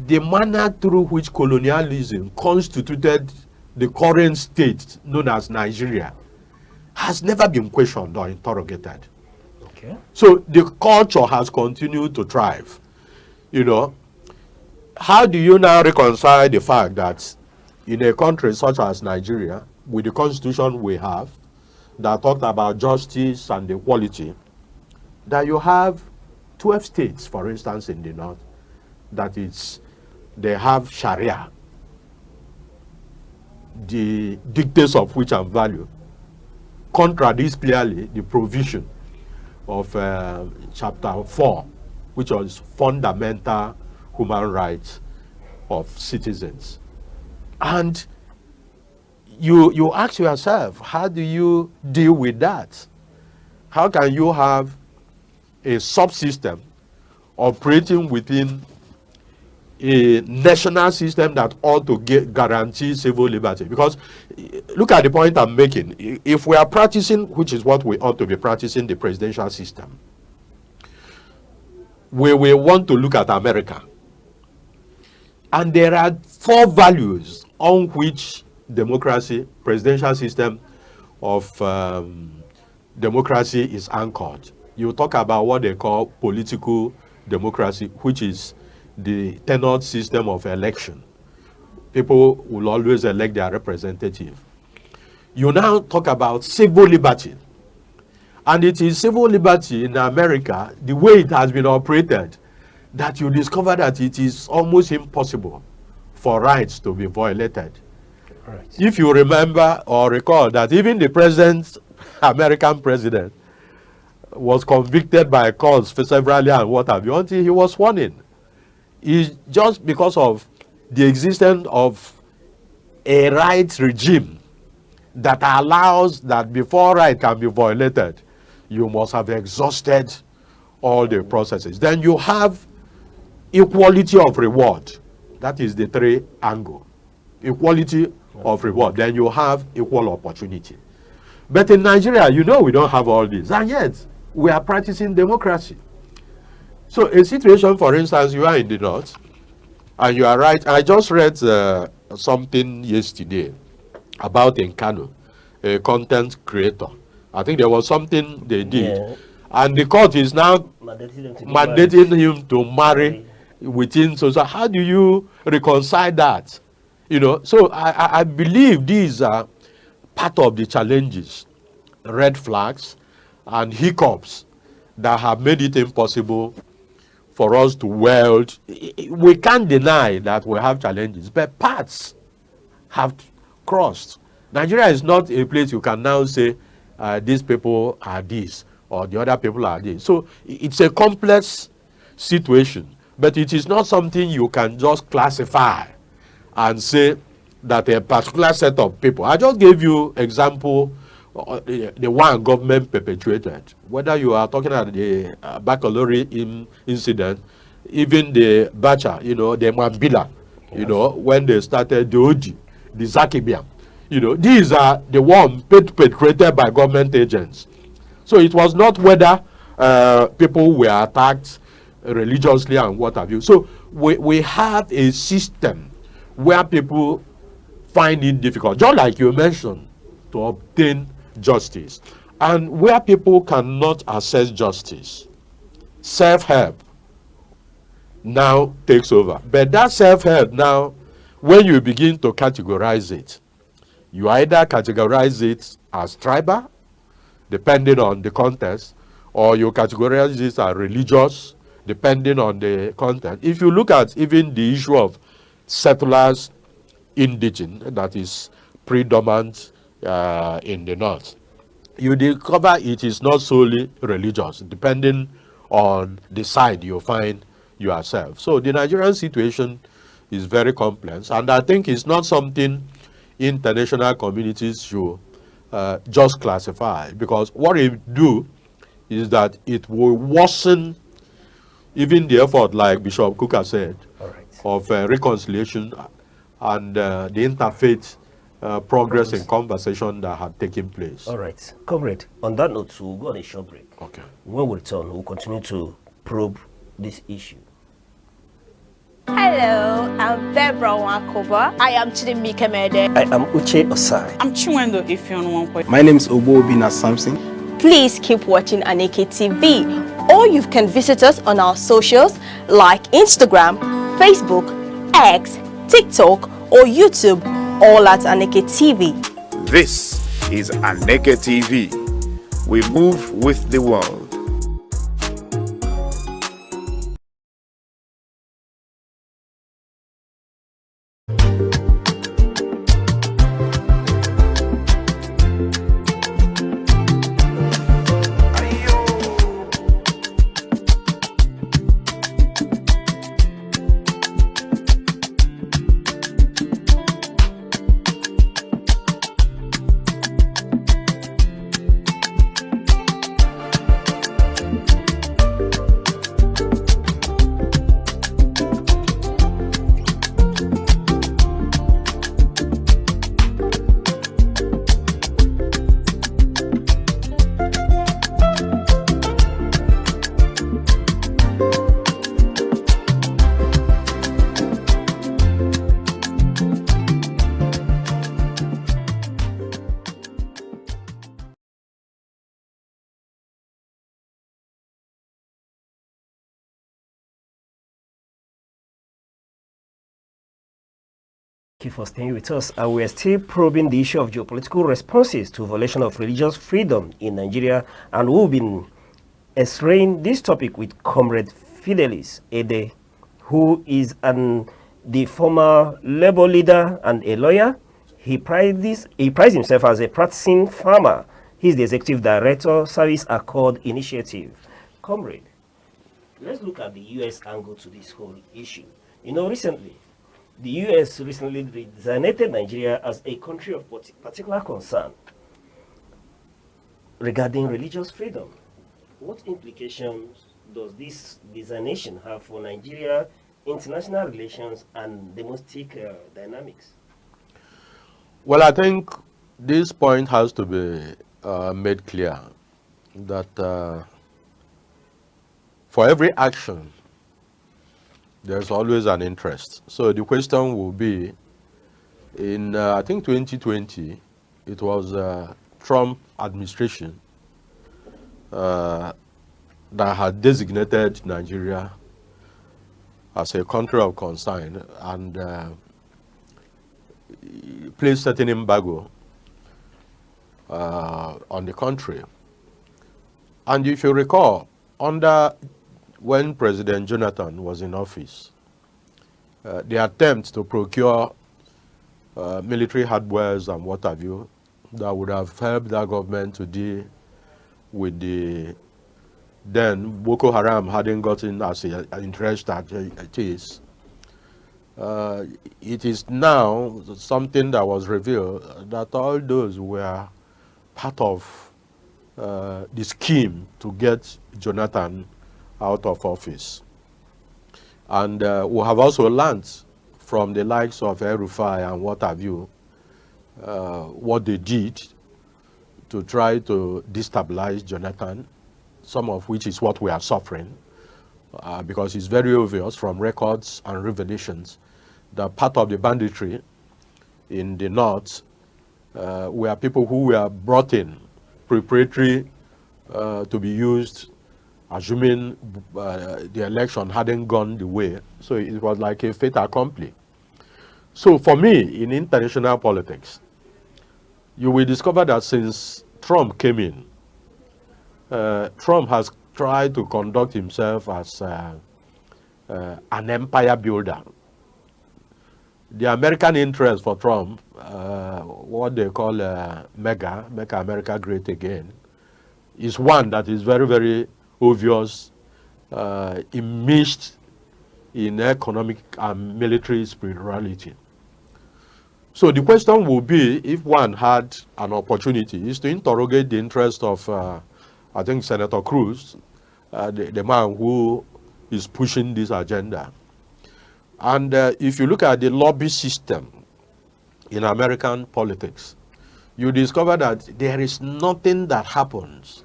the manner through which colonialism constituted the current state known as Nigeria has never been questioned or interrogated. Okay. So the culture has continued to thrive. You know, how do you now reconcile the fact that in a country such as Nigeria, with the constitution we have, that talked about justice and equality, that you have 12 states, for instance, in the north, that they have Sharia, the dictates of which and value contradicts clearly the provision of chapter 4, which was fundamental human rights of citizens. And you ask yourself, how do you deal with that? How can you have a subsystem operating within a national system that ought to guarantee civil liberty? Because look at the point I'm making. If we are practicing, which is what we ought to be practicing, the presidential system, we will want to look at America. And there are 4 values on which democracy, presidential system of democracy is anchored. You talk about what they call political democracy, which is the tenured system of election. People will always elect their representative. You now talk about civil liberty. And it is civil liberty in America, the way it has been operated, that you discover that it is almost impossible for rights to be violated. Right. If you remember or recall that even the American president, was convicted by courts severally and what have you until he was sworn in. It's just because of the existence of a rights regime that allows that before right can be violated, you must have exhausted all the processes. Then you have equality of reward. That is the 3 angle. Equality of reward. Then you have equal opportunity. But in Nigeria, you know we don't have all this. And yet, we are practicing democracy. So a situation, for instance, you are in the north, and you are right. I just read something yesterday about in Kano, a content creator. I think there was something they did. Yeah. And the court is now mandating him to marry within. So how do you reconcile that? You know, so I believe these are part of the challenges, red flags, and hiccups that have made it impossible for us to weld. We can't deny that we have challenges, but paths have crossed. Nigeria is not a place you can now say these people are this or the other people are this. So it's a complex situation, but it is not something you can just classify and say that a particular set of people. I just gave you example, the one government perpetuated. Whether you are talking about the baccalaureate incident, even the Bacha, you know, the Mambila, you know, when they started the Oji, the Zakibiam, you know, these are the ones perpetrated by government agents. So it was not whether people were attacked religiously and what have you. So we have a system where people find it difficult, just like you mentioned, to obtain justice. And where people cannot access justice, self-help now takes over. But that self-help now, when you begin to categorize it, you either categorize it as tribal, depending on the context, or you categorize it as religious, depending on the content. If you look at even the issue of settlers, indigenous, that is predominant in the north, you discover it is not solely religious, depending on the side you find yourself. So the Nigerian situation is very complex, and I think it's not something international communities should just classify, because what it do is that it will worsen even the effort, like Bishop Kuka said, of reconciliation and the interfaith progress in conversation that had taken place. All right. Comrade, on that note, we'll go on a short break. Okay. When we return, we'll continue to probe this issue. Hello, I'm Debra Wakoba. I am Chidimike Mede. I am Uche Osai. I'm Chiwendo Ifeonwankwe. My name is Obobina Samson. Please keep watching Aneke TV, or you can visit us on our socials like Instagram, Facebook, X, TikTok, or YouTube, all at Aneke TV. This is Aneke TV. We move with the world. Thank you for staying with us. And we're still probing the issue of geopolitical responses to violation of religious freedom in Nigeria. And we've been x-raying this topic with Comrade Fidelis Ede, who is the former Labour leader and a lawyer. He prides himself as a practicing farmer. He's the executive director, Service Accord Initiative. Comrade, let's look at the U.S. angle to this whole issue. You know, the U.S. recently designated Nigeria as a country of particular concern regarding religious freedom. What implications does this designation have for Nigeria, international relations, and domestic dynamics? Well, I think this point has to be made clear that for every action, there's always an interest. So the question will be, in I think 2020, it was Trump administration that had designated Nigeria as a country of concern and placed certain embargo on the country. And if you recall, when President Jonathan was in office, the attempt to procure military hardwares and what have you that would have helped that government to deal with the then Boko Haram hadn't gotten as interest that it is. It is now something that was revealed that all those were part of the scheme to get Jonathan out of office. And we have also learned from the likes of El-Rufai and what have you, what they did to try to destabilize Jonathan, some of which is what we are suffering, because it's very obvious from records and revelations that part of the banditry in the north were people who were brought in preparatory to be used, assuming the election hadn't gone the way. So it was like a fait accompli. So for me, in international politics, you will discover that since Trump came in, Trump has tried to conduct himself as an empire builder. The American interest for Trump, what they call make America great again, is one that is very, very obvious, immersed in economic and military spirituality. So the question will be, if one had an opportunity, is to interrogate the interest of, I think, Senator Cruz, the man who is pushing this agenda. And if you look at the lobby system in American politics, you discover that there is nothing that happens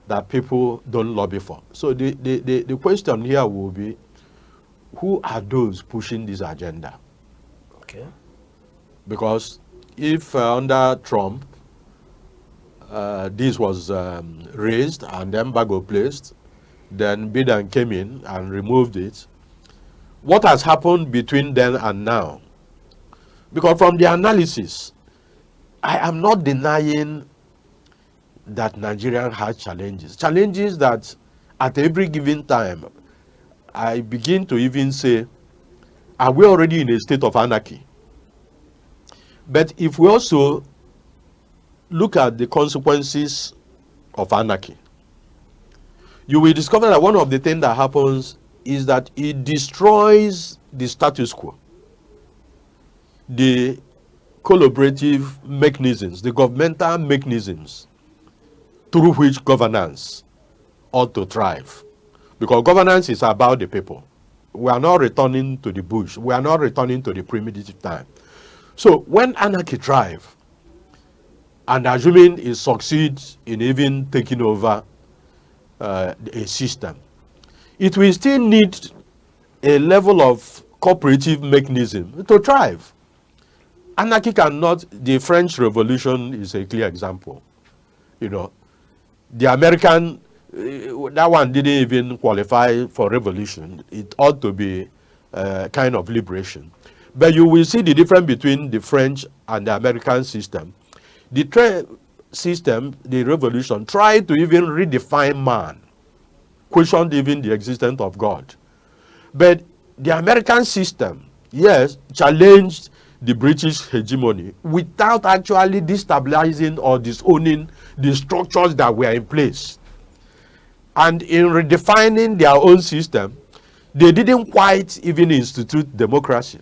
that people don't lobby for. So the question here will be, who are those pushing this agenda? Okay. Because if under Trump, this was raised and the embargo placed, then Biden came in and removed it. What has happened between then and now? Because from the analysis, I am not denying that Nigeria has challenges. Challenges that at every given time, I begin to even say, are we already in a state of anarchy? But if we also look at the consequences of anarchy, you will discover that one of the things that happens is that it destroys the status quo, the collaborative mechanisms, the governmental mechanisms through which governance ought to thrive. Because governance is about the people. We are not returning to the bush. We are not returning to the primitive time. So when anarchy thrives, and assuming it succeeds in even taking over a system, it will still need a level of cooperative mechanism to thrive. Anarchy cannot, the French Revolution is a clear example. You know, the American, that one didn't even qualify for revolution. It ought to be kind of liberation. But you will see the difference between the French and the American system. The system, the revolution, tried to even redefine man, questioned even the existence of God. But the American system, yes, challenged the British hegemony without actually destabilizing or disowning the structures that were in place. And in redefining their own system, they didn't quite even institute democracy.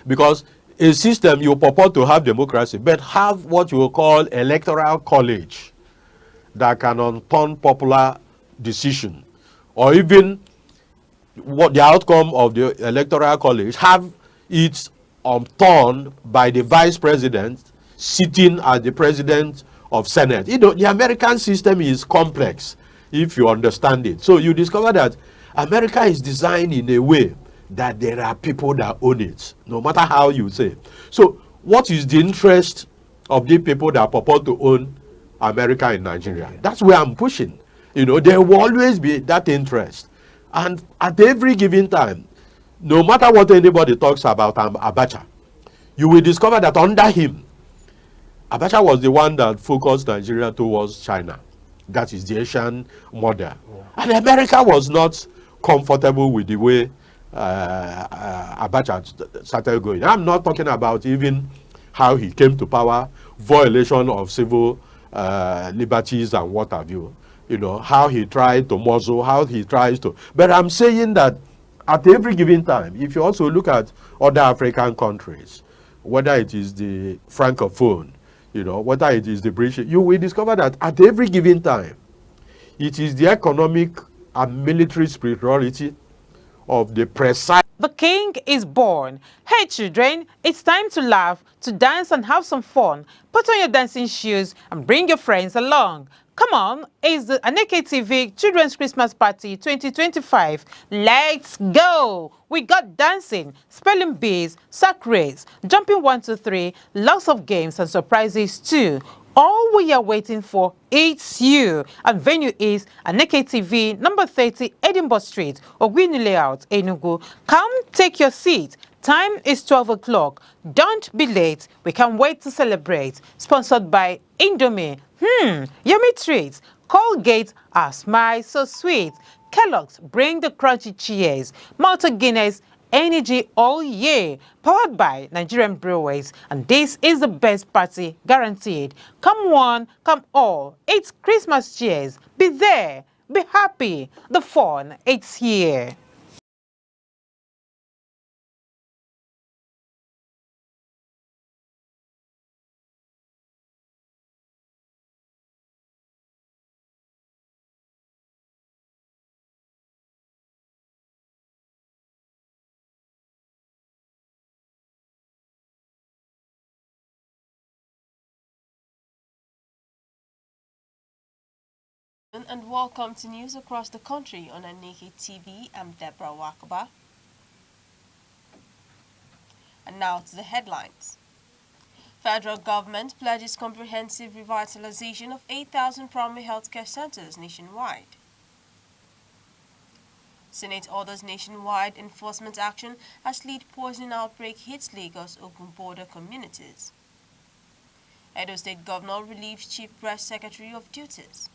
Because a system, you purport to have democracy, but have what you will call electoral college that can unturn popular decision, or even what the outcome of the electoral college have it turned by the vice president sitting as the president of Senate. You know, the American system is complex if you understand it. So you discover that America is designed in a way that there are people that own it, no matter how you say. So what is the interest of the people that purport to own America in Nigeria? That's where I'm pushing. You know, there will always be that interest. And at every given time, no matter what anybody talks about Abacha, you will discover that under him, Abacha was the one that focused Nigeria towards China. That is the Asian model. And America was not comfortable with the way Abacha started going. I'm not talking about even how he came to power, violation of civil liberties and what have you. You know, how he tried to muzzle, how he tries to. But I'm saying that at every given time, if you also look at other African countries, whether it is the Francophone, you know, whether it is the British, you will discover that at every given time, it is the economic and military superiority of the precise. The king is born. Hey children, it's time to laugh, to dance and have some fun. Put on your dancing shoes and bring your friends along. Come on, it's the Aneke TV Children's Christmas Party 2025. Let's go! We got dancing, spelling bees, sack race, jumping 1, 2, 3, lots of games and surprises too. All we are waiting for is you. And venue is Aneke TV, number 30, Edinburgh Street, Ogwini Layout, Enugu. Come take your seat. Time is 12 o'clock. Don't be late. We can't wait to celebrate. Sponsored by Indomie. Yummy treats. Colgate, our smile so sweet. Kellogg's, bring the crunchy cheers. Malta Guinness, energy all year, powered by Nigerian Breweries, and this is the best party guaranteed. Come one, come all, it's Christmas cheers. Be there, be happy, the fun, it's here. And welcome to News Across the Country on Aneke TV. I'm Deborah Wakaba. And now to the headlines. Federal government pledges comprehensive revitalization of 8,000 primary healthcare centers nationwide. Senate orders nationwide enforcement action as lead poisoning outbreak hits Lagos Ogun border communities. Edo State Governor relieves Chief Press Secretary of duties.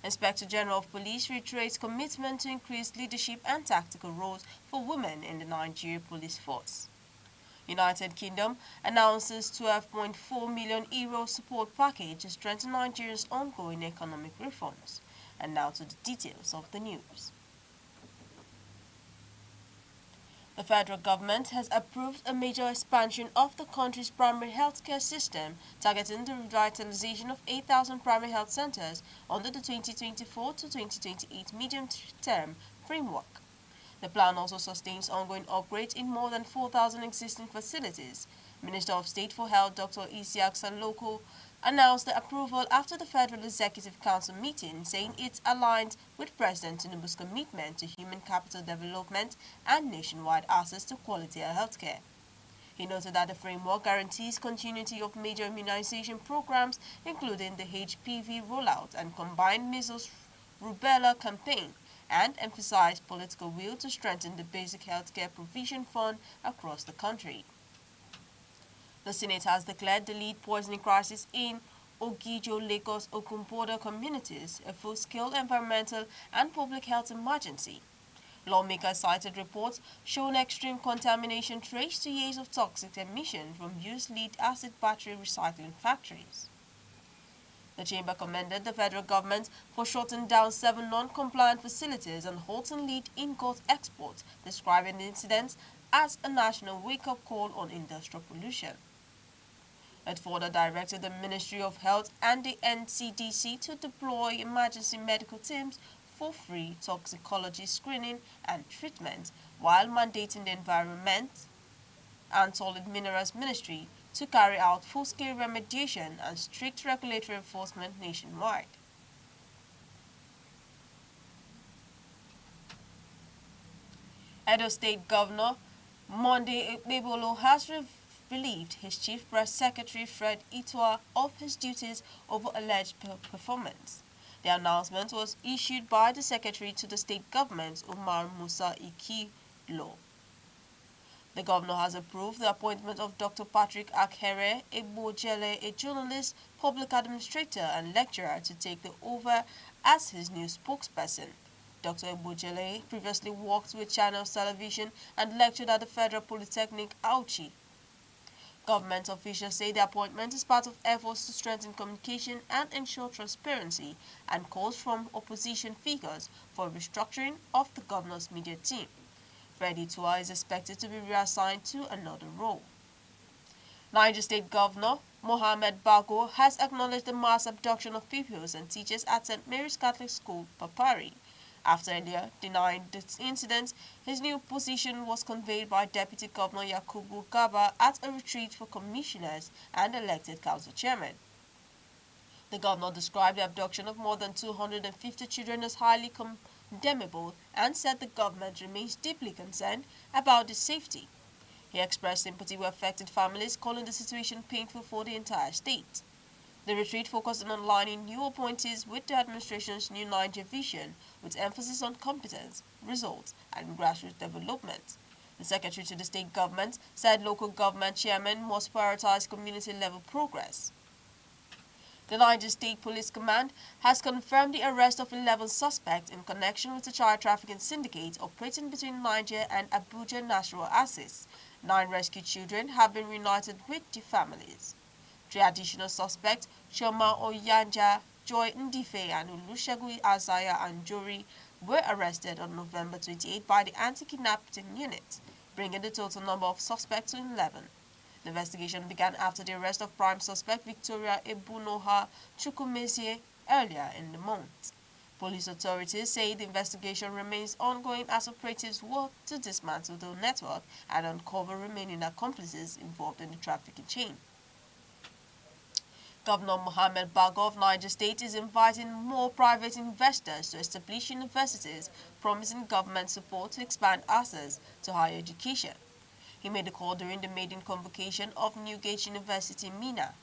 Inspector General of Police reiterates commitment to increase leadership and tactical roles for women in the Nigeria Police Force. United Kingdom announces €12.4 million support package to strengthen Nigeria's ongoing economic reforms. And now to the details of the news. The federal government has approved a major expansion of the country's primary healthcare system, targeting the revitalization of 8,000 primary health centers under the 2024 to 2028 medium-term framework. The plan also sustains ongoing upgrades in more than 4,000 existing facilities. Minister of State for Health Dr. Isiaq Saloko announced the approval after the Federal Executive Council meeting, saying it's aligned with President Tinubu's commitment to human capital development and nationwide access to quality healthcare. He noted that the framework guarantees continuity of major immunization programs, including the HPV rollout and combined measles rubella campaign, and emphasized political will to strengthen the basic healthcare provision fund across the country. The Senate has declared the lead poisoning crisis in Ogijo, Lagos, Ogun border communities a full-scale environmental and public health emergency. Lawmakers cited reports showing extreme contamination traced to years of toxic emission from used lead-acid battery recycling factories. The chamber commended the federal government for shutting down 7 non-compliant facilities and halting lead ingot exports, describing the incident as a national wake-up call on industrial pollution. It further directed the Ministry of Health and the NCDC to deploy emergency medical teams for free toxicology screening and treatment, while mandating the Environment and Solid Minerals Ministry to carry out full-scale remediation and strict regulatory enforcement nationwide. Edo State Governor Monday Ekpebolo has relieved his Chief Press Secretary Fred Itua of his duties over alleged performance. The announcement was issued by the Secretary to the State Government, Umar Musa Ikilo. The governor has approved the appointment of Dr. Patrick Akhere Egbojele, a journalist, public administrator, and lecturer, to take over as his new spokesperson. Dr. Egbojele previously worked with Channels Television and lectured at the Federal Polytechnic, Auchi. Government officials say the appointment is part of efforts to strengthen communication and ensure transparency, and calls from opposition figures for a restructuring of the governor's media team. Freddy Tua is expected to be reassigned to another role. Niger State Governor Mohamed Bago has acknowledged the mass abduction of pupils and teachers at St. Mary's Catholic School, Papari. After earlier denying the incident, his new position was conveyed by Deputy Governor Yakubu Gaba at a retreat for commissioners and elected council chairmen. The governor described the abduction of more than 250 children as highly condemnable and said the government remains deeply concerned about the safety. He expressed sympathy with affected families, calling the situation painful for the entire state. The retreat focused on aligning new appointees with the administration's new Niger vision, with emphasis on competence, results, and grassroots development. The secretary to the state government said local government chairmen must prioritize community-level progress. The Niger State Police Command has confirmed the arrest of 11 suspects in connection with the child trafficking syndicate operating between Niger and Abuja Natural Access. 9 rescued children have been reunited with their families. 3 additional suspects, Choma Oyanja, Joy Ndife, and Olusegun Azaya Anjori, were arrested on November 28 by the Anti-Kidnapping Unit, bringing the total number of suspects to 11. The investigation began after the arrest of prime suspect Victoria Ebunoha Chukwumezie earlier in the month. Police authorities say the investigation remains ongoing as operatives work to dismantle the network and uncover remaining accomplices involved in the trafficking chain. Governor Mohamed Bago of Niger State is inviting more private investors to establish universities, promising government support to expand access to higher education. He made the call during the maiden convocation of Newgate University, Mina.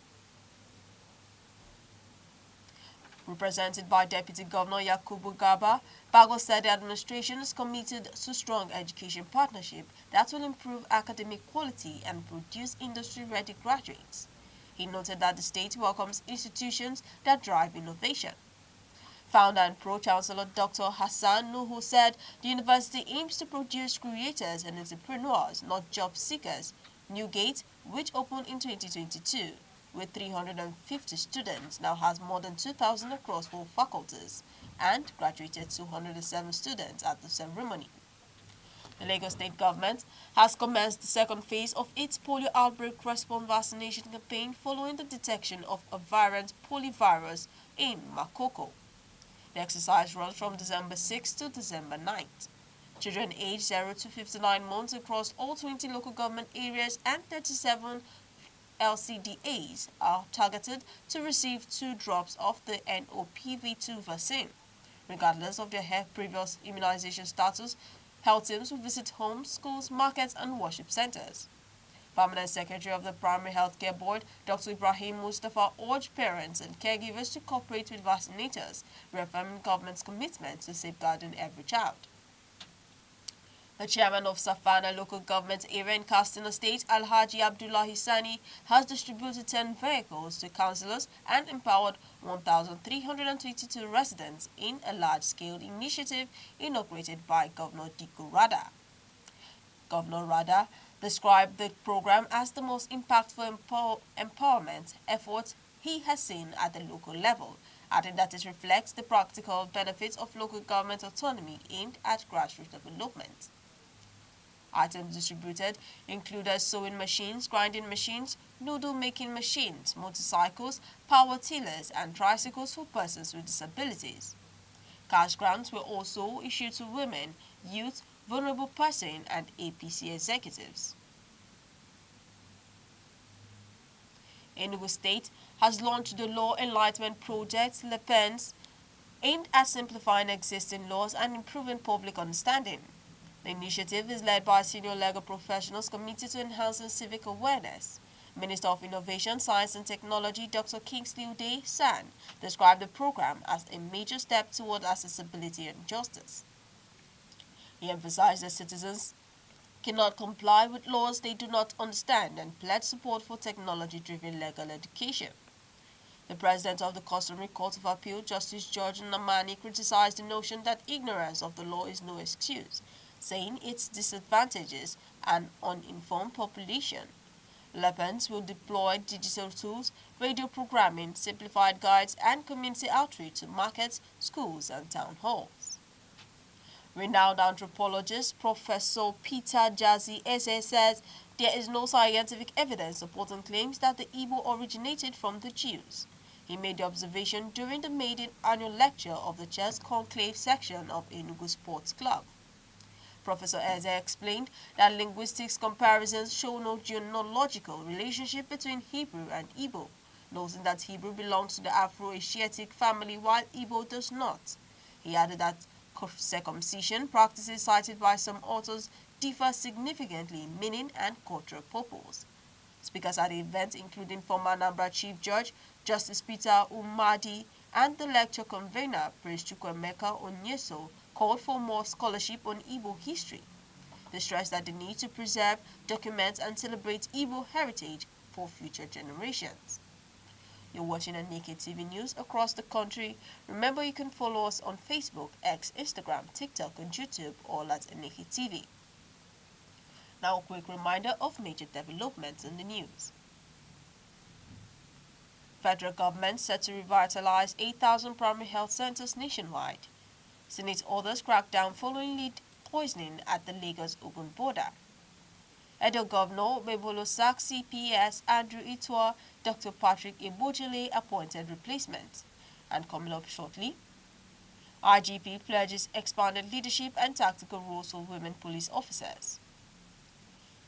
Represented by Deputy Governor Yakubu Garba, Bago said the administration is committed to strong education partnership that will improve academic quality and produce industry-ready graduates. He noted that the state welcomes institutions that drive innovation. Founder and Pro-Chancellor Dr. Hassan Nuhu said the university aims to produce creators and entrepreneurs, not job seekers. Newgate, which opened in 2022, with 350 students, now has more than 2,000 across 4 faculties and graduated 207 students at the ceremony. The Lagos State government has commenced the second phase of its polio outbreak response vaccination campaign following the detection of a variant poliovirus in Makoko. The exercise runs from December 6 to December 9th. Children aged 0 to 59 months across all 20 local government areas and 37 LCDAs are targeted to receive 2 drops of the NOPV2 vaccine. Regardless of their previous immunization status, health teams will visit homes, schools, markets, and worship centers. Permanent Secretary of the Primary Healthcare Board, Dr. Ibrahim Mustafa, urged parents and caregivers to cooperate with vaccinators, reaffirming government's commitment to safeguarding every child. The chairman of Safana Local Government Area in Katsina State, Alhaji Abdullah Hisani, has distributed 10 vehicles to councillors and empowered 1,322 residents in a large-scale initiative inaugurated by Governor Diko Rada. Governor Rada described the program as the most impactful empowerment effort he has seen at the local level, adding that it reflects the practical benefits of local government autonomy aimed at grassroots development. Items distributed included sewing machines, grinding machines, noodle-making machines, motorcycles, power tillers, and tricycles for persons with disabilities. Cash grants were also issued to women, youth, vulnerable persons, and APC executives. Enugu State has launched the Law Enlightenment Project, LEPENS, aimed at simplifying existing laws and improving public understanding. The initiative is led by senior legal professionals committed to enhancing civic awareness. Minister of Innovation, Science and Technology, Dr. Kingsley Uday San, described the program as a major step toward accessibility and justice. He emphasized that citizens cannot comply with laws they do not understand and pledged support for technology-driven legal education. The president of the Customary Court of Appeal, Justice George Namani, criticized the notion that ignorance of the law is no excuse, saying it disadvantages an uninformed population. LEPENS will deploy digital tools, radio programming, simplified guides, and community outreach to markets, schools, and town halls. Renowned anthropologist Professor Peter Jazzy Eze says there is no scientific evidence supporting claims that the Igbo originated from the Jews. He made the observation during the maiden annual lecture of the Chess Conclave section of Enugu Sports Club. Professor Eze explained that linguistics comparisons show no genealogical relationship between Hebrew and Igbo, noting that Hebrew belongs to the Afro-Asiatic family while Igbo does not. He added that circumcision practices cited by some authors differ significantly in meaning and cultural purpose. Speakers at the event, including former Anambra Chief Judge Justice Peter Umadi and the lecture convener, Priest Chukwemeka Onyeso, called for more scholarship on Igbo history. They stressed that the need to preserve, document, and celebrate Igbo heritage for future generations. You're watching Aneke TV News across the country. Remember, you can follow us on Facebook, X, Instagram, TikTok, and YouTube, all at Aneke TV. Now, a quick reminder of major developments in the news. Federal government set to revitalize 8,000 primary health centers nationwide. Senate orders crackdown following lead poisoning at the Lagos-Ogun border. Edo Governor Bebolosak CPS Andrew Itua, Dr. Patrick Ebojele appointed replacement. And coming up shortly, IGP pledges expanded leadership and tactical roles for women police officers.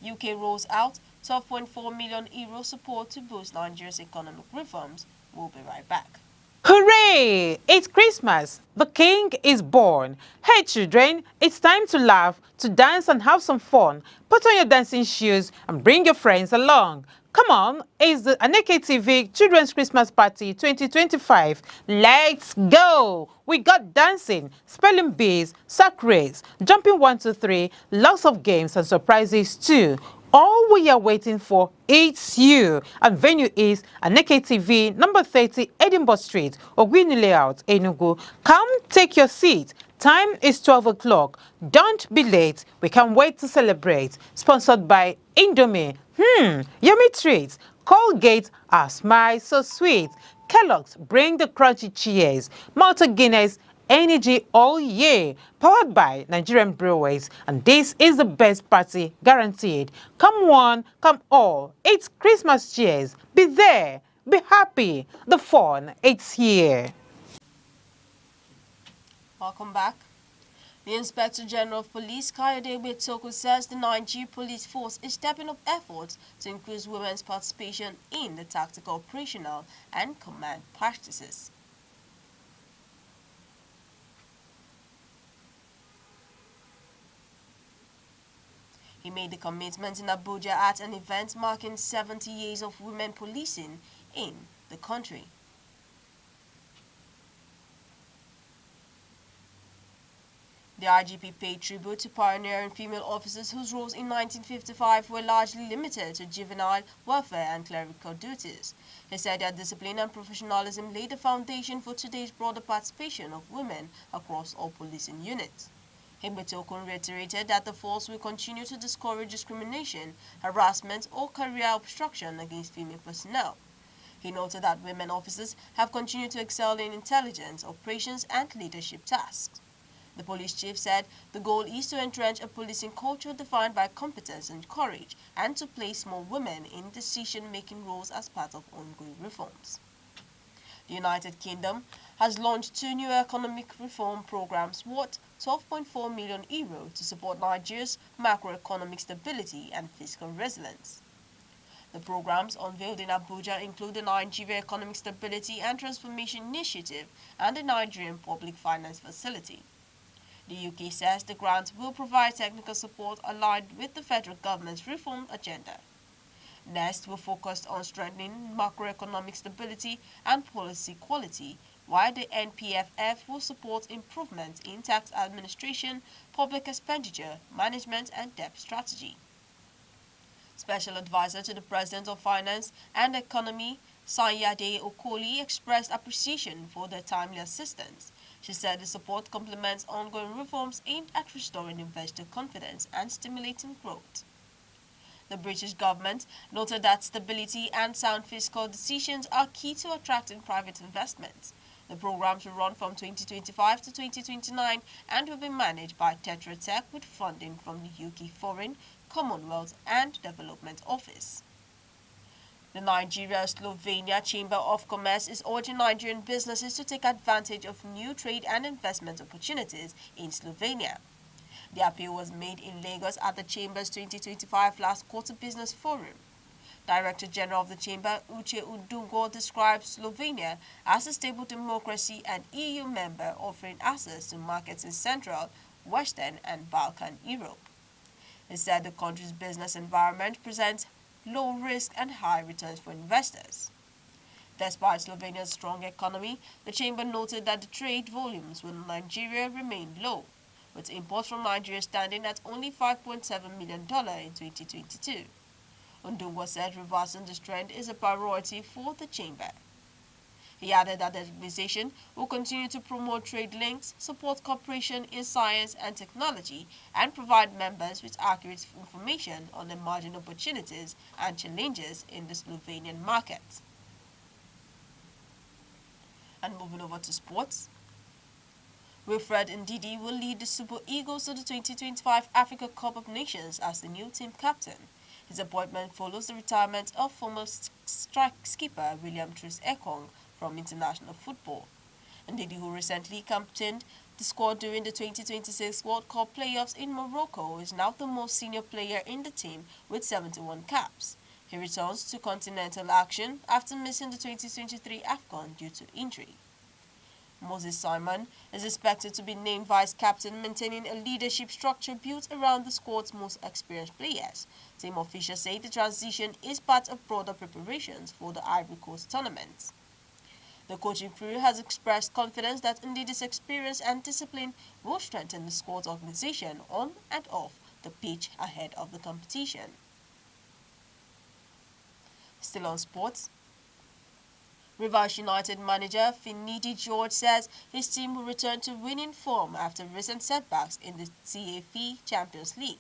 UK rolls out 12.4 million euro support to boost Nigeria's economic reforms. We'll be right back. Hooray! It's Christmas. The King is born. Hey children, it's time to laugh, to dance and have some fun. Put on your dancing shoes and bring your friends along. Come on, it's the Aneke TV Children's Christmas Party 2025. Let's go! We got dancing, spelling bees, sack race, jumping 1, 2, 3, lots of games and surprises too. All we are waiting for is you. And venue is Aneke TV, number 30, Edinburgh Street, Ogwini Layout, Enugu. Come take your seat. Time is 12 o'clock. Don't be late. We can't wait to celebrate. Sponsored by Indomie. Yummy treats. Colgate, our smile so sweet. Kellogg's, bring the crunchy cheers. Malta Guinness, energy all year. Powered by Nigerian Breweries. And this is the best party guaranteed. Come one, come all. It's Christmas cheers. Be there. Be happy. The fun, it's here. Welcome back. The Inspector General of Police, Kayode Betoko, says the Nigeria Police Force is stepping up efforts to increase women's participation in the tactical, operational, and command practices. He made the commitment in Abuja at an event marking 70 years of women policing in the country. The IGP paid tribute to pioneering female officers whose roles in 1955 were largely limited to juvenile welfare and clerical duties. He said that discipline and professionalism laid the foundation for today's broader participation of women across all policing units. Higbetokun reiterated that the force will continue to discourage discrimination, harassment, or career obstruction against female personnel. He noted that women officers have continued to excel in intelligence, operations, and leadership tasks. The police chief said the goal is to entrench a policing culture defined by competence and courage, and to place more women in decision-making roles as part of ongoing reforms. The United Kingdom has launched 2 new economic reform programs worth €12.4 million to support Nigeria's macroeconomic stability and fiscal resilience. The programs unveiled in Abuja include the Nigeria Economic Stability and Transformation Initiative and the Nigerian Public Finance Facility. The UK says the grant will provide technical support aligned with the federal government's reform agenda. Next, we're focused on strengthening macroeconomic stability and policy quality, while the NPFF will support improvements in tax administration, public expenditure, management, and debt strategy. Special Advisor to the President of Finance and Economy, Sanyade Okoli, expressed appreciation for their timely assistance. She said the support complements ongoing reforms aimed at restoring investor confidence and stimulating growth. The British government noted that stability and sound fiscal decisions are key to attracting private investment. The programs will run from 2025 to 2029 and will be managed by Tetra Tech with funding from the UK Foreign, Commonwealth and Development Office. The Nigeria-Slovenia Chamber of Commerce is urging Nigerian businesses to take advantage of new trade and investment opportunities in Slovenia. The appeal was made in Lagos at the Chamber's 2025 Last Quarter Business Forum. Director General of the Chamber, Uche Udungo, describes Slovenia as a stable democracy and EU member offering access to markets in Central, Western and Balkan Europe. He said the country's business environment presents low risk and high returns for investors. Despite Slovenia's strong economy, the chamber noted that the trade volumes with Nigeria remained low, with imports from Nigeria standing at only $5.7 million in 2022. Undungo said reversing this trend is a priority for the chamber. He added that the organization will continue to promote trade links, support cooperation in science and technology, and provide members with accurate information on emerging opportunities and challenges in the Slovenian market. And moving over to sports, Wilfred Ndidi will lead the Super Eagles to the 2025 Africa Cup of Nations as the new team captain. His appointment follows the retirement of former strike skipper William Truss Ekong from international football. Ndidi, who recently captained the squad during the 2026 World Cup playoffs in Morocco, is now the most senior player in the team with 71 caps. He returns to continental action after missing the 2023 AFCON due to injury. Moses Simon is expected to be named vice captain, maintaining a leadership structure built around the squad's most experienced players. Team officials say the transition is part of broader preparations for the Ivory Coast tournament. The coaching crew has expressed confidence that Ndidi's experience and discipline will strengthen the squad's organization on and off the pitch ahead of the competition. Still on sports, Rivers United manager Finidi George says his team will return to winning form after recent setbacks in the CAF Champions League.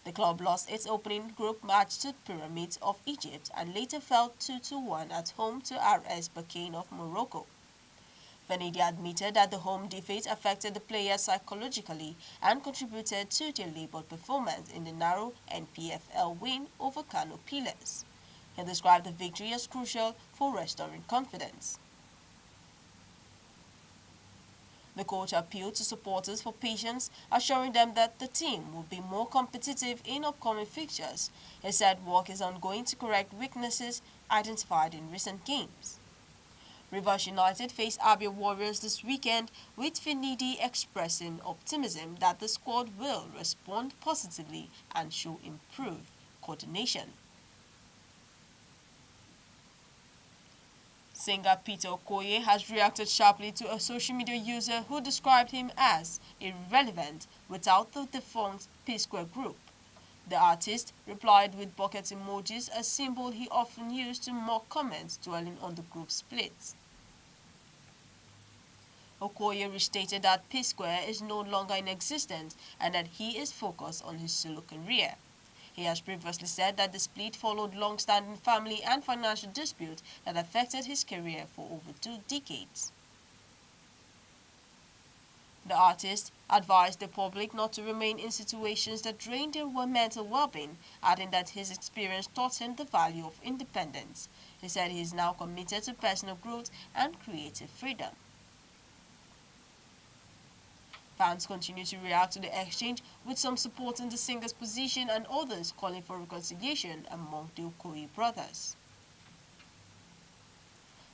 The club lost its opening group match to Pyramids of Egypt and later fell 2-1 at home to RS Berkane of Morocco. Finidi admitted that the home defeat affected the players psychologically and contributed to their laboured performance in the narrow NPFL win over Kano Pillars. He described the victory as crucial for restoring confidence. The coach appealed to supporters for patience, assuring them that the team will be more competitive in upcoming fixtures. He said work is ongoing to correct weaknesses identified in recent games. Rivers United face Abia Warriors this weekend, with Finidi expressing optimism that the squad will respond positively and show improved coordination. Singer Peter Okoye has reacted sharply to a social media user who described him as irrelevant without the defunct P-Square group. The artist replied with bucket emojis, a symbol he often used to mock comments dwelling on the group's splits. Okoye restated that P-Square is no longer in existence and that he is focused on his solo career. He has previously said that the split followed long-standing family and financial disputes that affected his career for over 2 decades. The artist advised the public not to remain in situations that drained their mental well-being, adding that his experience taught him the value of independence. He said he is now committed to personal growth and creative freedom. Fans continue to react to the exchange, with some supporting the singer's position and others calling for reconciliation among the Okoye brothers.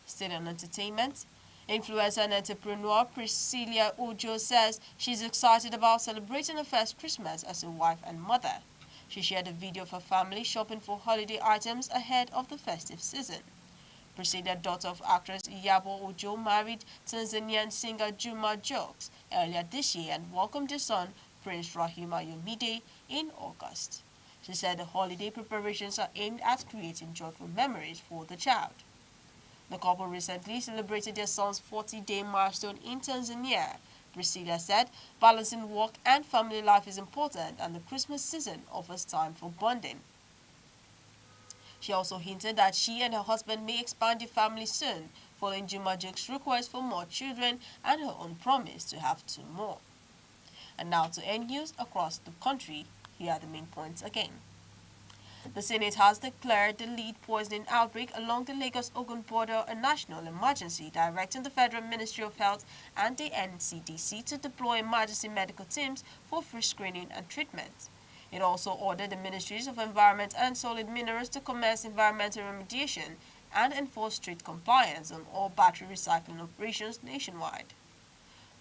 Still on entertainment, influencer and entrepreneur Priscilla Ojo says she's excited about celebrating her first Christmas as a wife and mother. She shared a video of her family shopping for holiday items ahead of the festive season. Priscilla, daughter of actress Iyabo Ojo, married Tanzanian singer Juma Jokes earlier this year and welcomed their son, Prince Rahim Ayomide, in August. She said the holiday preparations are aimed at creating joyful memories for the child. The couple recently celebrated their son's 40-day milestone in Tanzania. Priscilla said balancing work and family life is important and the Christmas season offers time for bonding. She also hinted that she and her husband may expand their family soon, following Juma Joke's request for more children and her own promise to have 2 more. And now to end news across the country, here are the main points again. The Senate has declared the lead poisoning outbreak along the Lagos-Ogun border a national emergency, directing the Federal Ministry of Health and the NCDC to deploy emergency medical teams for free screening and treatment. It also ordered the Ministries of Environment and Solid Minerals to commence environmental remediation and enforce strict compliance on all battery recycling operations nationwide.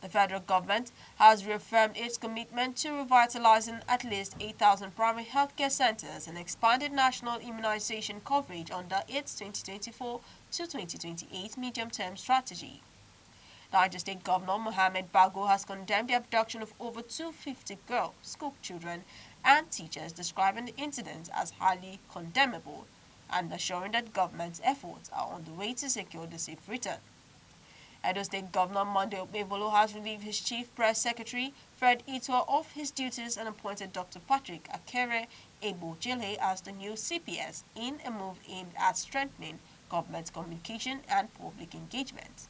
The federal government has reaffirmed its commitment to revitalizing at least 8,000 primary healthcare centers and expanded national immunization coverage under its 2024 to 2028 medium-term strategy. Niger State Governor Mohammed Bago has condemned the abduction of over 250 girls, school children, and teachers, describing the incident as highly condemnable and assuring that government's efforts are on the way to secure the safe return. Edo State Governor Monday Okpebholo has relieved his Chief Press Secretary, Fred Itua, of his duties and appointed Dr. Patrick Akere Ebo-Jele as the new CPS in a move aimed at strengthening government communication and public engagement.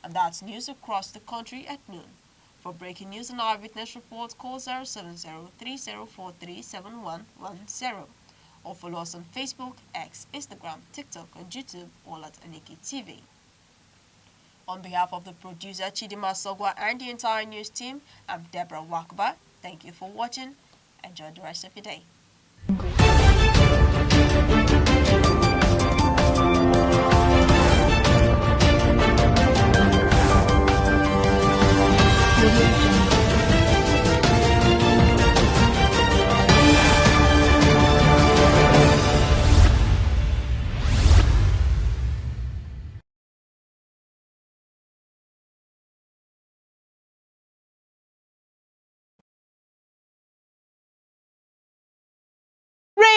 And that's news across the country at noon. For breaking news and eyewitness reports, call 070-3043-7110 or follow us on Facebook, X, Instagram, TikTok, and YouTube, all at Aneke TV. On behalf of the producer Chidima Sogwa and the entire news team, I'm Deborah Wakba. Thank you for watching. Enjoy the rest of your day.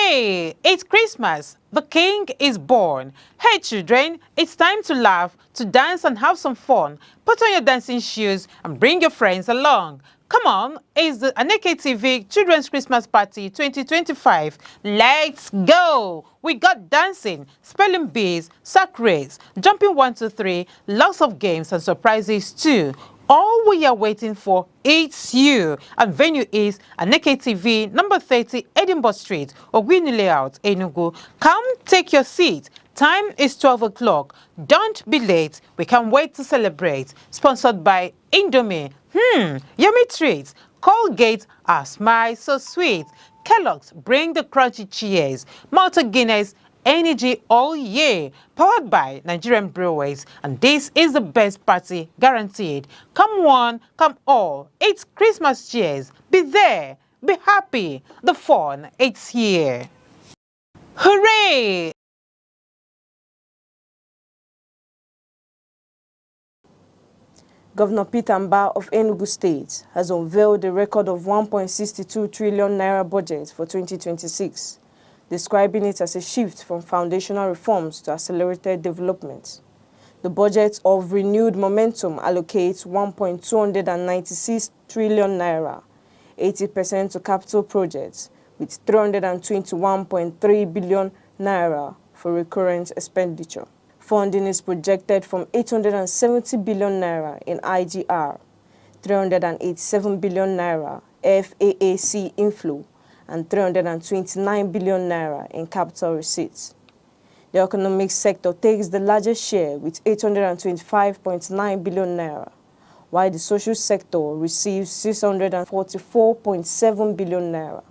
Hooray! It's Christmas. The King is born. Hey children, it's time to laugh, to dance and have some fun. Put on your dancing shoes and bring your friends along. Come on, it's the Aneke TV Children's Christmas Party 2025. Let's go! We got dancing, spelling bees, sack race, jumping 1, 2, 3, lots of games and surprises too. All we are waiting for is you. And venue is Aneke TV, number 30, Edinburgh Street, Ogwini Layout, Enugu. Come take your seat. Time is 12 o'clock. Don't be late. We can't wait to celebrate. Sponsored by Indomie. Yummy treats. Colgate, our smile so sweet. Kellogg's, bring the crunchy cheers. Malta Guinness, energy all year. Powered by Nigerian Breweries. And this is the best party guaranteed. Come one, come all. It's Christmas cheers. Be there. Be happy. The fun, it's here. Hooray! Governor Peter Mbah of Enugu State has unveiled a record of 1.62 trillion naira budget for 2026, describing it as a shift from foundational reforms to accelerated development. The budget of renewed momentum allocates 1.296 trillion naira, 80% to capital projects, with 321.3 billion naira for recurrent expenditure. Funding is projected from 870 billion naira in IGR, 387 billion naira FAAC inflow, and 329 billion naira in capital receipts. The economic sector takes the largest share with 825.9 billion naira, while the social sector receives 644.7 billion naira.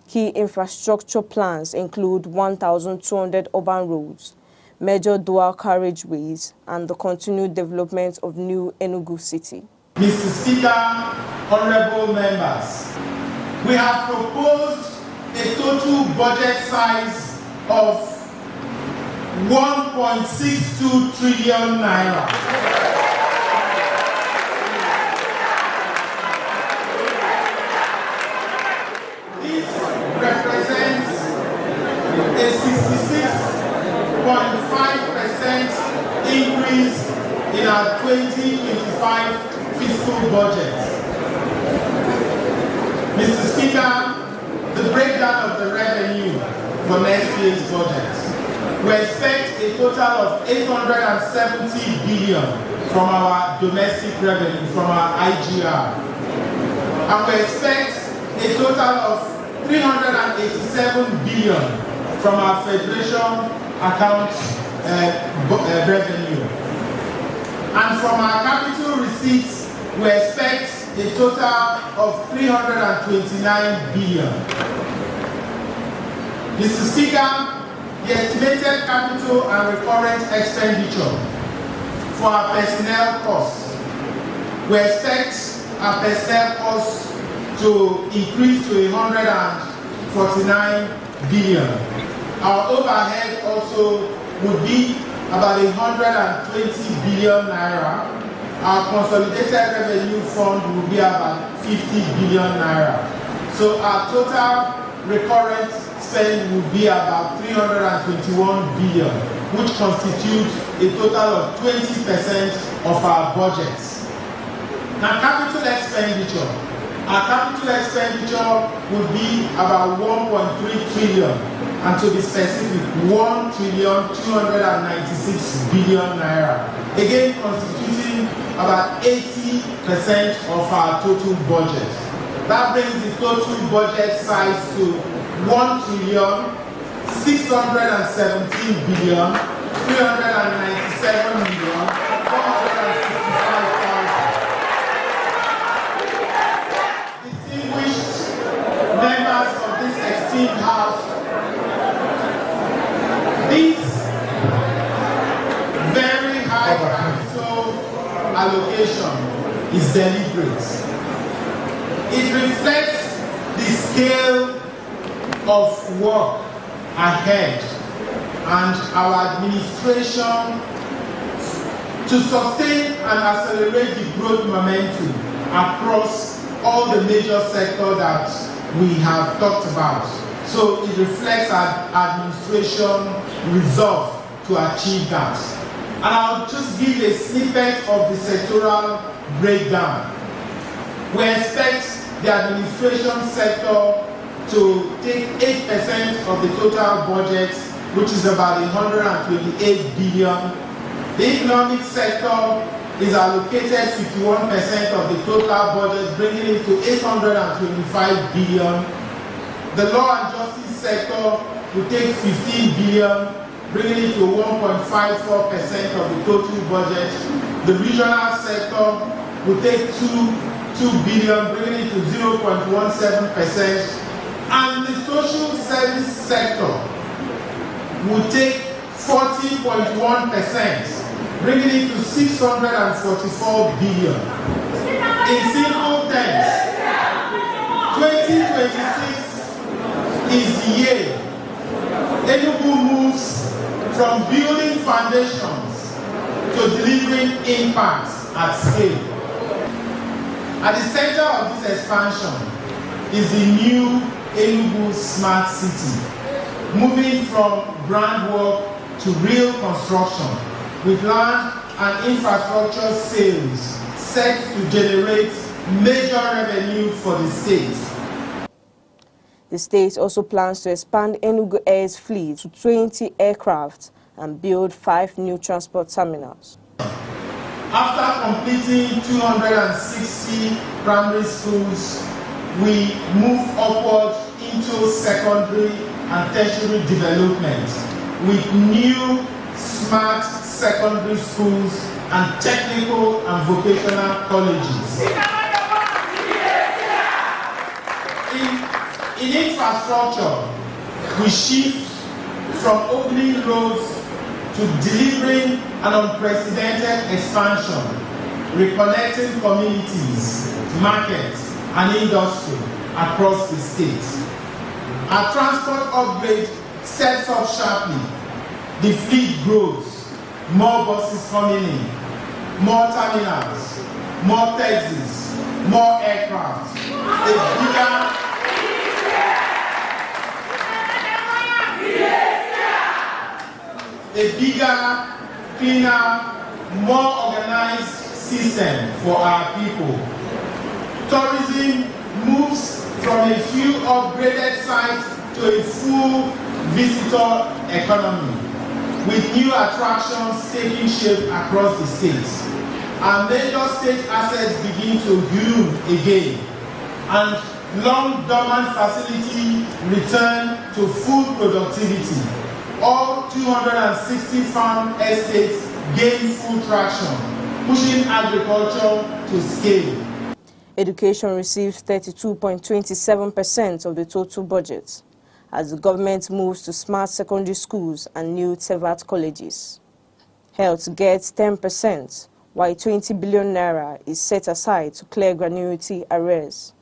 Key infrastructure plans include 1,200 urban roads, major dual carriageways, and the continued development of new Enugu City. Mr. Speaker, honorable members, we have proposed a total budget size of 1.62 trillion naira. This represents a 66.5% increase in our 2025 fiscal budget. Mr. Speaker, the breakdown of the revenue for next year's budget. We expect a total of 870 billion from our domestic revenue, from our IGR. And we expect a total of 387 billion from our Federation account revenue. And from our capital receipts, we expect a total of 329 billion. Mr. Speaker, the estimated capital and recurrent expenditure for our personnel costs, we expect our personnel costs to increase to 149 billion. Our overhead also would be about 120 billion naira. Our consolidated revenue fund will be about 50 billion naira. So our total recurrent spend will be about 321 billion, which constitutes a total of 20% of our budgets. Now, capital expenditure. Our capital expenditure would be about 1.3 trillion, and to be specific, 1,296 billion naira. Again, constituting about 80% of our total budget. That brings the total budget size to 1,617 billion, 397 million, 465,000. Distinguished members of this esteemed house, this very high capital allocation is deliberate. It reflects the scale of work ahead and our administration to sustain and accelerate the growth momentum across all the major sectors that we have talked about, So it reflects our administration resolve to achieve that. And I'll just give a snippet of the sectoral breakdown. We expect the administration sector to take 8% of the total budget, which is about 128 billion. The economic sector is allocated 51% of the total budget, bringing it to 825 billion. The law and justice sector will take 15 billion, bringing it to 1.54% of the total budget. The regional sector will take 2 billion, bringing it to 0.17%. And the social service sector will take 40.1%, bringing it to 644 billion. In simple terms, 2026 is the year Enugu moves from building foundations to delivering impact at scale. At the center of this expansion is the new Enugu Smart City, moving from groundwork to real construction, with land and infrastructure sales set to generate major revenue for the state. The state also plans to expand Enugu Air's fleet to 20 aircraft and build 5 new transport terminals. After completing 260 primary schools, we move upward into secondary and tertiary development with new smart secondary schools and technical and vocational colleges. In infrastructure, we shift from opening roads to delivering an unprecedented expansion, reconnecting communities, markets, and industry across the state. Our transport upgrade steps up sharply. The fleet grows, more buses coming in, more terminals, more taxis, more aircraft, a bigger, cleaner, more organized system for our people. Tourism moves from a few upgraded sites to a full visitor economy, with new attractions taking shape across the state. Our major state assets begin to bloom again, and long dormant facilities return to full productivity. All 260 farm estates gain full traction, pushing agriculture to scale. Education receives 32.27% of the total budget as the government moves to smart secondary schools and new TVET colleges. Health gets 10%, while 20 billion naira is set aside to clear gratuity arrears.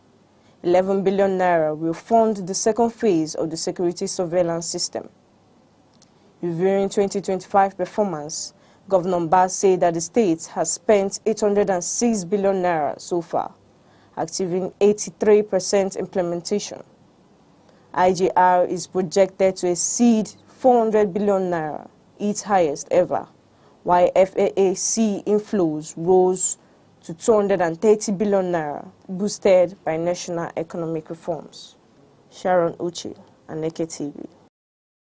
11 billion naira will fund the second phase of the security surveillance system. Reviewing 2025 performance, Governor Mbah said that the state has spent 806 billion naira so far, achieving 83% implementation. IGR is projected to exceed 400 billion naira, its highest ever, while FAAC inflows rose to 230 billion naira, boosted by national economic reforms. Sharon Uchi, Aneke TV.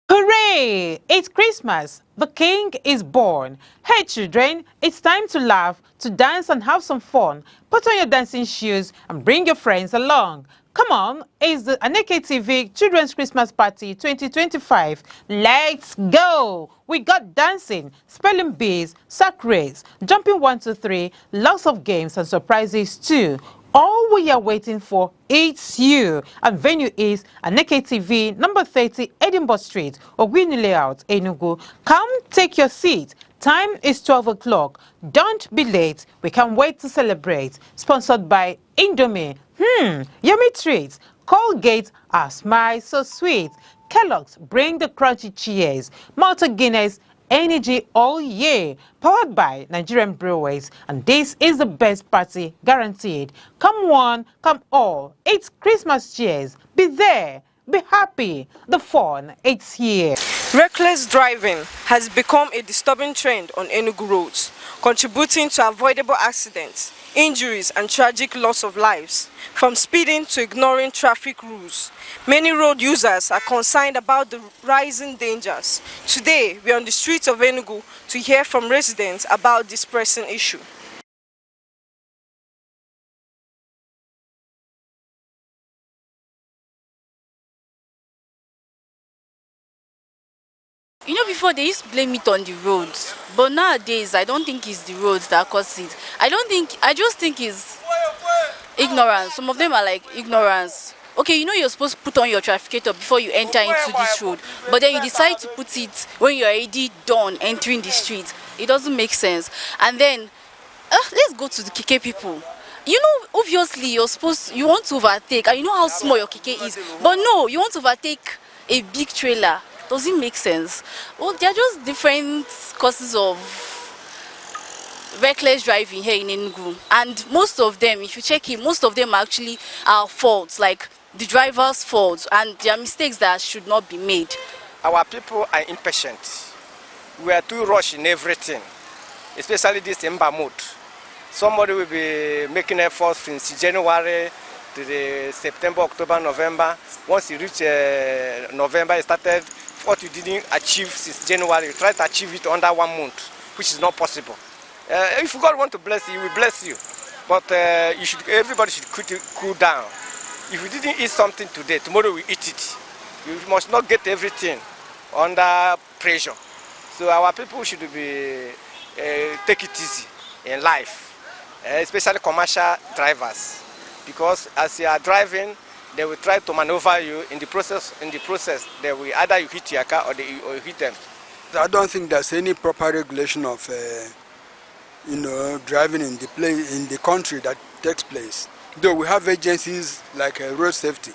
Hooray! It's Christmas. The King is born. Hey children, it's time to laugh, to dance and have some fun. Put on your dancing shoes and bring your friends along. Come on, it's the Aneke TV Children's Christmas Party 2025. Let's go! We got dancing, spelling bees, sack race, jumping 1, 2, 3, lots of games and surprises too. All we are waiting for is you. And venue is Aneke TV, number 30, Edinburgh Street, Ogwini Layout, Enugu. Come take your seat. Time is 12 o'clock. Don't be late. We can't wait to celebrate. Sponsored by Indomie. Yummy treats. Colgate, our smile so sweet. Kellogg's, bring the crunchy cheers. Malta Guinness, energy all year, powered by Nigerian Breweries, and this is the best party guaranteed. Come one, come all, it's Christmas cheers. Be there, Be happy. The fun, it's here. Reckless driving has become a disturbing trend on Enugu roads, contributing to avoidable accidents, injuries, and tragic loss of lives. From speeding to ignoring traffic rules, many road users are concerned about the rising dangers. Today, we are on the streets of Enugu to hear from residents about this pressing issue. You know, before they used to blame it on the roads, but nowadays I don't think it's the roads that cause it. I just think it's ignorance. Some of them are like ignorance. Okay, you know you're supposed to put on your trafficator before you enter into this road, but then you decide to put it when you're already done entering the street. It doesn't make sense. And then, let's go to the KK people. You know, obviously you want to overtake, and you know how small your KK is, but no, you want to overtake a big trailer. Does it make sense? Well, they're just different causes of reckless driving here in Enugu, and most of them, if you check it, most of them actually are faults, like the driver's faults, and there are mistakes that should not be made. Our people are impatient. We are too rushed in everything, especially this Ember mood. Somebody will be making efforts since January to the September, October, November. Once you reach November, it started what you didn't achieve since January. You try to achieve it under 1 month, which is not possible. If God want to bless you, He will bless you. But everybody should cool down. If you didn't eat something today, tomorrow we eat it. You must not get everything under pressure. So our people should be take it easy in life, especially commercial drivers, because as you are driving, they will try to maneuver you in the process. They will either you hit your car or you hit them. I don't think there's any proper regulation of driving in the country that takes place. Though we have agencies like road safety,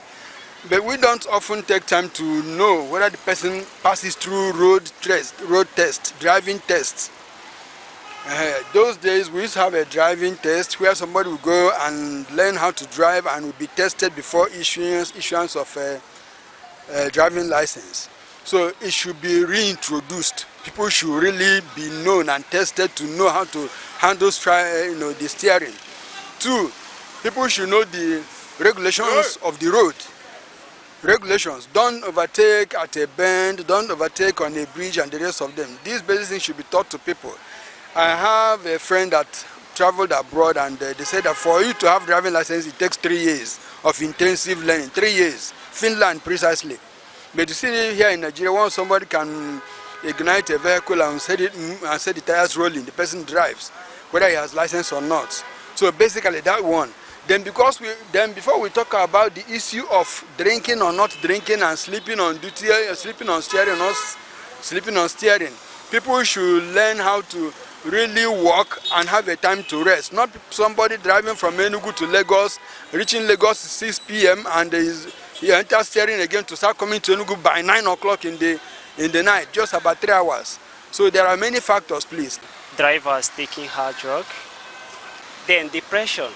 but we don't often take time to know whether the person passes through driving tests. Those days we used to have a driving test where somebody would go and learn how to drive and would be tested before issuance of a driving license. So it should be reintroduced. People should really be known and tested to know how to handle the steering. 2, people should know the regulations of the road. Regulations. Don't overtake at a bend, don't overtake on a bridge and the rest of them. These basic things should be taught to people. I have a friend that traveled abroad, and they said that for you to have driving license, it takes 3 years of intensive learning. 3 years. Finland precisely. But you see here in Nigeria, once somebody can ignite a vehicle and set the tires rolling, the person drives, whether he has license or not. So basically that one. Then before we talk about the issue of drinking or not drinking and sleeping on duty, sleeping on steering or not sleeping on steering, people should learn how to really walk and have a time to rest. Not somebody driving from Enugu to Lagos, reaching Lagos 6 p.m. and he enters steering again to start coming to Enugu by 9 o'clock in the night, just about 3 hours. So there are many factors, please. Drivers taking hard drug, then depression.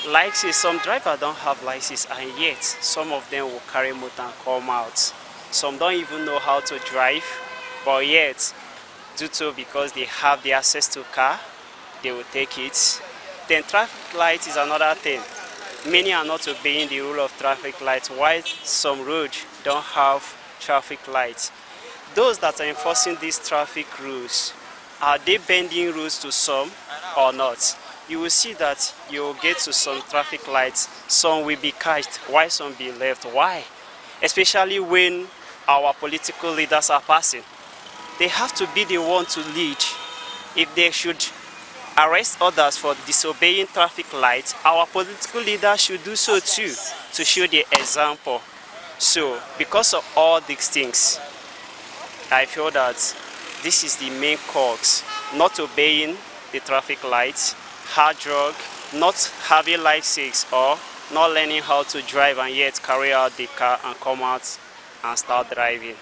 License, some drivers don't have license, and yet some of them will carry motor and come out. Some don't even know how to drive, but yet because they have the access to car, they will take it. Then traffic light is another thing. Many are not obeying the rule of traffic lights, while some roads don't have traffic lights. Those that are enforcing these traffic rules, are they bending rules to some or not? You will see that you will get to some traffic lights, some will be catched, while some be left. Why? Especially when our political leaders are passing. They have to be the one to lead. If they should arrest others for disobeying traffic lights, our political leaders should do so too, to show the example. So, because of all these things, I feel that this is the main cause: not obeying the traffic lights, hard drug, not having license, or not learning how to drive and yet carry out the car and come out and start driving.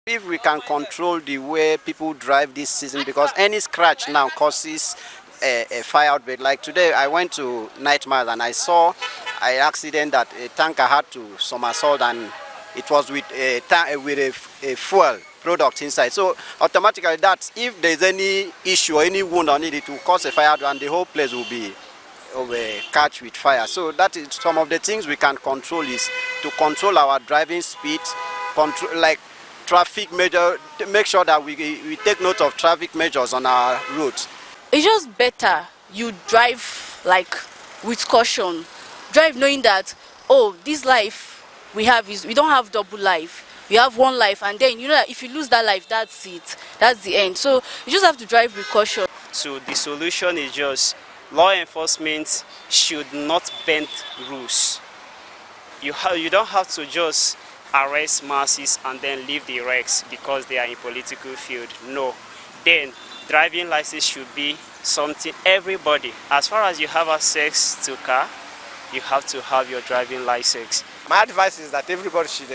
If we can control the way people drive this season, because any scratch now causes a fire outbreak. Like today, I went to Night Mile and I saw an accident that a tanker had to somersault, and it was with a fuel product inside. So automatically, that if there's any issue or any wound on it, it will cause a fire, and the whole place will be catch with fire. So that is some of the things we can control, is to control our driving speed, control like traffic measure, make sure that we take note of traffic measures on our roads. It's just better you drive like with caution. Drive knowing that, oh, this life we have is, we don't have double life. We have one life, and then you know that if you lose that life, that's it. That's the end. So you just have to drive with caution. So the solution is just law enforcement should not bend rules. You don't have to just arrest masses and then leave the wrecks because they are in political field. No. Then driving license should be something everybody, as far as you have access to car, you have to have your driving license. My advice is that everybody should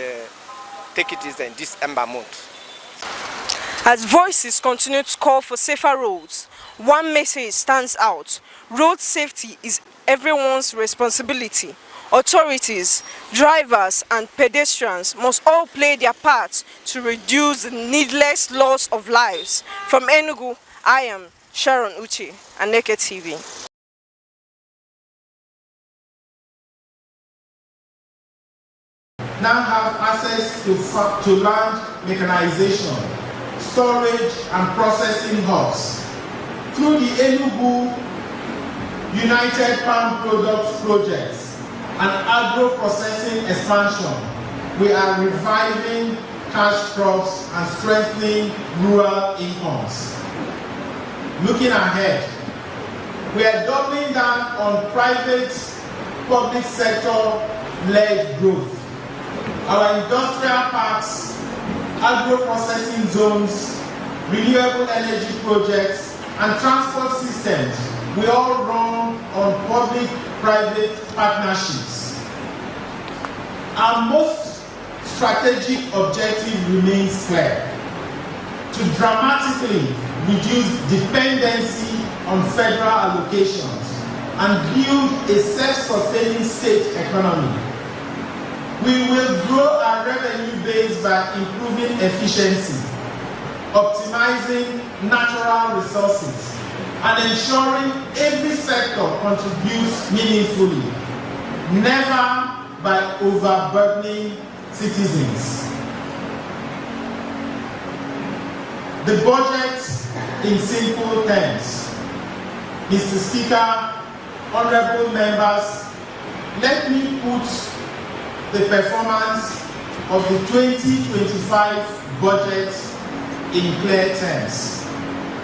take it easy in this Ember month. As voices continue to call for safer roads, one message stands out: road safety is everyone's responsibility. Authorities, drivers and pedestrians must all play their part to reduce the needless loss of lives. From Enugu, I am Sharon Uche, Aneke TV. Now have access to land mechanization, storage and processing hubs. Through the Enugu United Palm Products Projects and agro-processing expansion, we are reviving cash crops and strengthening rural incomes. Looking ahead, we are doubling down on private, public sector-led growth. Our industrial parks, agro-processing zones, renewable energy projects, and transport systems will all run on public-private partnerships. Our most strategic objective remains clear: to dramatically reduce dependency on federal allocations and build a self-sustaining state economy. We will grow our revenue base by improving efficiency, optimizing natural resources, and ensuring every sector contributes meaningfully, never by overburdening citizens. The budget in simple terms. Mr. Speaker, honorable members, let me put the performance of the 2025 budget in clear terms.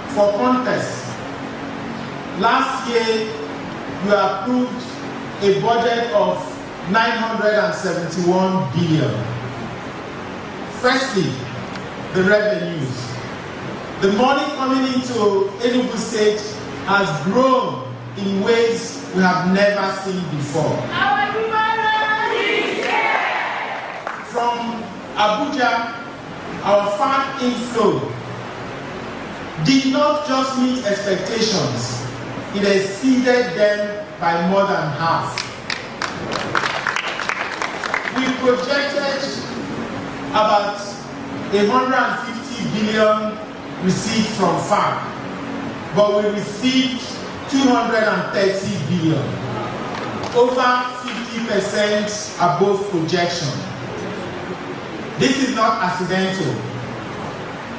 For context, last year you approved a budget of 971 billion. Firstly, the revenues. The money coming into Enugu State has grown in ways we have never seen before. From Abuja, our fund inflow did not just meet expectations, it exceeded them by more than half. We projected about 150 billion received from FARC, but we received 230 billion, over 50% above projection. This is not accidental.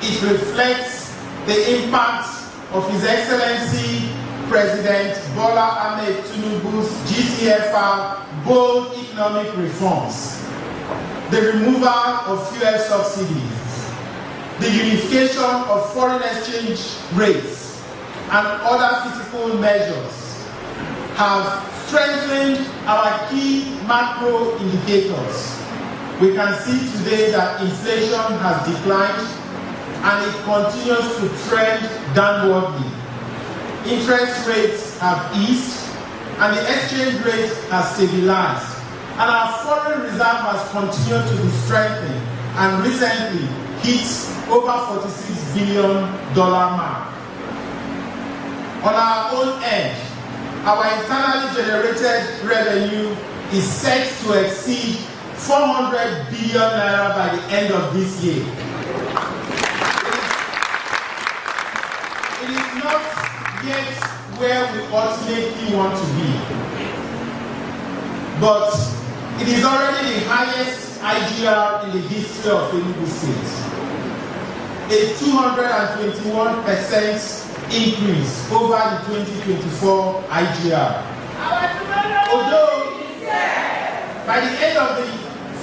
It reflects the impact of His Excellency President Bola Ahmed Tinubu's GCFR bold economic reforms, the removal of fuel subsidies, the unification of foreign exchange rates, and other fiscal measures have strengthened our key macro indicators. We can see today that inflation has declined and it continues to trend downwardly. Interest rates have eased and the exchange rate has stabilized, and our foreign reserve has continued to be strengthened and recently hit over $46 billion mark. On our own end, our internally generated revenue is set to exceed 400 billion naira by the end of this year. It is not yet where we ultimately want to be, but it is already the highest IGR in the history of Enugu State. A 221% increase over the 2024 IGR. Although by the end of the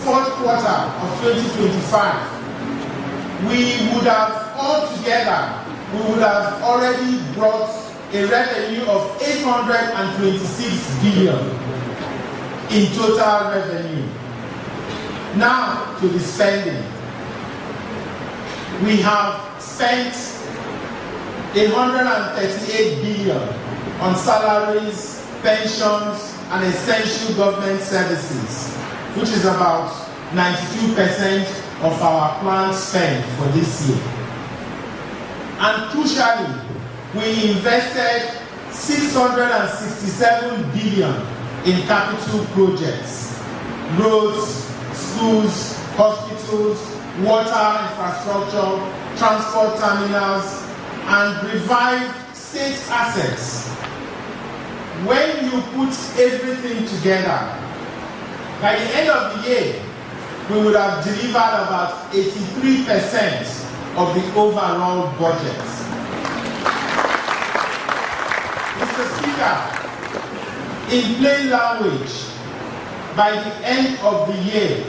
fourth quarter of 2025, we would have already brought a revenue of 826 billion in total revenue. Now to the spending. We have spent 138 billion on salaries, pensions, and essential government services, which is about 92% of our planned spend for this year. And crucially, we invested 667 billion in capital projects, roads, schools, hospitals, water infrastructure, transport terminals, and revived state assets. When you put everything together, by the end of the year, we would have delivered about 83% of the overall budget. Mr. Speaker, in plain language, by the end of the year,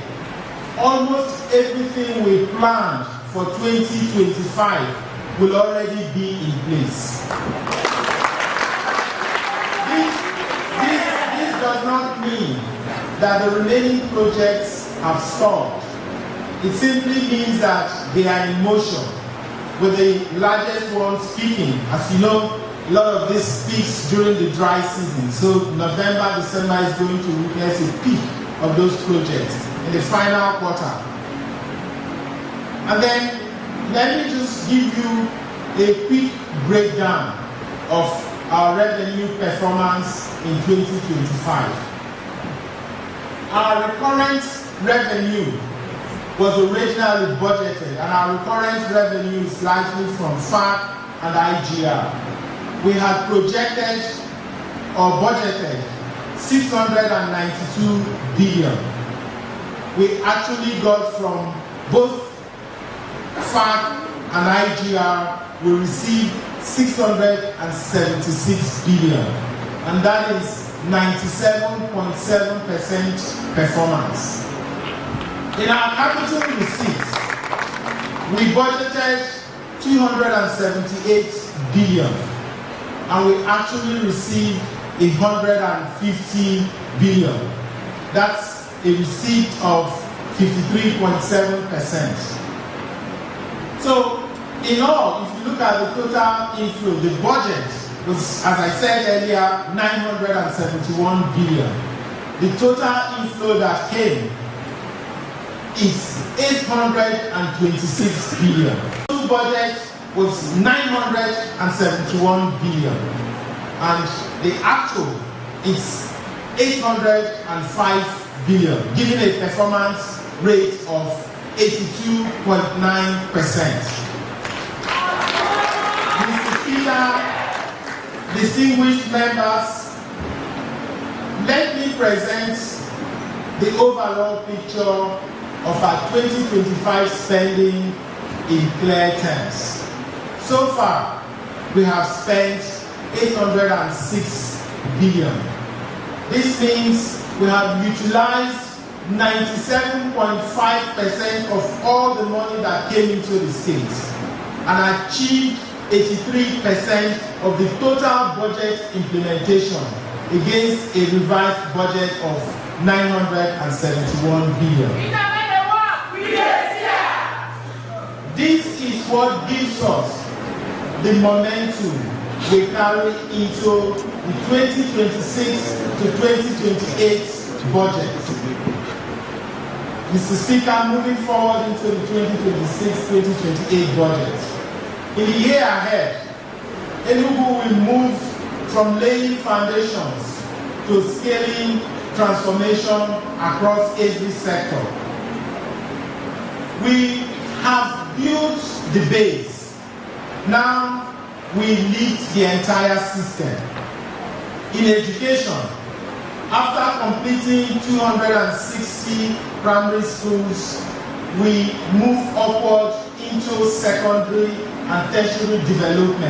almost everything we planned for 2025 will already be in place. This does not mean that the remaining projects have stalled. It simply means that they are in motion, with the largest one speaking. As you know, a lot of this speaks during the dry season. So November, December is going to witness a peak of those projects in the final quarter. And then let me just give you a quick breakdown of our revenue performance in 2025. Our recurrent revenue was originally budgeted, and our recurrent revenue is largely from FAC and IGR. We had projected or budgeted 692 billion. We actually got from both FAC and IGR, we received 676 billion, and that is 97.7% performance. In our capital receipts, we budgeted 278 billion, and we actually received 150 billion. That's a receipt of 53.7%. So, in all, if you look at the total inflow, the budget was, as I said earlier, 971 billion. The total inflow that came is 826 billion. The total budget was 971 billion, and the actual is 805 billion, giving a performance rate of 82.9%. Mr. Speaker, distinguished members, let me present the overall picture of our 2025 spending in clear terms. So far, we have spent 806 billion. This means we have utilized 97.5% of all the money that came into the state and achieved 83% of the total budget implementation against a revised budget of 971 billion. This is what gives us the momentum we carry into the 2026 to 2028 budget. Mr. Speaker, moving forward into the 2026-2028 budget, in the year ahead, Enugu will move from laying foundations to scaling transformation across every sector. We have built the base. Now we lift the entire system. In education, after completing 260 primary schools, we move upward into secondary and tertiary development.